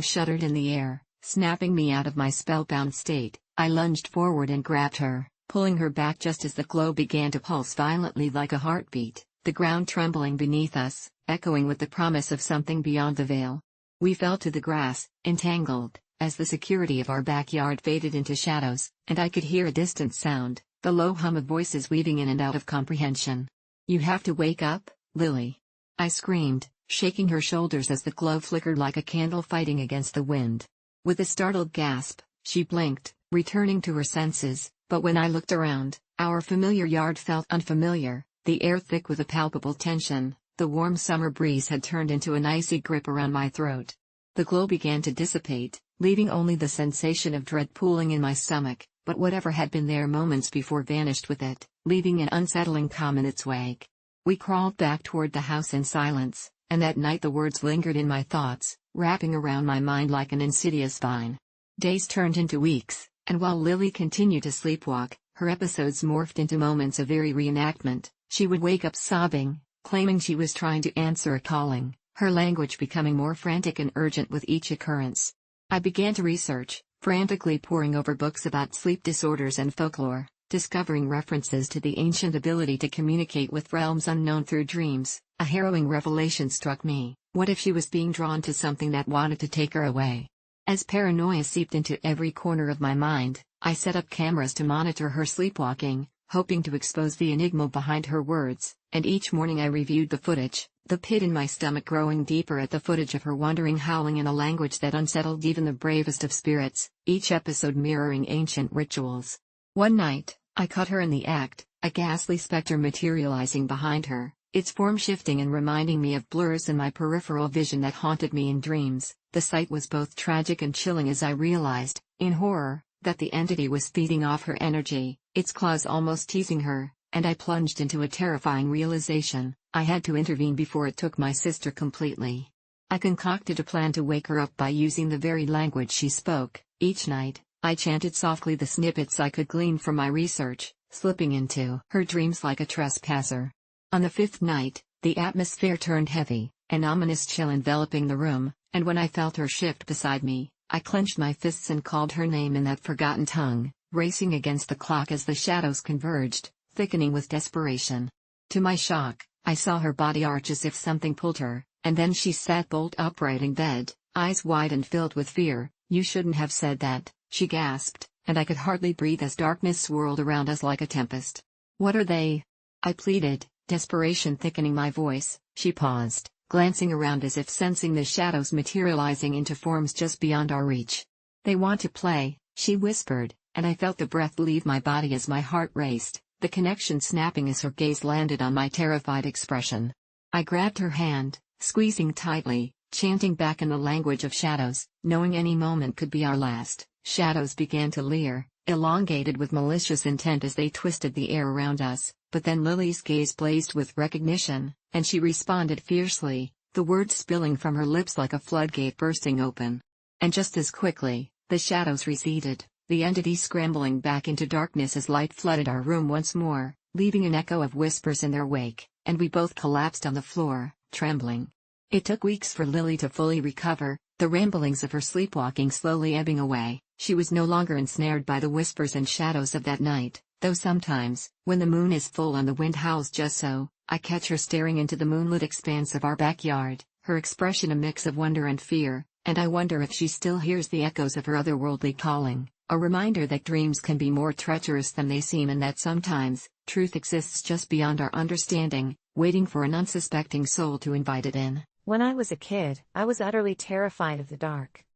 B: shuddered in the air, snapping me out of my spellbound state. I lunged forward and grabbed her, pulling her back just as the glow began to pulse violently like a heartbeat, the ground trembling beneath us, echoing with the promise of something beyond the veil. We fell to the grass, entangled, as the security of our backyard faded into shadows, and I could hear a distant sound, the low hum of voices weaving in and out of comprehension. "You have to wake up, Lily," I screamed, shaking her shoulders as the glow flickered like a candle fighting against the wind. With a startled gasp, she blinked, returning to her senses, but when I looked around, our familiar yard felt unfamiliar, the air thick with a palpable tension. The warm summer breeze had turned into an icy grip around my throat. The glow began to dissipate, leaving only the sensation of dread pooling in my stomach, but whatever had been there moments before vanished with it, leaving an unsettling calm in its wake. We crawled back toward the house in silence, and that night the words lingered in my thoughts, wrapping around my mind like an insidious vine. Days turned into weeks, and while Lily continued to sleepwalk, her episodes morphed into moments of eerie reenactment. She would wake up sobbing, claiming she was trying to answer a calling, her language becoming more frantic and urgent with each occurrence. I began to research, frantically poring over books about sleep disorders and folklore, discovering references to the ancient ability to communicate with realms unknown through dreams. A harrowing revelation struck me: what if she was being drawn to something that wanted to take her away? As paranoia seeped into every corner of my mind, I set up cameras to monitor her sleepwalking, hoping to expose the enigma behind her words, and each morning I reviewed the footage, the pit in my stomach growing deeper at the footage of her wandering howling in a language that unsettled even the bravest of spirits, each episode mirroring ancient rituals. One night, I caught her in the act, a ghastly specter materializing behind her, its form shifting and reminding me of blurs in my peripheral vision that haunted me in dreams. The sight was both tragic and chilling as I realized, in horror, that the entity was feeding off her energy, its claws almost teasing her, and I plunged into a terrifying realization: I had to intervene before it took my sister completely. I concocted a plan to wake her up by using the very language she spoke. Each night, I chanted softly the snippets I could glean from my research, slipping into her dreams like a trespasser. On the fifth night, the atmosphere turned heavy, an ominous chill enveloping the room, and when I felt her shift beside me, I clenched my fists and called her name in that forgotten tongue, racing against the clock as the shadows converged, thickening with desperation. To my shock, I saw her body arch as if something pulled her, and then she sat bolt upright in bed, eyes wide and filled with fear. "You shouldn't have said that," she gasped, and I could hardly breathe as darkness swirled around us like a tempest. "What are they?" I pleaded, desperation thickening my voice. She paused, glancing around as if sensing the shadows materializing into forms just beyond our reach. "They want to play," she whispered, and I felt the breath leave my body as my heart raced, the connection snapping as her gaze landed on my terrified expression. I grabbed her hand, squeezing tightly, chanting back in the language of shadows, knowing any moment could be our last. Shadows began to leer, elongated with malicious intent as they twisted the air around us, but then Lily's gaze blazed with recognition, and she responded fiercely, the words spilling from her lips like a floodgate bursting open. And just as quickly, the shadows receded, the entity scrambling back into darkness as light flooded our room once more, leaving an echo of whispers in their wake, and we both collapsed on the floor, trembling. It took weeks for Lily to fully recover, the ramblings of her sleepwalking slowly ebbing away. She was no longer ensnared by the whispers and shadows of that night, though sometimes, when the moon is full and the wind howls just so, I catch her staring into the moonlit expanse of our backyard, her expression a mix of wonder and fear, And I wonder if she still hears the echoes of her otherworldly calling, a reminder that dreams can be more treacherous than they seem and that sometimes, truth exists just beyond our understanding, waiting for an unsuspecting soul to invite it in.
A: When I was a kid, I was utterly terrified of the dark.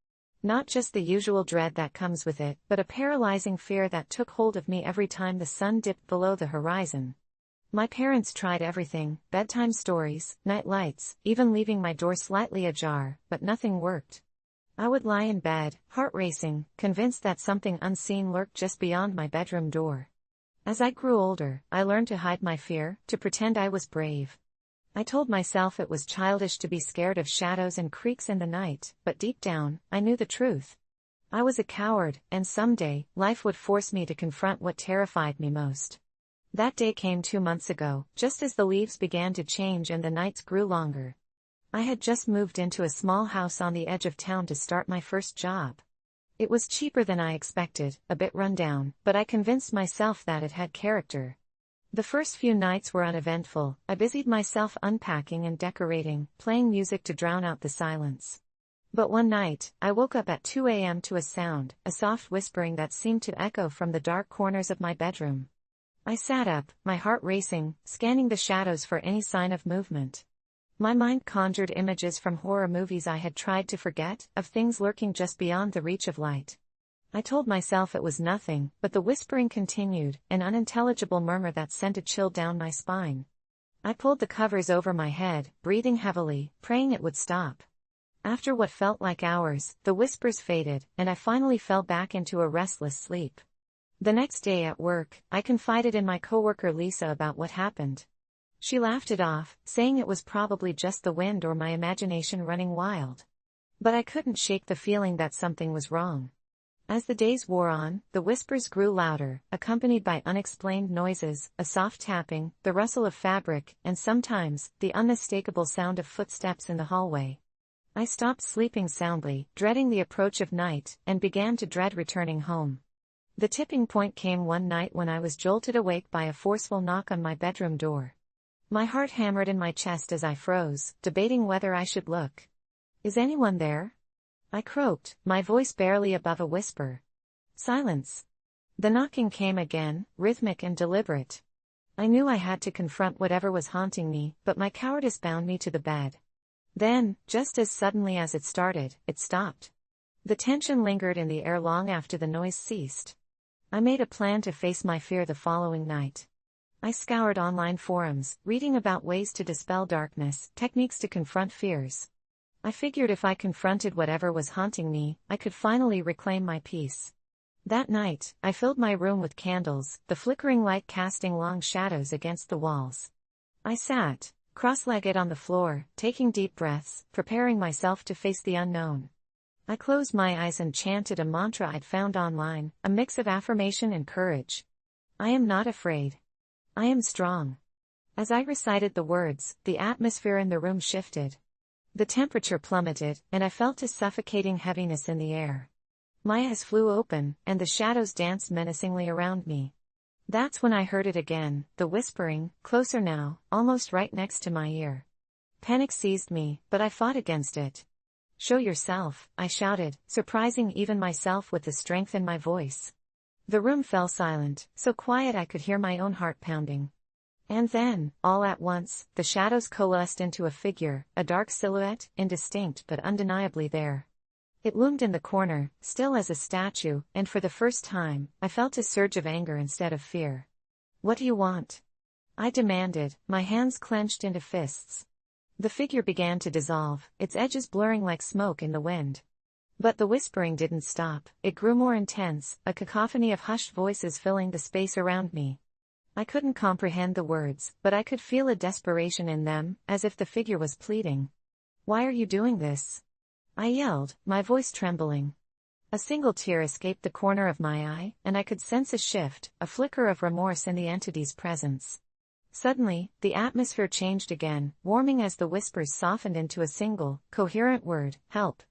A: Not just the usual dread that comes with it, but a paralyzing fear that took hold of me every time the sun dipped below the horizon. My parents tried everything: bedtime stories, night lights, even leaving my door slightly ajar, but nothing worked. I would lie in bed, heart racing, convinced that something unseen lurked just beyond my bedroom door. As I grew older, I learned to hide my fear, to pretend I was brave. I told myself it was childish to be scared of shadows and creaks in the night, but deep down, I knew the truth. I was a coward, and someday, life would force me to confront what terrified me most. That day came 2 months ago, just as the leaves began to change and the nights grew longer. I had just moved into a small house on the edge of town to start my first job. It was cheaper than I expected, a bit run down, but I convinced myself that it had character. The first few nights were uneventful. I busied myself unpacking and decorating, playing music to drown out the silence. But one night, I woke up at 2 a.m. to a sound, a soft whispering that seemed to echo from the dark corners of my bedroom. I sat up, my heart racing, scanning the shadows for any sign of movement. My mind conjured images from horror movies I had tried to forget, of things lurking just beyond the reach of light. I told myself it was nothing, but the whispering continued, an unintelligible murmur that sent a chill down my spine. I pulled the covers over my head, breathing heavily, praying it would stop. After what felt like hours, the whispers faded, and I finally fell back into a restless sleep. The next day at work, I confided in my coworker Lisa about what happened. She laughed it off, saying it was probably just the wind or my imagination running wild. But I couldn't shake the feeling that something was wrong. As the days wore on, the whispers grew louder, accompanied by unexplained noises, a soft tapping, the rustle of fabric, and sometimes, the unmistakable sound of footsteps in the hallway. I stopped sleeping soundly, dreading the approach of night, and began to dread returning home. The tipping point came one night when I was jolted awake by a forceful knock on my bedroom door. My heart hammered in my chest as I froze, debating whether I should look. "Is anyone there?" I croaked, my voice barely above a whisper. Silence. The knocking came again, rhythmic and deliberate. I knew I had to confront whatever was haunting me, but my cowardice bound me to the bed. Then, just as suddenly as it started, it stopped. The tension lingered in the air long after the noise ceased. I made a plan to face my fear the following night. I scoured online forums, reading about ways to dispel darkness, techniques to confront fears. I figured if I confronted whatever was haunting me, I could finally reclaim my peace. That night, I filled my room with candles, the flickering light casting long shadows against the walls. I sat, cross-legged on the floor, taking deep breaths, preparing myself to face the unknown. I closed my eyes and chanted a mantra I'd found online, a mix of affirmation and courage. I am not afraid. I am strong. As I recited the words, the atmosphere in the room shifted. The temperature plummeted, and I felt a suffocating heaviness in the air. My eyes flew open, and the shadows danced menacingly around me. That's when I heard it again, the whispering, closer now, almost right next to my ear. Panic seized me, but I fought against it. "Show yourself," I shouted, surprising even myself with the strength in my voice. The room fell silent, so quiet I could hear my own heart pounding. And then, all at once, the shadows coalesced into a figure, a dark silhouette, indistinct but undeniably there. It loomed in the corner, still as a statue, and for the first time, I felt a surge of anger instead of fear. "What do you want?" I demanded, my hands clenched into fists. The figure began to dissolve, its edges blurring like smoke in the wind. But the whispering didn't stop, it grew more intense, a cacophony of hushed voices filling the space around me. I couldn't comprehend the words, but I could feel a desperation in them, as if the figure was pleading. "Why are you doing this?" I yelled, my voice trembling. A single tear escaped the corner of my eye, and I could sense a shift, a flicker of remorse in the entity's presence. Suddenly, the atmosphere changed again, warming as the whispers softened into a single, coherent word: "Help."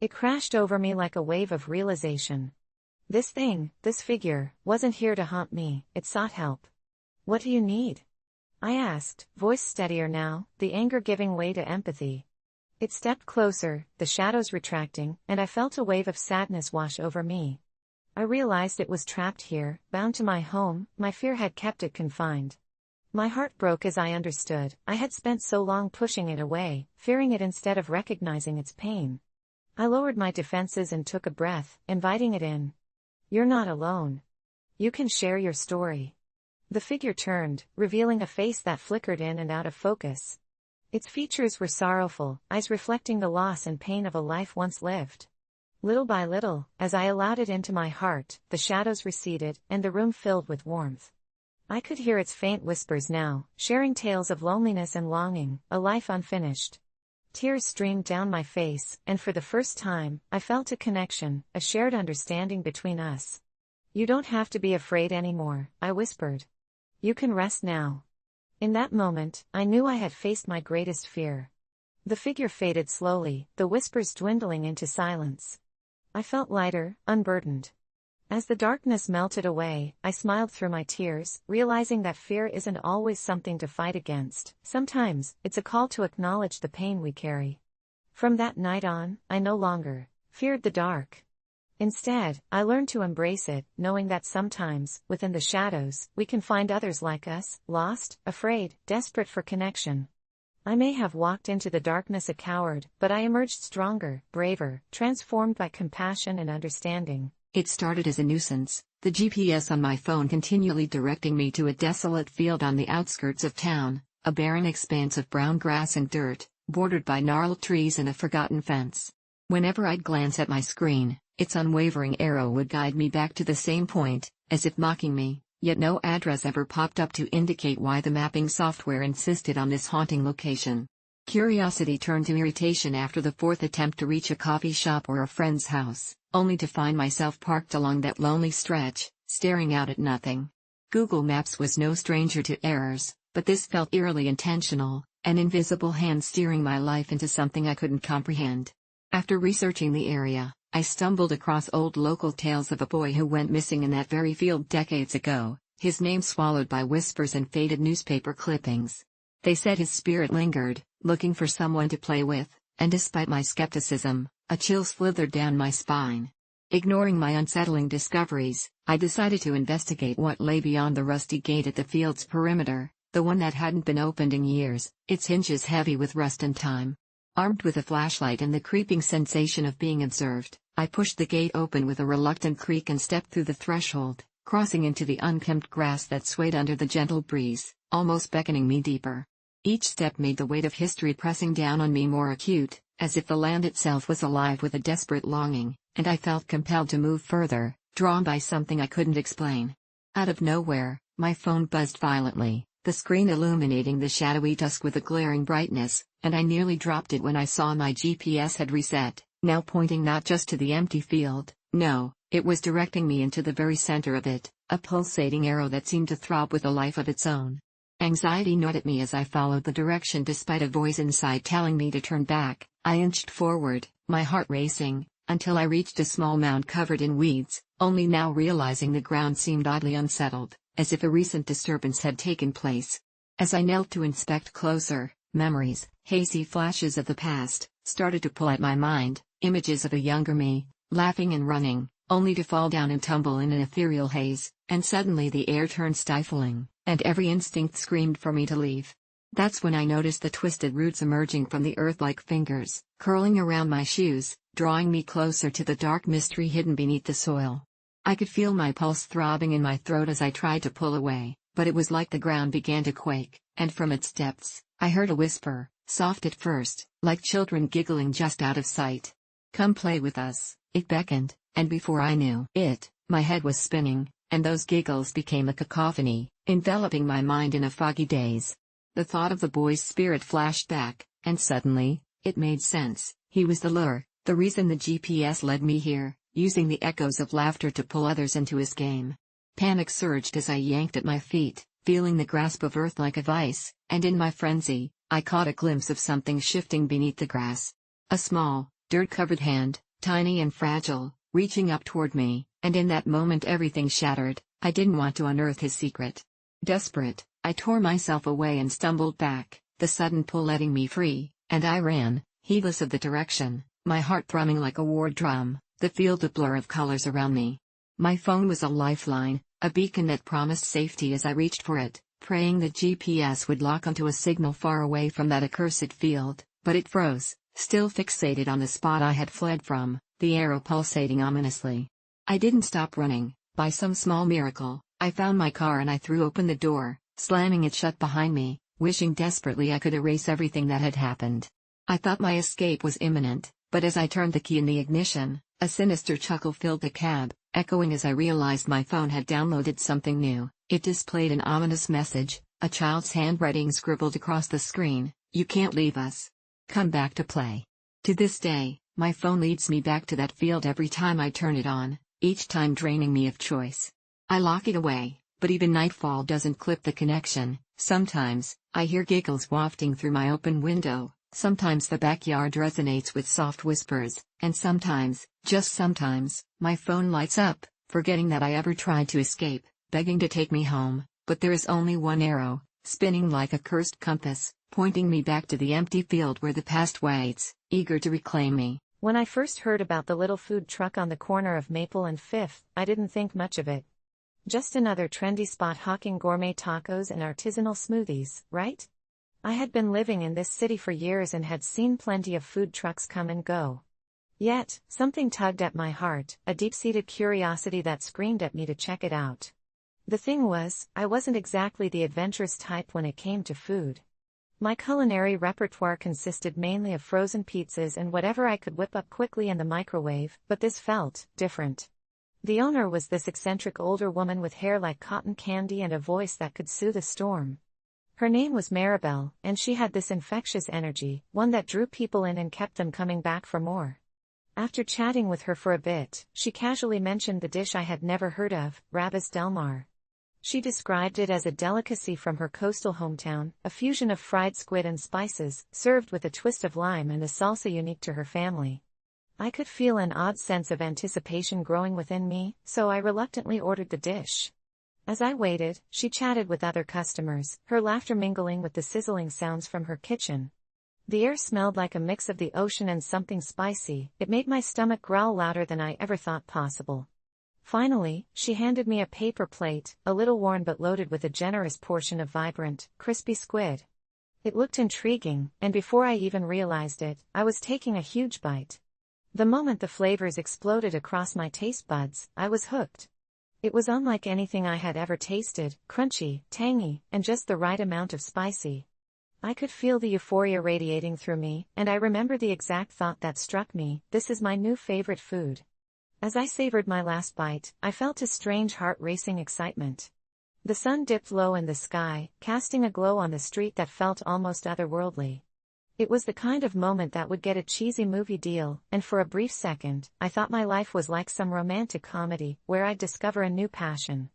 A: It crashed over me like a wave of realization. This thing, this figure, wasn't here to haunt me, it sought help. "What do you need?" I asked, voice steadier now, the anger giving way to empathy. It stepped closer, the shadows retracting, and I felt a wave of sadness wash over me. I realized it was trapped here, bound to my home. My fear had kept it confined. My heart broke as I understood. I had spent so long pushing it away, fearing it instead of recognizing its pain. I lowered my defenses and took a breath, inviting it in. You're not alone. You can share your story. The figure turned, revealing a face that flickered in and out of focus. Its features were sorrowful, eyes reflecting the loss and pain of a life once lived. Little by little, as I allowed it into my heart, the shadows receded, and the room filled with warmth. I could hear its faint whispers now, sharing tales of loneliness and longing, a life unfinished. Tears streamed down my face, and for the first time, I felt a connection, a shared understanding between us. You don't have to be afraid anymore, I whispered. You can rest now. In that moment, I knew I had faced my greatest fear. The figure faded slowly, the whispers dwindling into silence. I felt lighter, unburdened. As the darkness melted away, I smiled through my tears, realizing that fear isn't always something to fight against. Sometimes, it's a call to acknowledge the pain we carry. From that night on, I no longer feared the dark. Instead, I learned to embrace it, knowing that sometimes, within the shadows, we can find others like us, lost, afraid, desperate for connection. I may have walked into the darkness a coward, but I emerged stronger, braver, transformed by compassion and understanding.
B: It started as a nuisance, the GPS on my phone continually directing me to a desolate field on the outskirts of town, a barren expanse of brown grass and dirt, bordered by gnarled trees and a forgotten fence. Whenever I'd glance at my screen, its unwavering arrow would guide me back to the same point, as if mocking me. Yet no address ever popped up to indicate why the mapping software insisted on this haunting location. Curiosity turned to irritation after the fourth attempt to reach a coffee shop or a friend's house, only to find myself parked along that lonely stretch, staring out at nothing. Google Maps was no stranger to errors, but this felt eerily intentional, an invisible hand steering my life into something I couldn't comprehend. After researching the area, I stumbled across old local tales of a boy who went missing in that very field decades ago, his name swallowed by whispers and faded newspaper clippings. They said his spirit lingered, looking for someone to play with, and despite my skepticism, a chill slithered down my spine. Ignoring my unsettling discoveries, I decided to investigate what lay beyond the rusty gate at the field's perimeter, the one that hadn't been opened in years, its hinges heavy with rust and time. Armed with a flashlight and the creeping sensation of being observed, I pushed the gate open with a reluctant creak and stepped through the threshold, crossing into the unkempt grass that swayed under the gentle breeze, almost beckoning me deeper. Each step made the weight of history pressing down on me more acute, as if the land itself was alive with a desperate longing, and I felt compelled to move further, drawn by something I couldn't explain. Out of nowhere, my phone buzzed violently, the screen illuminating the shadowy dusk with a glaring brightness, and I nearly dropped it when I saw my GPS had reset, now pointing not just to the empty field, no, it was directing me into the very center of it, a pulsating arrow that seemed to throb with a life of its own. Anxiety gnawed at me as I followed the direction despite a voice inside telling me to turn back. I inched forward, my heart racing, until I reached a small mound covered in weeds, only now realizing the ground seemed oddly unsettled, as if a recent disturbance had taken place. As I knelt to inspect closer, memories, hazy flashes of the past, started to pull at my mind, images of a younger me, laughing and running, only to fall down and tumble in an ethereal haze, and suddenly the air turned stifling, and every instinct screamed for me to leave. That's when I noticed the twisted roots emerging from the earth like fingers, curling around my shoes, drawing me closer to the dark mystery hidden beneath the soil. I could feel my pulse throbbing in my throat as I tried to pull away, but it was like the ground began to quake, and from its depths, I heard a whisper, soft at first, like children giggling just out of sight. "Come play with us," it beckoned, and before I knew it, my head was spinning, and those giggles became a cacophony, enveloping my mind in a foggy daze. The thought of the boy's spirit flashed back, and suddenly, it made sense. He was the lure, the reason the GPS led me here, using the echoes of laughter to pull others into his game. Panic surged as I yanked at my feet, feeling the grasp of earth like a vice, and in my frenzy, I caught a glimpse of something shifting beneath the grass. A small, dirt-covered hand, tiny and fragile, reaching up toward me, and in that moment everything shattered. I didn't want to unearth his secret. Desperate, I tore myself away and stumbled back, the sudden pull letting me free, and I ran, Heedless of the direction, my heart thrumming like a war drum, the field a blur of colors around me. My phone was a lifeline, a beacon that promised safety as I reached for it, praying the GPS would lock onto a signal far away from that accursed field, but it froze, still fixated on the spot I had fled from, the arrow pulsating ominously. I didn't stop running. By some small miracle, I found my car and I threw open the door, slamming it shut behind me, wishing desperately I could erase everything that had happened. I thought my escape was imminent, but as I turned the key in the ignition, a sinister chuckle filled the cab, echoing as I realized my phone had downloaded something new. It displayed an ominous message, a child's handwriting scribbled across the screen: "You can't leave us. Come back to play." To this day, my phone leads me back to that field every time I turn it on, each time draining me of choice. I lock it away, but even nightfall doesn't clip the connection. Sometimes, I hear giggles wafting through my open window, sometimes the backyard resonates with soft whispers, and sometimes, just sometimes, my phone lights up, forgetting that I ever tried to escape, begging to take me home, but there is only one arrow, spinning like a cursed compass, pointing me back to the empty field where the past waits, eager to reclaim me.
A: When I first heard about the little food truck on the corner of Maple and Fifth, I didn't think much of it. Just another trendy spot hawking gourmet tacos and artisanal smoothies, right? I had been living in this city for years and had seen plenty of food trucks come and go. Yet, something tugged at my heart, a deep-seated curiosity that screamed at me to check it out. The thing was, I wasn't exactly the adventurous type when it came to food. My culinary repertoire consisted mainly of frozen pizzas and whatever I could whip up quickly in the microwave, but this felt different. The owner was this eccentric older woman with hair like cotton candy and a voice that could soothe a storm. Her name was Maribel, and she had this infectious energy, one that drew people in and kept them coming back for more. After chatting with her for a bit, she casually mentioned the dish I had never heard of, Rabas del Mar. She described it as a delicacy from her coastal hometown, a fusion of fried squid and spices, served with a twist of lime and a salsa unique to her family. I could feel an odd sense of anticipation growing within me, so I reluctantly ordered the dish. As I waited, she chatted with other customers, her laughter mingling with the sizzling sounds from her kitchen. The air smelled like a mix of the ocean and something spicy. It made my stomach growl louder than I ever thought possible. Finally, she handed me a paper plate, a little worn but loaded with a generous portion of vibrant, crispy squid. It looked intriguing, and before I even realized it, I was taking a huge bite. The moment the flavors exploded across my taste buds, I was hooked. It was unlike anything I had ever tasted, crunchy, tangy, and just the right amount of spicy. I could feel the euphoria radiating through me, and I remember the exact thought that struck me: this is my new favorite food. As I savored my last bite, I felt a strange heart-racing excitement. The sun dipped low in the sky, casting a glow on the street that felt almost otherworldly. It was the kind of moment that would get a cheesy movie deal, and for a brief second, I thought my life was like some romantic comedy, where I'd discover a new passion.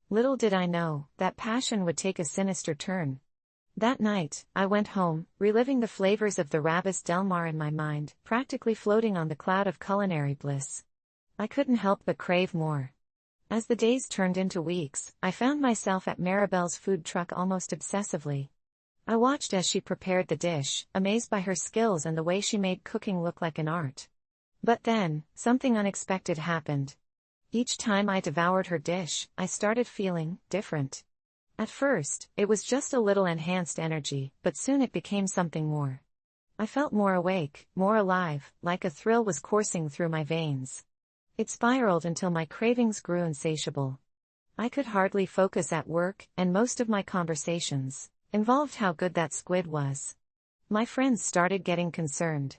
A: Little did I know, that passion would take a sinister turn. That night, I went home, reliving the flavors of the Rabas del Mar in my mind, practically floating on the cloud of culinary bliss. I couldn't help but crave more. As the days turned into weeks, I found myself at Maribel's food truck almost obsessively. I watched as she prepared the dish, amazed by her skills and the way she made cooking look like an art. But then, something unexpected happened. Each time I devoured her dish, I started feeling different. At first, it was just a little enhanced energy, but soon it became something more. I felt more awake, more alive, like a thrill was coursing through my veins. It spiraled until my cravings grew insatiable. I could hardly focus at work, and most of my conversations involved how good that squid was. My friends started getting concerned.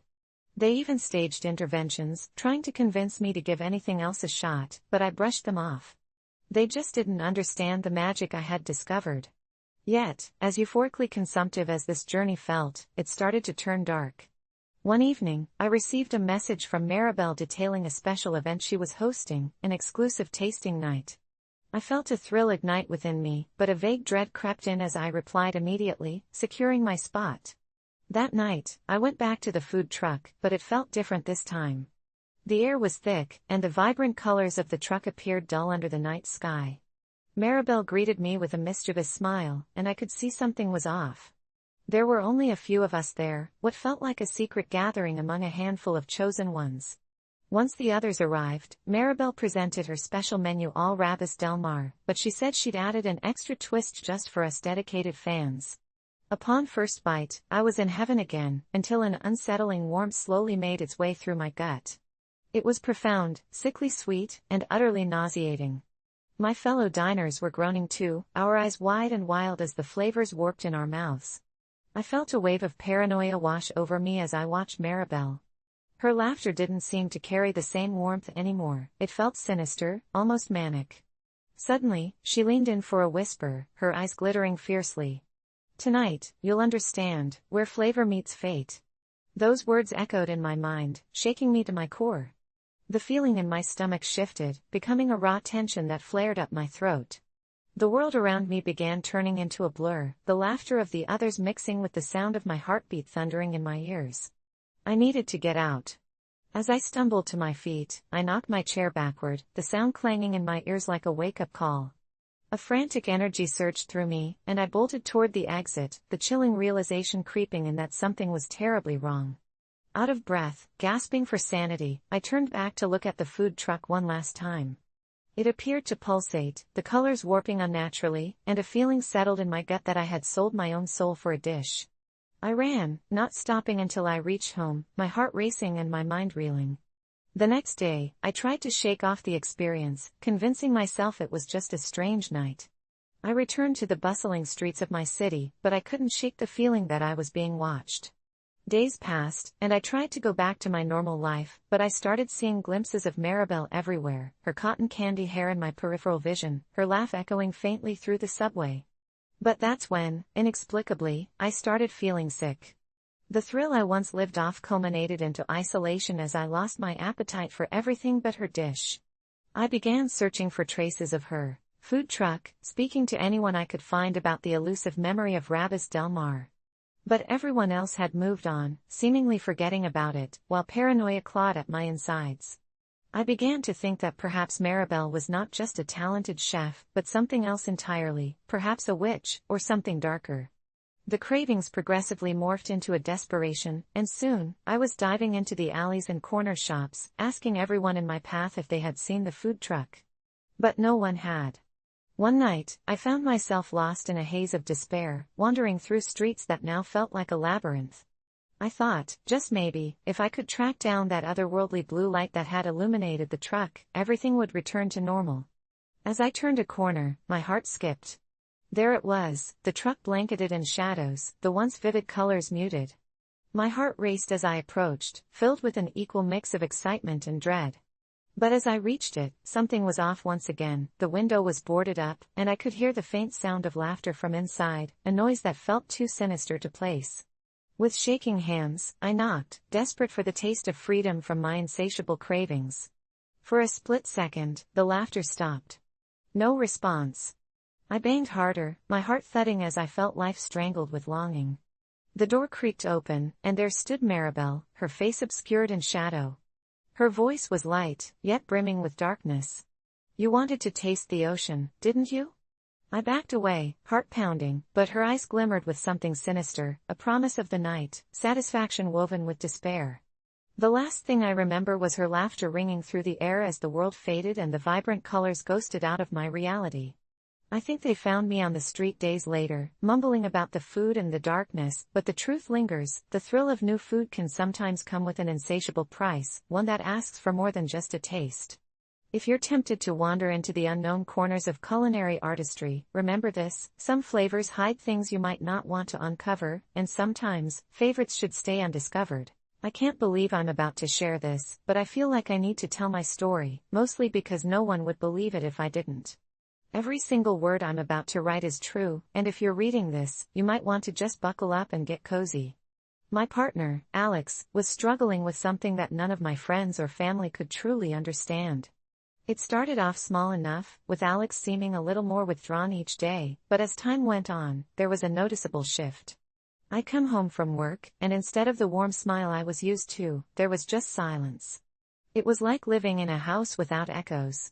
A: They even staged interventions, trying to convince me to give anything else a shot, but I brushed them off. They just didn't understand the magic I had discovered. Yet, as euphorically consumptive as this journey felt, it started to turn dark. One evening, I received a message from Maribel detailing a special event she was hosting, an exclusive tasting night. I felt a thrill ignite within me, but a vague dread crept in as I replied immediately, securing my spot. That night, I went back to the food truck, but it felt different this time. The air was thick, and the vibrant colors of the truck appeared dull under the night sky. Maribel greeted me with a mischievous smile, and I could see something was off. There were only a few of us there, what felt like a secret gathering among a handful of chosen ones. Once the others arrived, Maribel presented her special menu all Rabas Del Mar, but she said she'd added an extra twist just for us dedicated fans. Upon first bite, I was in heaven again, until an unsettling warmth slowly made its way through my gut. It was profound, sickly sweet, and utterly nauseating. My fellow diners were groaning too, our eyes wide and wild as the flavors warped in our mouths. I felt a wave of paranoia wash over me as I watched Maribel. Her laughter didn't seem to carry the same warmth anymore, it felt sinister, almost manic. Suddenly, she leaned in for a whisper, her eyes glittering fiercely. "Tonight, you'll understand, where flavor meets fate." Those words echoed in my mind, shaking me to my core. The feeling in my stomach shifted, becoming a raw tension that flared up my throat. The world around me began turning into a blur, the laughter of the others mixing with the sound of my heartbeat thundering in my ears. I needed to get out. As I stumbled to my feet, I knocked my chair backward, the sound clanging in my ears like a wake-up call. A frantic energy surged through me, and I bolted toward the exit, the chilling realization creeping in that something was terribly wrong. Out of breath, gasping for sanity, I turned back to look at the food truck one last time. It appeared to pulsate, the colors warping unnaturally, and a feeling settled in my gut that I had sold my own soul for a dish. I ran, not stopping until I reached home, my heart racing and my mind reeling. The next day, I tried to shake off the experience, convincing myself it was just a strange night. I returned to the bustling streets of my city, but I couldn't shake the feeling that I was being watched. Days passed, and I tried to go back to my normal life, but I started seeing glimpses of Maribel everywhere, her cotton candy hair in my peripheral vision, her laugh echoing faintly through the subway. But that's when, inexplicably, I started feeling sick. The thrill I once lived off culminated into isolation as I lost my appetite for everything but her dish. I began searching for traces of her food truck, speaking to anyone I could find about the elusive memory of Rabas Del Mar. But everyone else had moved on, seemingly forgetting about it, while paranoia clawed at my insides. I began to think that perhaps Maribel was not just a talented chef, but something else entirely, perhaps a witch, or something darker. The cravings progressively morphed into a desperation, and soon, I was diving into the alleys and corner shops, asking everyone in my path if they had seen the food truck. But no one had. One night, I found myself lost in a haze of despair, wandering through streets that now felt like a labyrinth. I thought, just maybe, if I could track down that otherworldly blue light that had illuminated the truck, everything would return to normal. As I turned a corner, my heart skipped. There it was, the truck blanketed in shadows, the once vivid colors muted. My heart raced as I approached, filled with an equal mix of excitement and dread. But as I reached it, something was off once again, the window was boarded up, and I could hear the faint sound of laughter from inside, a noise that felt too sinister to place. With shaking hands, I knocked, desperate for the taste of freedom from my insatiable cravings. For a split second, the laughter stopped. No response. I banged harder, my heart thudding as I felt life strangled with longing. The door creaked open, and there stood Maribel, her face obscured in shadow. Her voice was light, yet brimming with darkness. "You wanted to taste the ocean, didn't you?" I backed away, heart pounding, but her eyes glimmered with something sinister, a promise of the night, satisfaction woven with despair. The last thing I remember was her laughter ringing through the air as the world faded and the vibrant colors ghosted out of my reality. I think they found me on the street days later, mumbling about the food and the darkness, but the truth lingers, the thrill of new food can sometimes come with an insatiable price, one that asks for more than just a taste. If you're tempted to wander into the unknown corners of culinary artistry, remember this: some flavors hide things you might not want to uncover, and sometimes, favorites should stay undiscovered. I can't believe I'm about to share this, but I feel like I need to tell my story, mostly because no one would believe it if I didn't. Every single word I'm about to write is true, and if you're reading this, you might want to just buckle up and get cozy. My partner, Alex, was struggling with something that none of my friends or family could truly understand. It started off small enough, with Alex seeming a little more withdrawn each day, but as time went on, there was a noticeable shift. I'd come home from work, and instead of the warm smile I was used to, there was just silence. It was like living in a house without echoes.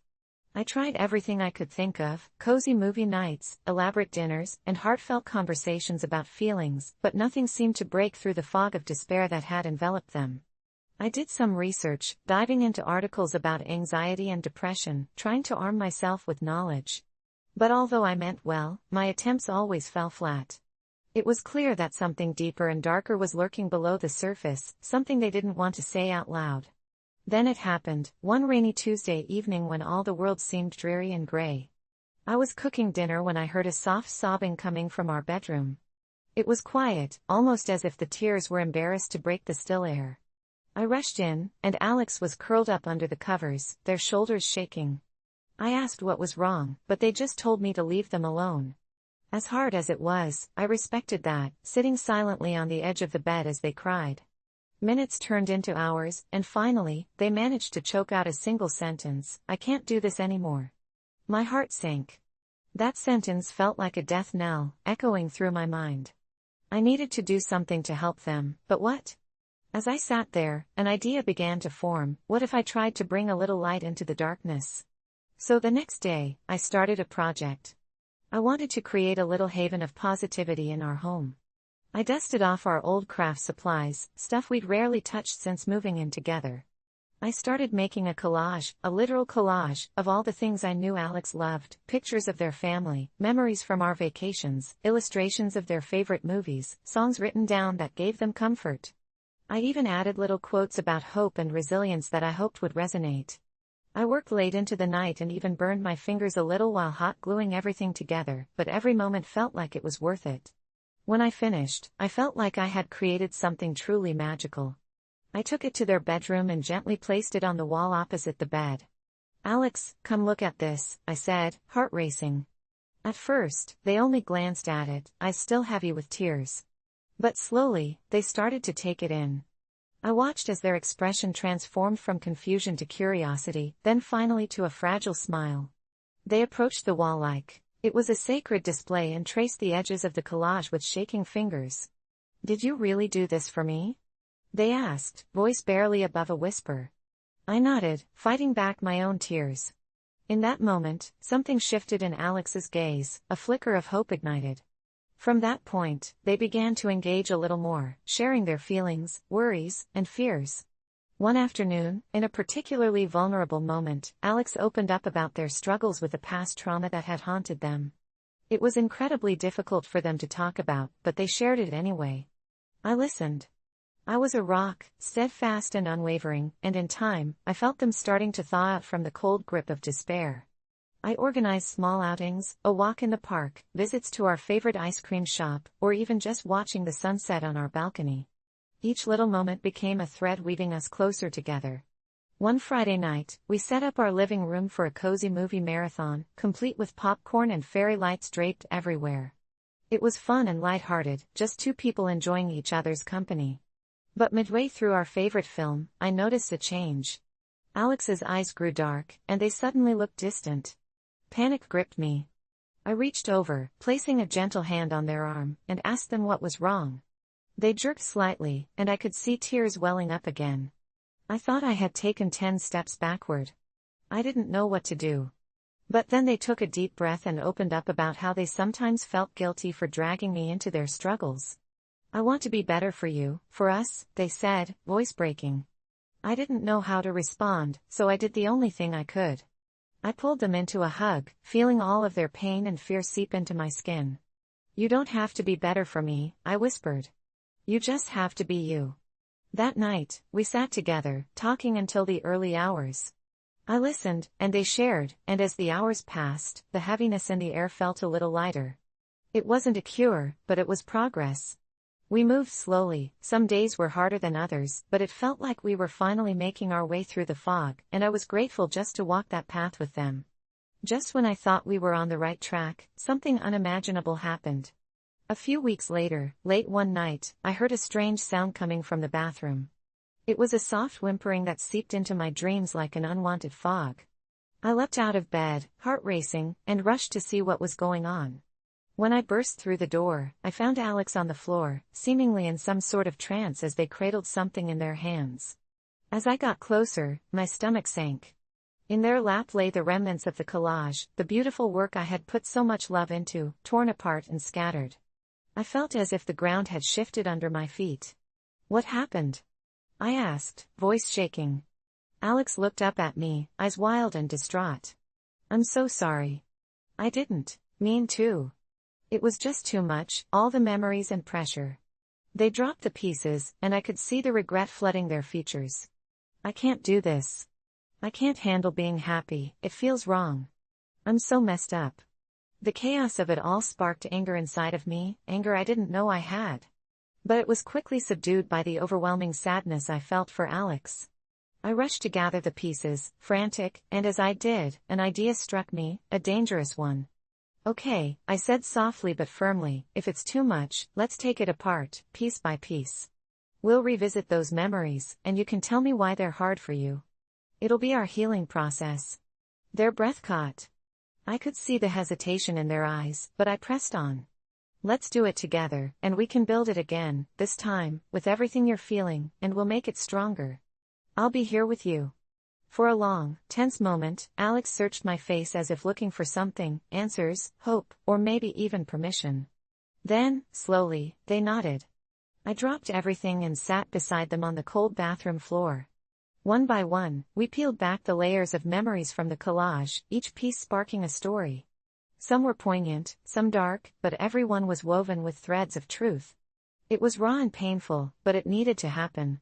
A: I tried everything I could think of: cozy movie nights, elaborate dinners, and heartfelt conversations about feelings, but nothing seemed to break through the fog of despair that had enveloped them. I did some research, diving into articles about anxiety and depression, trying to arm myself with knowledge. But although I meant well, my attempts always fell flat. It was clear that something deeper and darker was lurking below the surface, something they didn't want to say out loud. Then it happened, one rainy Tuesday evening when all the world seemed dreary and gray. I was cooking dinner when I heard a soft sobbing coming from our bedroom. It was quiet, almost as if the tears were embarrassed to break the still air. I rushed in, and Alex was curled up under the covers, their shoulders shaking. I asked what was wrong, but they just told me to leave them alone. As hard as it was, I respected that, sitting silently on the edge of the bed as they cried. Minutes turned into hours, and finally, they managed to choke out a single sentence: "I can't do this anymore." My heart sank. That sentence felt like a death knell, echoing through my mind. I needed to do something to help them, but what? As I sat there, an idea began to form: what if I tried to bring a little light into the darkness? So the next day, I started a project. I wanted to create a little haven of positivity in our home. I dusted off our old craft supplies, stuff we'd rarely touched since moving in together. I started making a collage, a literal collage, of all the things I knew Alex loved: pictures of their family, memories from our vacations, illustrations of their favorite movies, songs written down that gave them comfort. I even added little quotes about hope and resilience that I hoped would resonate. I worked late into the night and even burned my fingers a little while hot gluing everything together, but every moment felt like it was worth it. When I finished, I felt like I had created something truly magical. I took it to their bedroom and gently placed it on the wall opposite the bed. "Alex, come look at this," I said, heart racing. At first, they only glanced at it, eyes still heavy with tears. But slowly, they started to take it in. I watched as their expression transformed from confusion to curiosity, then finally to a fragile smile. They approached the wall like it was a sacred display and traced the edges of the collage with shaking fingers. "Did you really do this for me?" they asked, voice barely above a whisper. I nodded, fighting back my own tears. In that moment, something shifted in Alex's gaze, a flicker of hope ignited. From that point, they began to engage a little more, sharing their feelings, worries, and fears. One afternoon, in a particularly vulnerable moment, Alex opened up about their struggles with a past trauma that had haunted them. It was incredibly difficult for them to talk about, but they shared it anyway. I listened. I was a rock, steadfast and unwavering, and in time, I felt them starting to thaw out from the cold grip of despair. I organized small outings, a walk in the park, visits to our favorite ice cream shop, or even just watching the sunset on our balcony. Each little moment became a thread weaving us closer together. One Friday night, we set up our living room for a cozy movie marathon, complete with popcorn and fairy lights draped everywhere. It was fun and lighthearted, just two people enjoying each other's company. But midway through our favorite film, I noticed a change. Alex's eyes grew dark, and they suddenly looked distant. Panic gripped me. I reached over, placing a gentle hand on their arm, and asked them what was wrong. They jerked slightly, and I could see tears welling up again. I thought I had taken 10 steps backward. I didn't know what to do. But then they took a deep breath and opened up about how they sometimes felt guilty for dragging me into their struggles. "I want to be better for you, for us," they said, voice breaking. I didn't know how to respond, so I did the only thing I could. I pulled them into a hug, feeling all of their pain and fear seep into my skin. "You don't have to be better for me," I whispered. "You just have to be you." That night, we sat together, talking until the early hours. I listened, and they shared, and as the hours passed, the heaviness in the air felt a little lighter. It wasn't a cure, but it was progress. We moved slowly, some days were harder than others, but it felt like we were finally making our way through the fog, and I was grateful just to walk that path with them. Just when I thought we were on the right track, something unimaginable happened. A few weeks later, late one night, I heard a strange sound coming from the bathroom. It was a soft whimpering that seeped into my dreams like an unwanted fog. I leapt out of bed, heart racing, and rushed to see what was going on. When I burst through the door, I found Alex on the floor, seemingly in some sort of trance as they cradled something in their hands. As I got closer, my stomach sank. In their lap lay the remnants of the collage, the beautiful work I had put so much love into, torn apart and scattered. I felt as if the ground had shifted under my feet. "What happened?" I asked, voice shaking. Alex looked up at me, eyes wild and distraught. "I'm so sorry. I didn't mean to. It was just too much, all the memories and pressure." They dropped the pieces, and I could see the regret flooding their features. "I can't do this. I can't handle being happy, it feels wrong. I'm so messed up." The chaos of it all sparked anger inside of me, anger I didn't know I had. But it was quickly subdued by the overwhelming sadness I felt for Alex. I rushed to gather the pieces, frantic, and as I did, an idea struck me, a dangerous one. "Okay," I said softly but firmly, "if it's too much, let's take it apart, piece by piece. We'll revisit those memories, and you can tell me why they're hard for you. It'll be our healing process." Their breath caught. I could see the hesitation in their eyes, but I pressed on. "Let's do it together, and we can build it again, this time, with everything you're feeling, and we'll make it stronger. I'll be here with you." For a long, tense moment, Alex searched my face as if looking for something, answers, hope, or maybe even permission. Then, slowly, they nodded. I dropped everything and sat beside them on the cold bathroom floor. One by one, we peeled back the layers of memories from the collage, each piece sparking a story. Some were poignant, some dark, but every one was woven with threads of truth. It was raw and painful, but it needed to happen.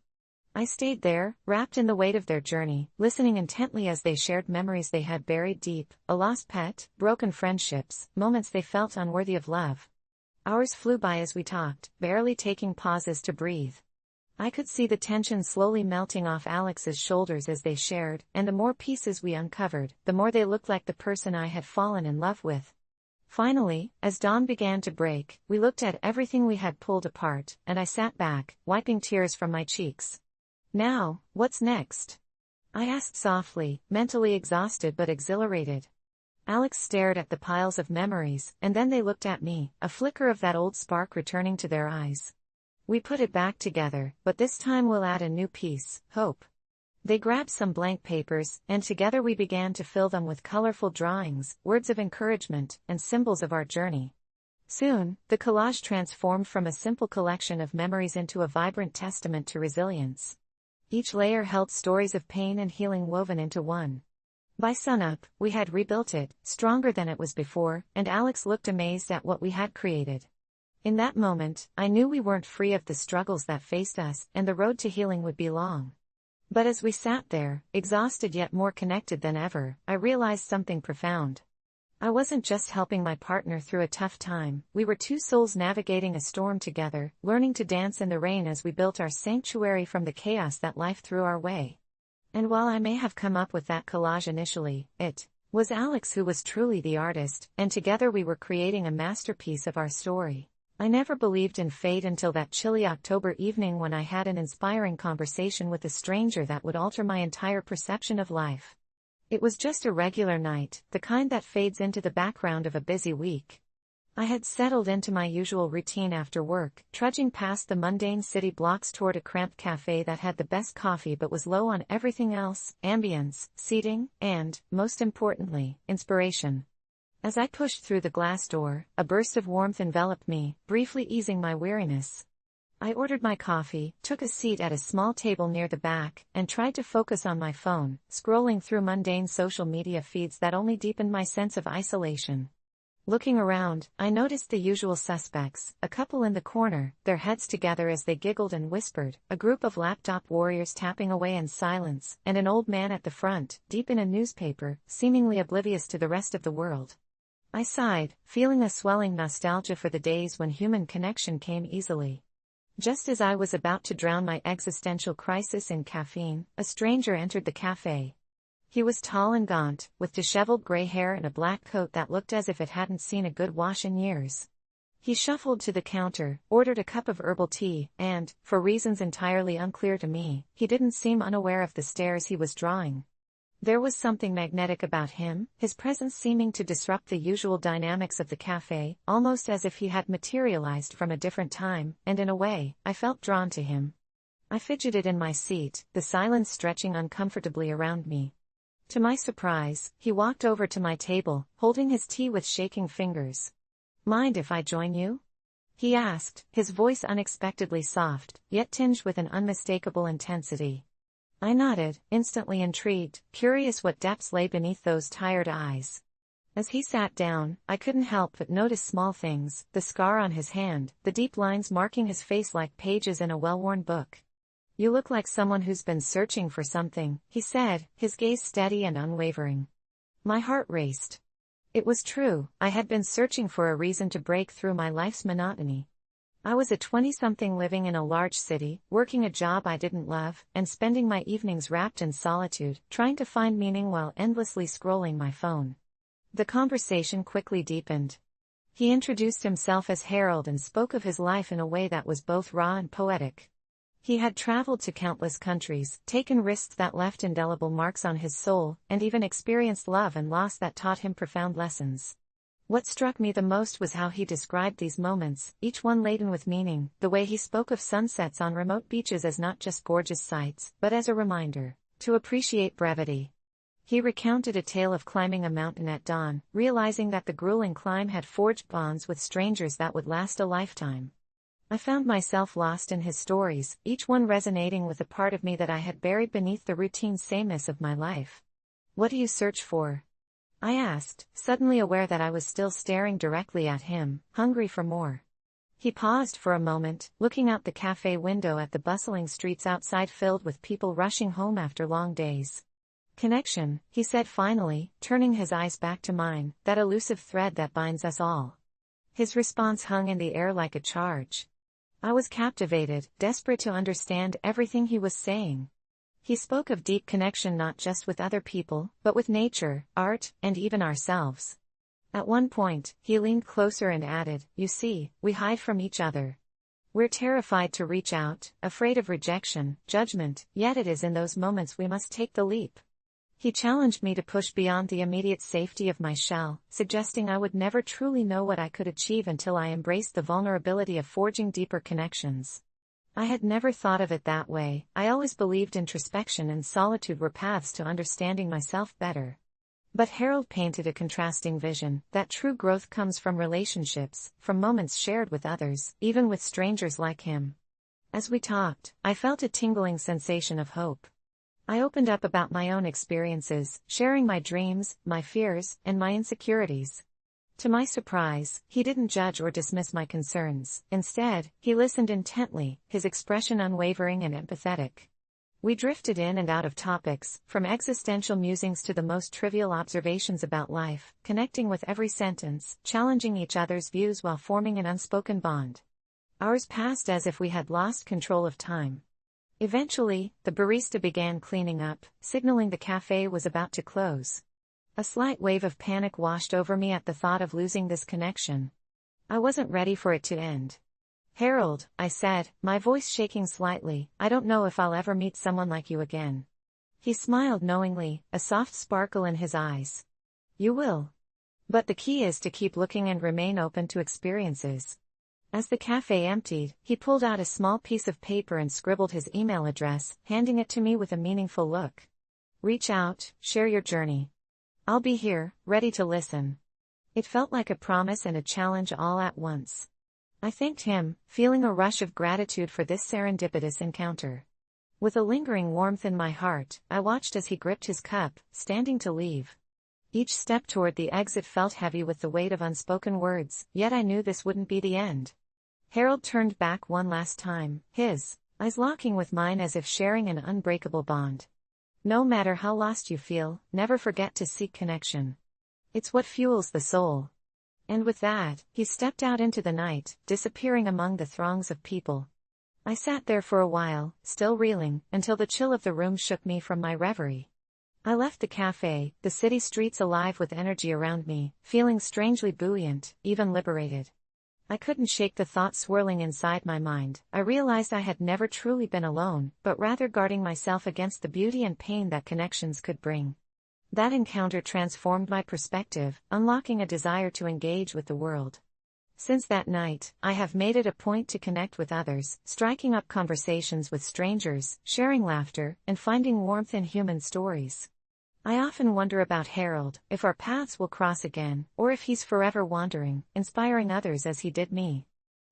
A: I stayed there, wrapped in the weight of their journey, listening intently as they shared memories they had buried deep, a lost pet, broken friendships, moments they felt unworthy of love. Hours flew by as we talked, barely taking pauses to breathe. I could see the tension slowly melting off Alex's shoulders as they shared, and the more pieces we uncovered, the more they looked like the person I had fallen in love with. Finally, as dawn began to break, we looked at everything we had pulled apart, and I sat back, wiping tears from my cheeks. "Now, what's next?" I asked softly, mentally exhausted but exhilarated. Alex stared at the piles of memories, and then they looked at me, a flicker of that old spark returning to their eyes. "We put it back together, but this time we'll add a new piece, hope." They grabbed some blank papers, and together we began to fill them with colorful drawings, words of encouragement, and symbols of our journey. Soon, the collage transformed from a simple collection of memories into a vibrant testament to resilience. Each layer held stories of pain and healing woven into one. By sunup, we had rebuilt it, stronger than it was before, and Alex looked amazed at what we had created. In that moment, I knew we weren't free of the struggles that faced us, and the road to healing would be long. But as we sat there, exhausted yet more connected than ever, I realized something profound. I wasn't just helping my partner through a tough time, we were two souls navigating a storm together, learning to dance in the rain as we built our sanctuary from the chaos that life threw our way. And while I may have come up with that collage initially, it was Alex who was truly the artist, and together we were creating a masterpiece of our story. I never believed in fate until that chilly October evening when I had an inspiring conversation with a stranger that would alter my entire perception of life. It was just a regular night, the kind that fades into the background of a busy week. I had settled into my usual routine after work, trudging past the mundane city blocks toward a cramped cafe that had the best coffee but was low on everything else: ambience, seating, and, most importantly, inspiration. As I pushed through the glass door, a burst of warmth enveloped me, briefly easing my weariness. I ordered my coffee, took a seat at a small table near the back, and tried to focus on my phone, scrolling through mundane social media feeds that only deepened my sense of isolation. Looking around, I noticed the usual suspects: a couple in the corner, their heads together as they giggled and whispered, a group of laptop warriors tapping away in silence, and an old man at the front, deep in a newspaper, seemingly oblivious to the rest of the world. I sighed, feeling a swelling nostalgia for the days when human connection came easily. Just as I was about to drown my existential crisis in caffeine, a stranger entered the cafe. He was tall and gaunt, with disheveled gray hair and a black coat that looked as if it hadn't seen a good wash in years. He shuffled to the counter, ordered a cup of herbal tea, and, for reasons entirely unclear to me, he didn't seem unaware of the stares he was drawing. There was something magnetic about him, his presence seeming to disrupt the usual dynamics of the cafe, almost as if he had materialized from a different time, and in a way, I felt drawn to him. I fidgeted in my seat, the silence stretching uncomfortably around me. To my surprise, he walked over to my table, holding his tea with shaking fingers. "Mind if I join you?" he asked, his voice unexpectedly soft, yet tinged with an unmistakable intensity. I nodded, instantly intrigued, curious what depths lay beneath those tired eyes. As he sat down, I couldn't help but notice small things: the scar on his hand, the deep lines marking his face like pages in a well-worn book. "You look like someone who's been searching for something," he said, his gaze steady and unwavering. My heart raced. It was true, I had been searching for a reason to break through my life's monotony. I was a 20-something living in a large city, working a job I didn't love, and spending my evenings wrapped in solitude, trying to find meaning while endlessly scrolling my phone. The conversation quickly deepened. He introduced himself as Harold and spoke of his life in a way that was both raw and poetic. He had traveled to countless countries, taken risks that left indelible marks on his soul, and even experienced love and loss that taught him profound lessons. What struck me the most was how he described these moments, each one laden with meaning, the way he spoke of sunsets on remote beaches as not just gorgeous sights, but as a reminder to appreciate brevity. He recounted a tale of climbing a mountain at dawn, realizing that the grueling climb had forged bonds with strangers that would last a lifetime. I found myself lost in his stories, each one resonating with a part of me that I had buried beneath the routine sameness of my life. "What do you search for?" I asked, suddenly aware that I was still staring directly at him, hungry for more. He paused for a moment, looking out the cafe window at the bustling streets outside filled with people rushing home after long days. "Connection," he said finally, turning his eyes back to mine, "that elusive thread that binds us all." His response hung in the air like a charge. I was captivated, desperate to understand everything he was saying. He spoke of deep connection not just with other people, but with nature, art, and even ourselves. At one point, he leaned closer and added, "You see, we hide from each other. We're terrified to reach out, afraid of rejection, judgment, yet it is in those moments we must take the leap." He challenged me to push beyond the immediate safety of my shell, suggesting I would never truly know what I could achieve until I embraced the vulnerability of forging deeper connections. I had never thought of it that way. I always believed introspection and solitude were paths to understanding myself better. But Harold painted a contrasting vision, that true growth comes from relationships, from moments shared with others, even with strangers like him. As we talked, I felt a tingling sensation of hope. I opened up about my own experiences, sharing my dreams, my fears, and my insecurities. To my surprise, he didn't judge or dismiss my concerns. Instead, he listened intently, his expression unwavering and empathetic. We drifted in and out of topics, from existential musings to the most trivial observations about life, connecting with every sentence, challenging each other's views while forming an unspoken bond. Hours passed as if we had lost control of time. Eventually, the barista began cleaning up, signaling the cafe was about to close. A slight wave of panic washed over me at the thought of losing this connection. I wasn't ready for it to end. "Harold," I said, my voice shaking slightly, "I don't know if I'll ever meet someone like you again." He smiled knowingly, a soft sparkle in his eyes. "You will. But the key is to keep looking and remain open to experiences." As the cafe emptied, he pulled out a small piece of paper and scribbled his email address, handing it to me with a meaningful look. "Reach out, share your journey. I'll be here, ready to listen." It felt like a promise and a challenge all at once. I thanked him, feeling a rush of gratitude for this serendipitous encounter. With a lingering warmth in my heart, I watched as he gripped his cup, standing to leave. Each step toward the exit felt heavy with the weight of unspoken words, yet I knew this wouldn't be the end. Harold turned back one last time, his eyes locking with mine as if sharing an unbreakable bond. "No matter how lost you feel, never forget to seek connection. It's what fuels the soul." And with that, he stepped out into the night, disappearing among the throngs of people. I sat there for a while, still reeling, until the chill of the room shook me from my reverie. I left the cafe, the city streets alive with energy around me, feeling strangely buoyant, even liberated. I couldn't shake the thought swirling inside my mind. I realized I had never truly been alone, but rather guarding myself against the beauty and pain that connections could bring. That encounter transformed my perspective, unlocking a desire to engage with the world. Since that night, I have made it a point to connect with others, striking up conversations with strangers, sharing laughter, and finding warmth in human stories. I often wonder about Harold, if our paths will cross again, or if he's forever wandering, inspiring others as he did me.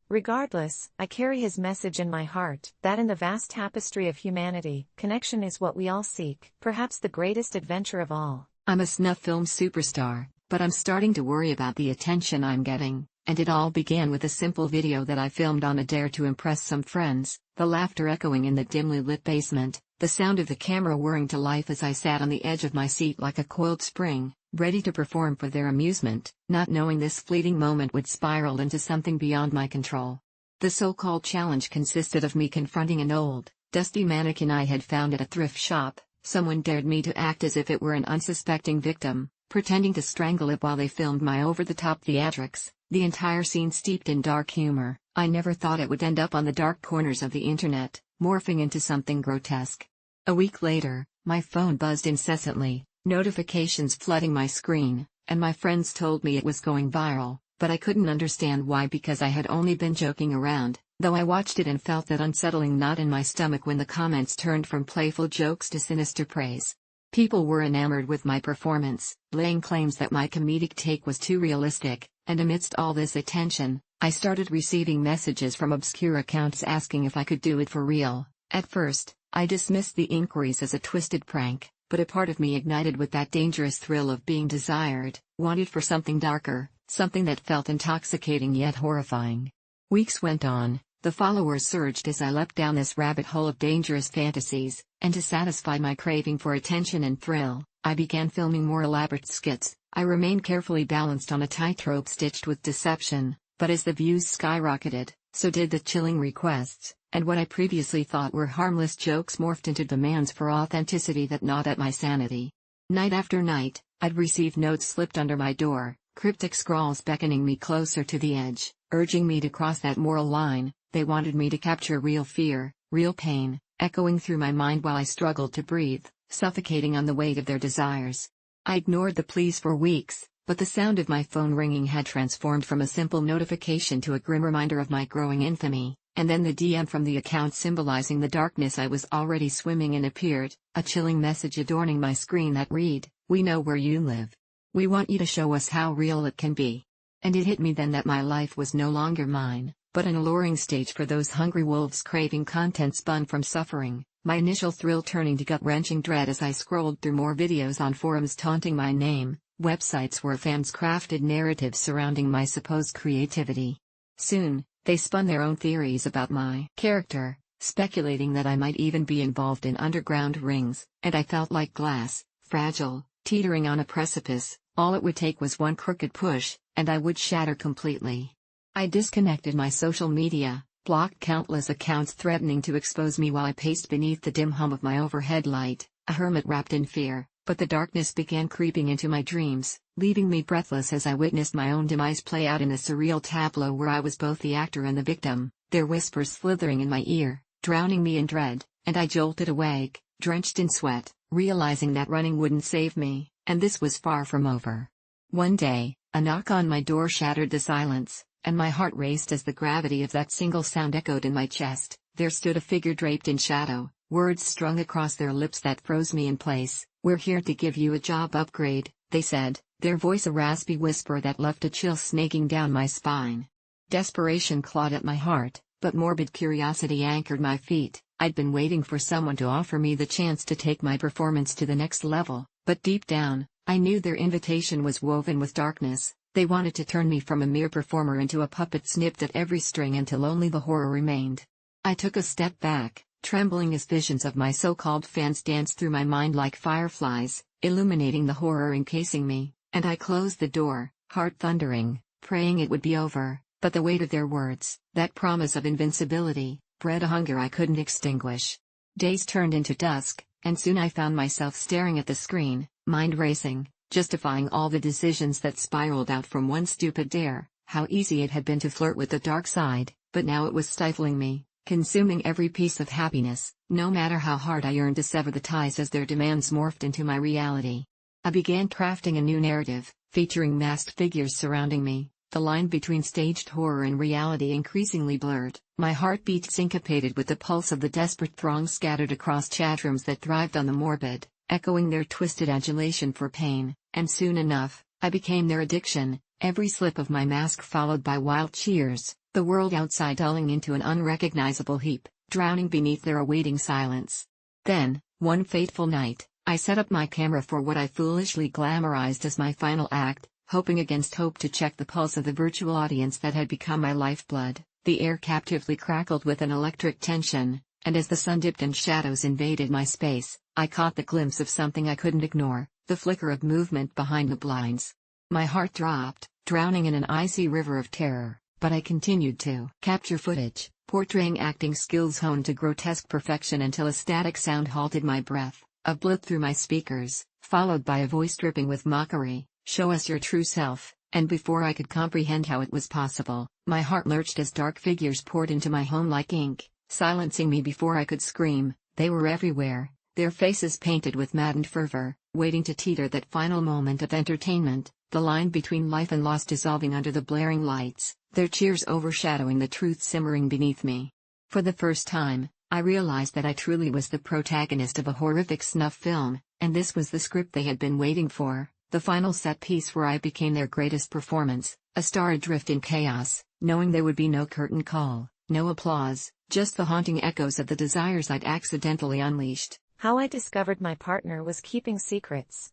A: Regardless, I carry his message in my heart, that in the vast tapestry of humanity, connection is what we all seek, perhaps the greatest adventure of all.
B: I'm a snuff film superstar, but I'm starting to worry about the attention I'm getting, and it all began with a simple video that I filmed on a dare to impress some friends, the laughter echoing in the dimly lit basement, the sound of the camera whirring to life as I sat on the edge of my seat like a coiled spring, ready to perform for their amusement, not knowing this fleeting moment would spiral into something beyond my control. The so-called challenge consisted of me confronting an old, dusty mannequin I had found at a thrift shop. Someone dared me to act as if it were an unsuspecting victim, pretending to strangle it while they filmed my over-the-top theatrics, the entire scene steeped in dark humor. I never thought it would end up on the dark corners of the internet, morphing into something grotesque. A week later, my phone buzzed incessantly, notifications flooding my screen, and my friends told me it was going viral, but I couldn't understand why because I had only been joking around, though I watched it and felt that unsettling knot in my stomach when the comments turned from playful jokes to sinister praise. People were enamored with my performance, laying claims that my comedic take was too realistic, and amidst all this attention, I started receiving messages from obscure accounts asking if I could do it for real. At first, I dismissed the inquiries as a twisted prank, but a part of me ignited with that dangerous thrill of being desired, wanted for something darker, something that felt intoxicating yet horrifying. Weeks went on, the followers surged as I leapt down this rabbit hole of dangerous fantasies, and to satisfy my craving for attention and thrill, I began filming more elaborate skits. I remained carefully balanced on a tightrope stitched with deception, but as the views skyrocketed, so did the chilling requests, and what I previously thought were harmless jokes morphed into demands for authenticity that gnawed at my sanity. Night after night, I'd receive notes slipped under my door, cryptic scrawls beckoning me closer to the edge, urging me to cross that moral line. They wanted me to capture real fear, real pain, echoing through my mind while I struggled to breathe, suffocating on the weight of their desires. I ignored the pleas for weeks, but the sound of my phone ringing had transformed from a simple notification to a grim reminder of my growing infamy, and then the DM from the account symbolizing the darkness I was already swimming in appeared, a chilling message adorning my screen that read, "We know where you live. We want you to show us how real it can be." And it hit me then that my life was no longer mine, but an alluring stage for those hungry wolves craving content spun from suffering, my initial thrill turning to gut-wrenching dread as I scrolled through more videos on forums taunting my name, websites where fans crafted narratives surrounding my supposed creativity. Soon, they spun their own theories about my character, speculating that I might even be involved in underground rings, and I felt like glass, fragile, teetering on a precipice. All it would take was one crooked push, and I would shatter completely. I disconnected my social media, blocked countless accounts threatening to expose me while I paced beneath the dim hum of my overhead light, a hermit wrapped in fear, but the darkness began creeping into my dreams, leaving me breathless as I witnessed my own demise play out in a surreal tableau where I was both the actor and the victim, their whispers slithering in my ear, drowning me in dread, and I jolted awake, drenched in sweat, realizing that running wouldn't save me, and this was far from over. One day, a knock on my door shattered the silence, and my heart raced as the gravity of that single sound echoed in my chest. There stood a figure draped in shadow, words strung across their lips that froze me in place. "We're here to give you a job upgrade," they said, their voice a raspy whisper that left a chill snaking down my spine. Desperation clawed at my heart, but morbid curiosity anchored my feet. I'd been waiting for someone to offer me the chance to take my performance to the next level, but deep down, I knew their invitation was woven with darkness. They wanted to turn me from a mere performer into a puppet snipped at every string until only the horror remained. I took a step back, trembling as visions of my so-called fans danced through my mind like fireflies, illuminating the horror encasing me, and I closed the door, heart thundering, praying it would be over, but the weight of their words, that promise of invincibility, bred a hunger I couldn't extinguish. Days turned into dusk, and soon I found myself staring at the screen, mind racing, justifying all the decisions that spiraled out from one stupid dare. How easy it had been to flirt with the dark side, but now it was stifling me, consuming every piece of happiness, no matter how hard I yearned to sever the ties as their demands morphed into my reality. I began crafting a new narrative, featuring masked figures surrounding me, the line between staged horror and reality increasingly blurred. My heartbeat syncopated with the pulse of the desperate throng scattered across chatrooms that thrived on the morbid, echoing their twisted adulation for pain, and soon enough, I became their addiction, every slip of my mask followed by wild cheers, the world outside dulling into an unrecognizable heap, drowning beneath their awaiting silence. Then, one fateful night, I set up my camera for what I foolishly glamorized as my final act, hoping against hope to check the pulse of the virtual audience that had become my lifeblood. The air captively crackled with an electric tension, and as the sun dipped and shadows invaded my space, I caught the glimpse of something I couldn't ignore, the flicker of movement behind the blinds. My heart dropped, drowning in an icy river of terror, but I continued to capture footage, portraying acting skills honed to grotesque perfection until a static sound halted my breath, a blip through my speakers, followed by a voice dripping with mockery, "Show us your true self." And before I could comprehend how it was possible, my heart lurched as dark figures poured into my home like ink, silencing me before I could scream. They were everywhere, their faces painted with maddened fervor, waiting to teeter that final moment of entertainment, the line between life and loss dissolving under the blaring lights, their cheers overshadowing the truth simmering beneath me. For the first time, I realized that I truly was the protagonist of a horrific snuff film, and this was the script they had been waiting for. The final set piece where I became their greatest performance, a star adrift in chaos, knowing there would be no curtain call, no applause, just the haunting echoes of the desires I'd accidentally unleashed.
A: How I discovered my partner was keeping secrets.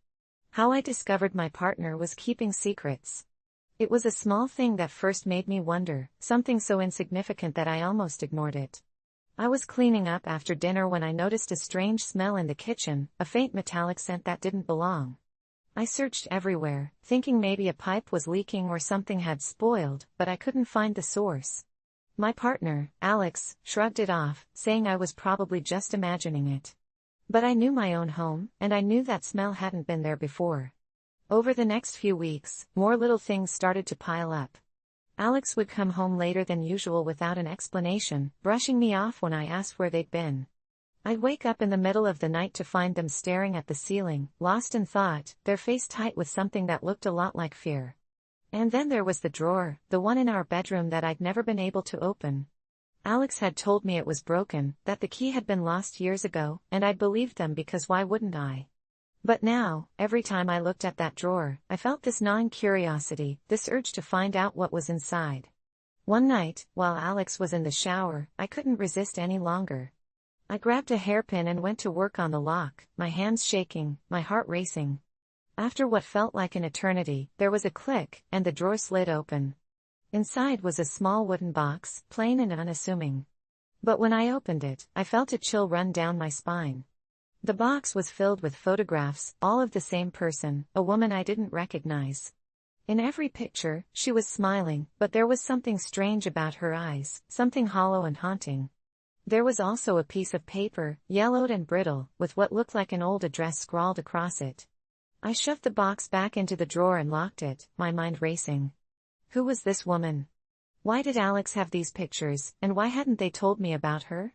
A: How I discovered my partner was keeping secrets. It was a small thing that first made me wonder, something so insignificant that I almost ignored it. I was cleaning up after dinner when I noticed a strange smell in the kitchen, a faint metallic scent that didn't belong. I searched everywhere, thinking maybe a pipe was leaking or something had spoiled, but I couldn't find the source. My partner, Alex, shrugged it off, saying I was probably just imagining it. But I knew my own home, and I knew that smell hadn't been there before. Over the next few weeks, more little things started to pile up. Alex would come home later than usual without an explanation, brushing me off when I asked where they'd been. I'd wake up in the middle of the night to find them staring at the ceiling, lost in thought, their face tight with something that looked a lot like fear. And then there was the drawer, the one in our bedroom that I'd never been able to open. Alex had told me it was broken, that the key had been lost years ago, and I'd believed them because why wouldn't I? But now, every time I looked at that drawer, I felt this gnawing curiosity, this urge to find out what was inside. One night, while Alex was in the shower, I couldn't resist any longer. I grabbed a hairpin and went to work on the lock, my hands shaking, my heart racing. After what felt like an eternity, there was a click, and the drawer slid open. Inside was a small wooden box, plain and unassuming. But when I opened it, I felt a chill run down my spine. The box was filled with photographs, all of the same person, a woman I didn't recognize. In every picture, she was smiling, but there was something strange about her eyes, something hollow and haunting. There was also a piece of paper, yellowed and brittle, with what looked like an old address scrawled across it. I shoved the box back into the drawer and locked it, my mind racing. Who was this woman? Why did Alex have these pictures, and why hadn't they told me about her?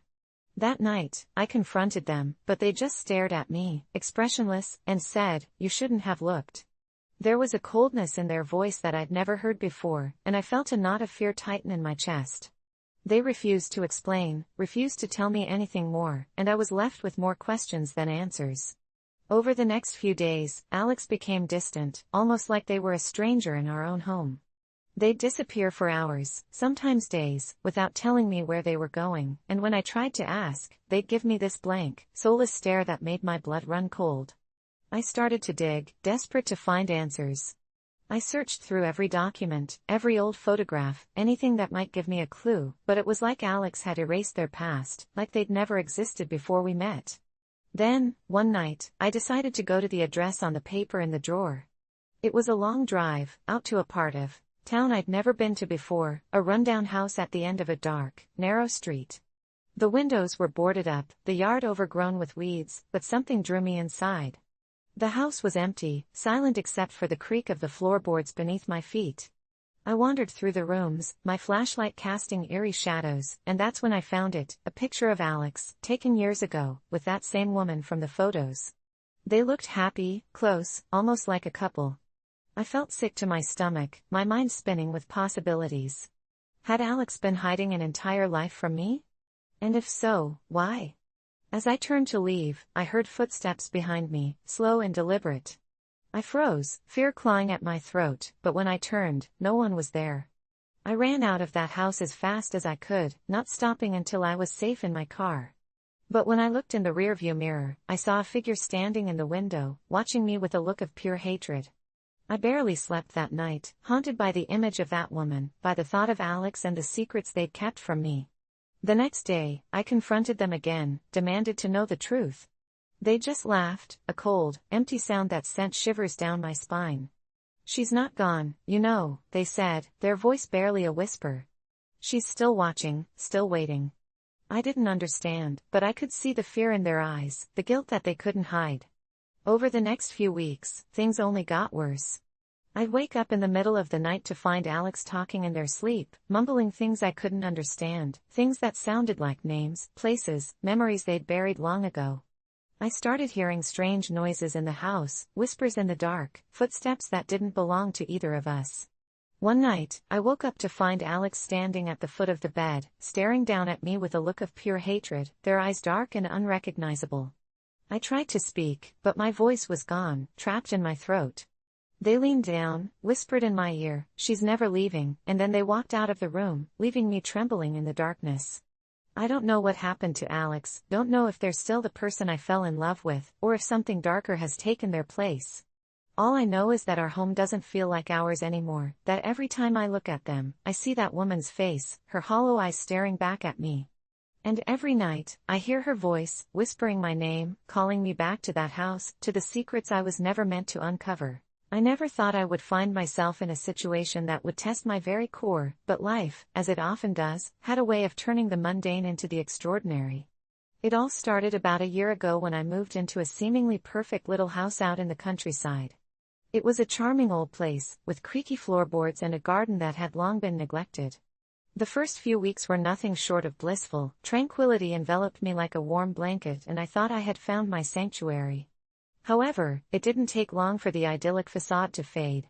A: That night, I confronted them, but they just stared at me, expressionless, and said, "You shouldn't have looked." There was a coldness in their voice that I'd never heard before, and I felt a knot of fear tighten in my chest. They refused to explain, refused to tell me anything more, and I was left with more questions than answers. Over the next few days, Alex became distant, almost like they were a stranger in our own home. They'd disappear for hours, sometimes days, without telling me where they were going, and when I tried to ask, they'd give me this blank, soulless stare that made my blood run cold. I started to dig, desperate to find answers. I searched through every document, every old photograph, anything that might give me a clue, but it was like Alex had erased their past, like they'd never existed before we met. Then, one night, I decided to go to the address on the paper in the drawer. It was a long drive, out to a part of town I'd never been to before, a rundown house at the end of a dark, narrow street. The windows were boarded up, the yard overgrown with weeds, but something drew me inside. The house was empty, silent except for the creak of the floorboards beneath my feet. I wandered through the rooms, my flashlight casting eerie shadows, and that's when I found it, a picture of Alex, taken years ago, with that same woman from the photos. They looked happy, close, almost like a couple. I felt sick to my stomach, my mind spinning with possibilities. Had Alex been hiding an entire life from me? And if so, why? As I turned to leave, I heard footsteps behind me, slow and deliberate. I froze, fear clawing at my throat, but when I turned, no one was there. I ran out of that house as fast as I could, not stopping until I was safe in my car. But when I looked in the rearview mirror, I saw a figure standing in the window, watching me with a look of pure hatred. I barely slept that night, haunted by the image of that woman, by the thought of Alex and the secrets they'd kept from me. The next day, I confronted them again, demanded to know the truth. They just laughed, a cold, empty sound that sent shivers down my spine. "She's not gone, you know," they said, their voice barely a whisper. "She's still watching, still waiting." I didn't understand, but I could see the fear in their eyes, the guilt that they couldn't hide. Over the next few weeks, things only got worse. I'd wake up in the middle of the night to find Alex talking in their sleep, mumbling things I couldn't understand, things that sounded like names, places, memories they'd buried long ago. I started hearing strange noises in the house, whispers in the dark, footsteps that didn't belong to either of us. One night, I woke up to find Alex standing at the foot of the bed, staring down at me with a look of pure hatred, their eyes dark and unrecognizable. I tried to speak, but my voice was gone, trapped in my throat. They leaned down, whispered in my ear, "She's never leaving," and then they walked out of the room, leaving me trembling in the darkness. I don't know what happened to Alex, don't know if they're still the person I fell in love with, or if something darker has taken their place. All I know is that our home doesn't feel like ours anymore, that every time I look at them, I see that woman's face, her hollow eyes staring back at me. And every night, I hear her voice, whispering my name, calling me back to that house, to the secrets I was never meant to uncover. I never thought I would find myself in a situation that would test my very core, but life, as it often does, had a way of turning the mundane into the extraordinary. It all started about a year ago when I moved into a seemingly perfect little house out in the countryside. It was a charming old place, with creaky floorboards and a garden that had long been neglected. The first few weeks were nothing short of blissful. Tranquility enveloped me like a warm blanket, and I thought I had found my sanctuary. However, it didn't take long for the idyllic facade to fade.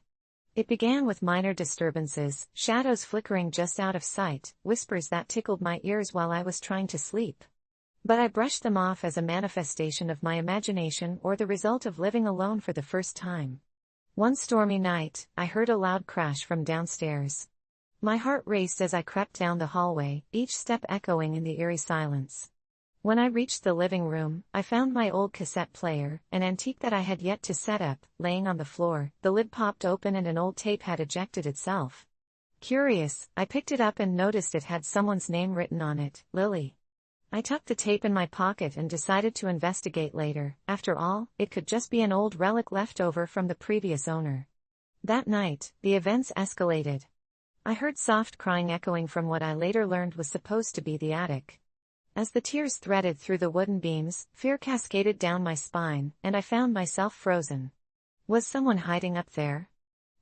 A: It began with minor disturbances, shadows flickering just out of sight, whispers that tickled my ears while I was trying to sleep. But I brushed them off as a manifestation of my imagination or the result of living alone for the first time. One stormy night, I heard a loud crash from downstairs. My heart raced as I crept down the hallway, each step echoing in the eerie silence. When I reached the living room, I found my old cassette player, an antique that I had yet to set up, laying on the floor. The lid popped open and an old tape had ejected itself. Curious, I picked it up and noticed it had someone's name written on it, Lily. I tucked the tape in my pocket and decided to investigate later. After all, it could just be an old relic left over from the previous owner. That night, the events escalated. I heard soft crying echoing from what I later learned was supposed to be the attic. As the tears threaded through the wooden beams, fear cascaded down my spine, and I found myself frozen. Was someone hiding up there?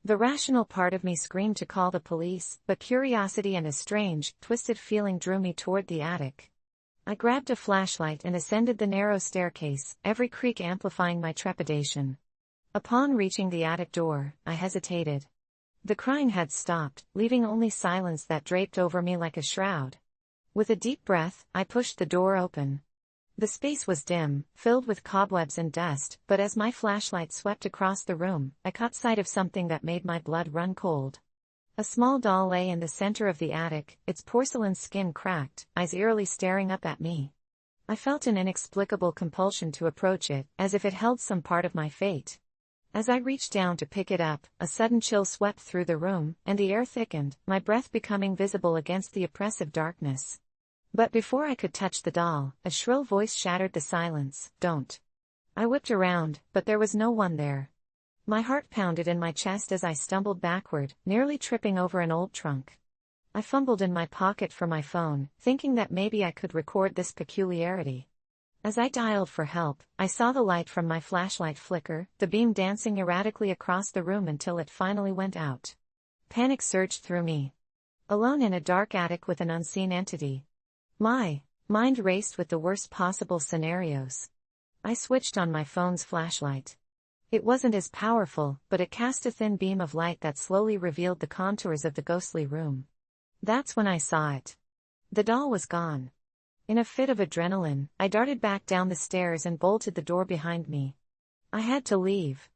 A: The rational part of me screamed to call the police, but curiosity and a strange, twisted feeling drew me toward the attic. I grabbed a flashlight and ascended the narrow staircase, every creak amplifying my trepidation. Upon reaching the attic door, I hesitated. The crying had stopped, leaving only silence that draped over me like a shroud. With a deep breath, I pushed the door open. The space was dim, filled with cobwebs and dust, but as my flashlight swept across the room, I caught sight of something that made my blood run cold. A small doll lay in the center of the attic, its porcelain skin cracked, eyes eerily staring up at me. I felt an inexplicable compulsion to approach it, as if it held some part of my fate. As I reached down to pick it up, a sudden chill swept through the room, and the air thickened, my breath becoming visible against the oppressive darkness. But before I could touch the doll, a shrill voice shattered the silence, "Don't." I whipped around, but there was no one there. My heart pounded in my chest as I stumbled backward, nearly tripping over an old trunk. I fumbled in my pocket for my phone, thinking that maybe I could record this peculiarity. As I dialed for help, I saw the light from my flashlight flicker, the beam dancing erratically across the room until it finally went out. Panic surged through me. Alone in a dark attic with an unseen entity. My mind raced with the worst possible scenarios. I switched on my phone's flashlight. It wasn't as powerful, but it cast a thin beam of light that slowly revealed the contours of the ghostly room. That's when I saw it. The doll was gone. In a fit of adrenaline, I darted back down the stairs and bolted the door behind me. I had to leave.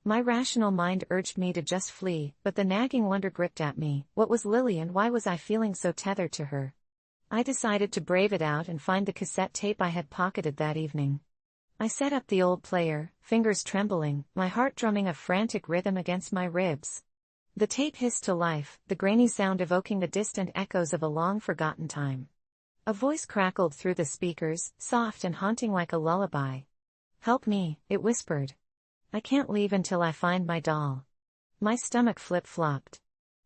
A: My rational mind urged me to just flee, but the nagging wonder gripped at me. What was Lily and why was I feeling so tethered to her? I decided to brave it out and find the cassette tape I had pocketed that evening. I set up the old player, fingers trembling, my heart drumming a frantic rhythm against my ribs. The tape hissed to life, the grainy sound evoking the distant echoes of a long-forgotten time. A voice crackled through the speakers, soft and haunting like a lullaby. "Help me," it whispered. "I can't leave until I find my doll." My stomach flip-flopped.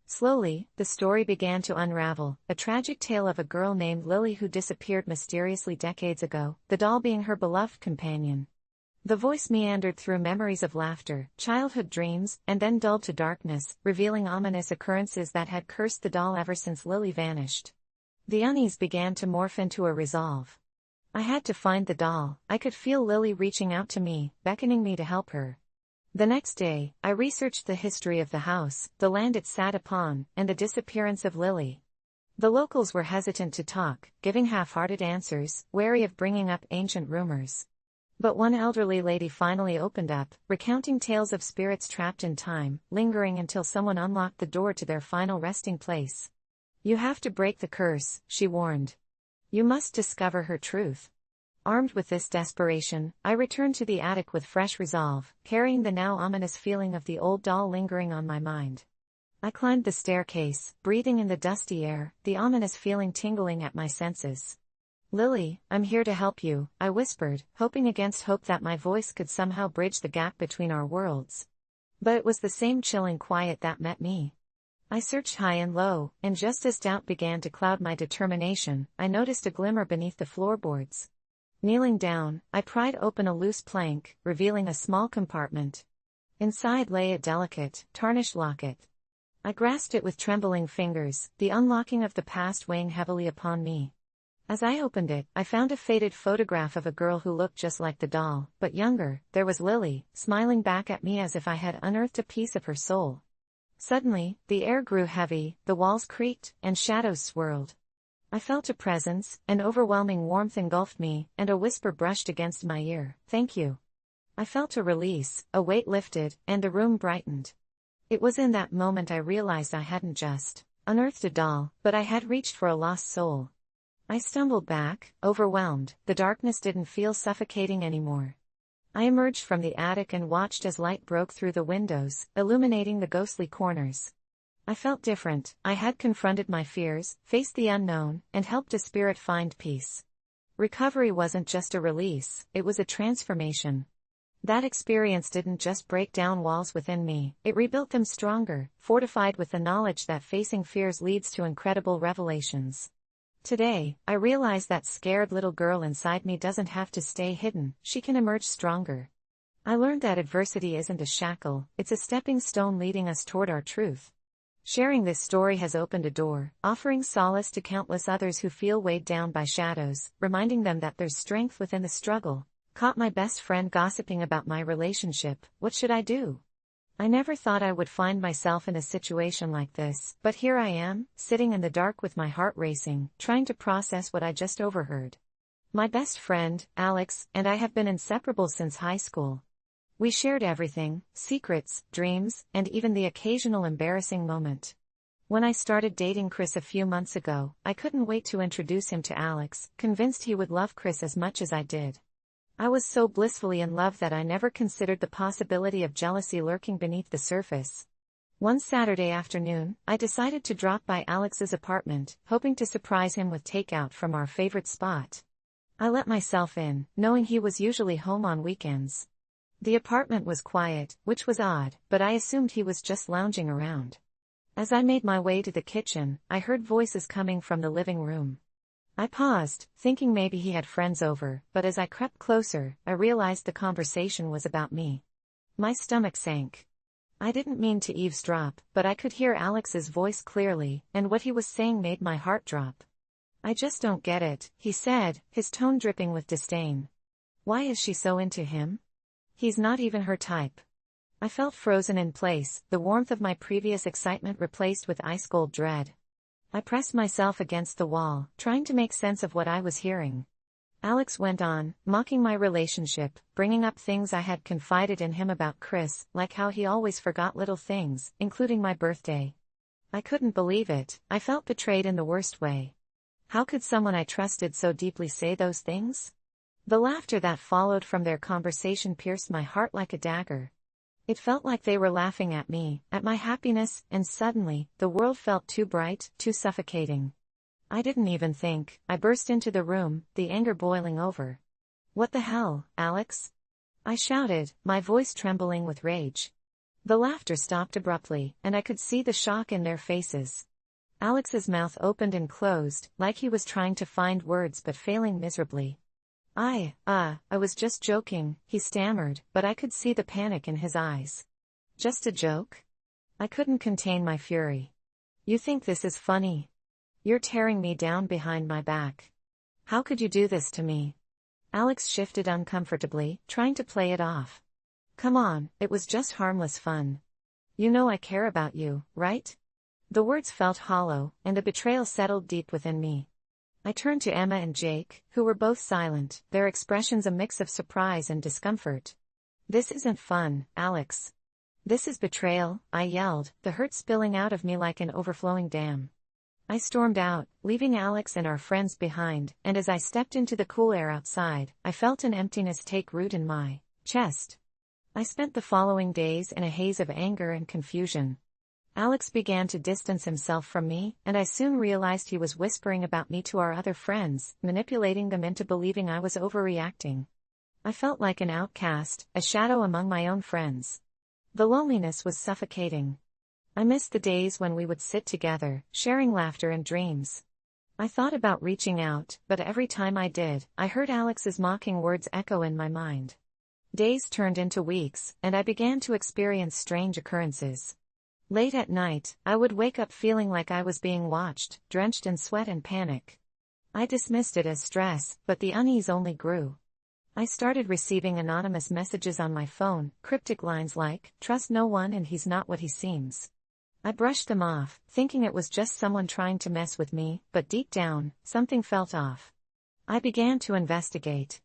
A: Slowly, the story began to unravel, a tragic tale of a girl named Lily who disappeared mysteriously decades ago, the doll being her beloved companion. The voice meandered through memories of laughter, childhood dreams, and then dulled to darkness, revealing ominous occurrences that had cursed the doll ever since Lily vanished. The unease began to morph into a resolve. I had to find the doll. I could feel Lily reaching out to me, beckoning me to help her. The next day, I researched the history of the house, the land it sat upon, and the disappearance of Lily. The locals were hesitant to talk, giving half-hearted answers, wary of bringing up ancient rumors. But one elderly lady finally opened up, recounting tales of spirits trapped in time, lingering until someone unlocked the door to their final resting place. "You have to break the curse," she warned. "You must discover her truth." Armed with this desperation, I returned to the attic with fresh resolve, carrying the now ominous feeling of the old doll lingering on my mind. I climbed the staircase, breathing in the dusty air, the ominous feeling tingling at my senses. "Lily, I'm here to help you," I whispered, hoping against hope that my voice could somehow bridge the gap between our worlds. But it was the same chilling quiet that met me. I searched high and low, and just as doubt began to cloud my determination, I noticed a glimmer beneath the floorboards. Kneeling down, I pried open a loose plank, revealing a small compartment. Inside lay a delicate, tarnished locket. I grasped it with trembling fingers, the unlocking of the past weighing heavily upon me. As I opened it, I found a faded photograph of a girl who looked just like the doll, but younger. There was Lily, smiling back at me as if I had unearthed a piece of her soul. Suddenly, the air grew heavy, the walls creaked, and shadows swirled. I felt a presence, an overwhelming warmth engulfed me, and a whisper brushed against my ear. "Thank you." I felt a release, a weight lifted, and the room brightened. It was in that moment I realized I hadn't just unearthed a doll, but I had reached for a lost soul. I stumbled back, overwhelmed. The darkness didn't feel suffocating anymore. I emerged from the attic and watched as light broke through the windows, illuminating the ghostly corners. I felt different. I had confronted my fears, faced the unknown, and helped a spirit find peace. Recovery wasn't just a release, it was a transformation. That experience didn't just break down walls within me, it rebuilt them stronger, fortified with the knowledge that facing fears leads to incredible revelations. Today, I realize that scared little girl inside me doesn't have to stay hidden, she can emerge stronger. I learned that adversity isn't a shackle, it's a stepping stone leading us toward our truth. Sharing this story has opened a door, offering solace to countless others who feel weighed down by shadows, reminding them that there's strength within the struggle. Caught my best friend gossiping about my relationship. What should I do? I never thought I would find myself in a situation like this, but here I am, sitting in the dark with my heart racing, trying to process what I just overheard. My best friend, Alex, and I have been inseparable since high school. We shared everything, secrets, dreams, and even the occasional embarrassing moment. When I started dating Chris a few months ago, I couldn't wait to introduce him to Alex, convinced he would love Chris as much as I did. I was so blissfully in love that I never considered the possibility of jealousy lurking beneath the surface. One Saturday afternoon, I decided to drop by Alex's apartment, hoping to surprise him with takeout from our favorite spot. I let myself in, knowing he was usually home on weekends. The apartment was quiet, which was odd, but I assumed he was just lounging around. As I made my way to the kitchen, I heard voices coming from the living room. I paused, thinking maybe he had friends over, but as I crept closer, I realized the conversation was about me. My stomach sank. I didn't mean to eavesdrop, but I could hear Alex's voice clearly, and what he was saying made my heart drop. "I just don't get it," he said, his tone dripping with disdain. "Why is she so into him? He's not even her type." I felt frozen in place, the warmth of my previous excitement replaced with ice-cold dread. I pressed myself against the wall, trying to make sense of what I was hearing. Alex went on, mocking my relationship, bringing up things I had confided in him about Chris, like how he always forgot little things, including my birthday. I couldn't believe it. I felt betrayed in the worst way. How could someone I trusted so deeply say those things? The laughter that followed from their conversation pierced my heart like a dagger. It felt like they were laughing at me, at my happiness, and suddenly, the world felt too bright, too suffocating. I didn't even think. I burst into the room, the anger boiling over. "What the hell, Alex?" I shouted, my voice trembling with rage. The laughter stopped abruptly, and I could see the shock in their faces. Alex's mouth opened and closed, like he was trying to find words but failing miserably. I was just joking," he stammered, but I could see the panic in his eyes. "Just a joke?" I couldn't contain my fury. "You think this is funny? You're tearing me down behind my back. How could you do this to me?" Alex shifted uncomfortably, trying to play it off. "Come on, it was just harmless fun. You know I care about you, right?" The words felt hollow, and a betrayal settled deep within me. I turned to Emma and Jake, who were both silent, their expressions a mix of surprise and discomfort. "This isn't fun, Alex. This is betrayal," I yelled, the hurt spilling out of me like an overflowing dam. I stormed out, leaving Alex and our friends behind, and as I stepped into the cool air outside, I felt an emptiness take root in my chest. I spent the following days in a haze of anger and confusion. Alex began to distance himself from me, and I soon realized he was whispering about me to our other friends, manipulating them into believing I was overreacting. I felt like an outcast, a shadow among my own friends. The loneliness was suffocating. I missed the days when we would sit together, sharing laughter and dreams. I thought about reaching out, but every time I did, I heard Alex's mocking words echo in my mind. Days turned into weeks, and I began to experience strange occurrences. Late at night, I would wake up feeling like I was being watched, drenched in sweat and panic. I dismissed it as stress, but the unease only grew. I started receiving anonymous messages on my phone, cryptic lines like, "Trust no one and he's not what he seems." I brushed them off, thinking it was just someone trying to mess with me, but deep down, something felt off. I began to investigate.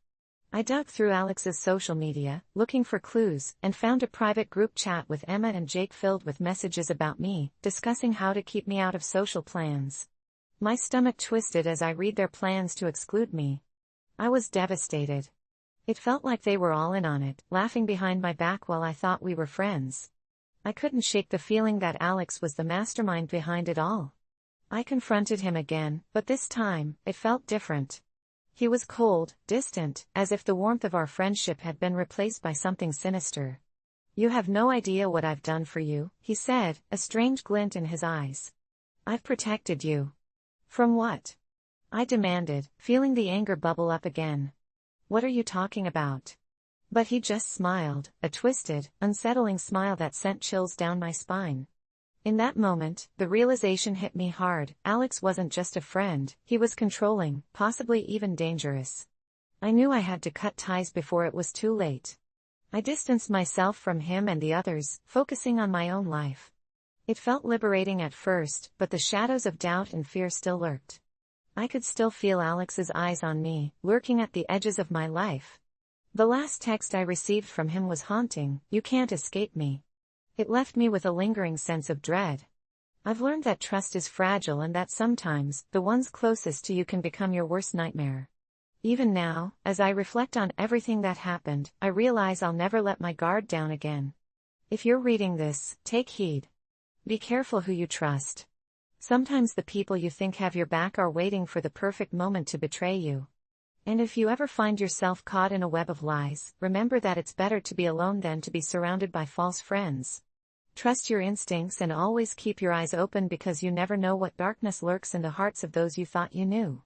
A: I dug through Alex's social media, looking for clues, and found a private group chat with Emma and Jake filled with messages about me, discussing how to keep me out of social plans. My stomach twisted as I read their plans to exclude me. I was devastated. It felt like they were all in on it, laughing behind my back while I thought we were friends. I couldn't shake the feeling that Alex was the mastermind behind it all. I confronted him again, but this time, it felt different. He was cold, distant, as if the warmth of our friendship had been replaced by something sinister. "You have no idea what I've done for you," he said, a strange glint in his eyes. "I've protected you." "From what?" I demanded, feeling the anger bubble up again. "What are you talking about?" But he just smiled, a twisted, unsettling smile that sent chills down my spine. In that moment, the realization hit me hard. Alex wasn't just a friend, he was controlling, possibly even dangerous. I knew I had to cut ties before it was too late. I distanced myself from him and the others, focusing on my own life. It felt liberating at first, but the shadows of doubt and fear still lurked. I could still feel Alex's eyes on me, lurking at the edges of my life. The last text I received from him was haunting, "You can't escape me." It left me with a lingering sense of dread. I've learned that trust is fragile and that sometimes, the ones closest to you can become your worst nightmare. Even now, as I reflect on everything that happened, I realize I'll never let my guard down again. If you're reading this, take heed. Be careful who you trust. Sometimes the people you think have your back are waiting for the perfect moment to betray you. And if you ever find yourself caught in a web of lies, remember that it's better to be alone than to be surrounded by false friends. Trust your instincts and always keep your eyes open because you never know what darkness lurks in the hearts of those you thought you knew.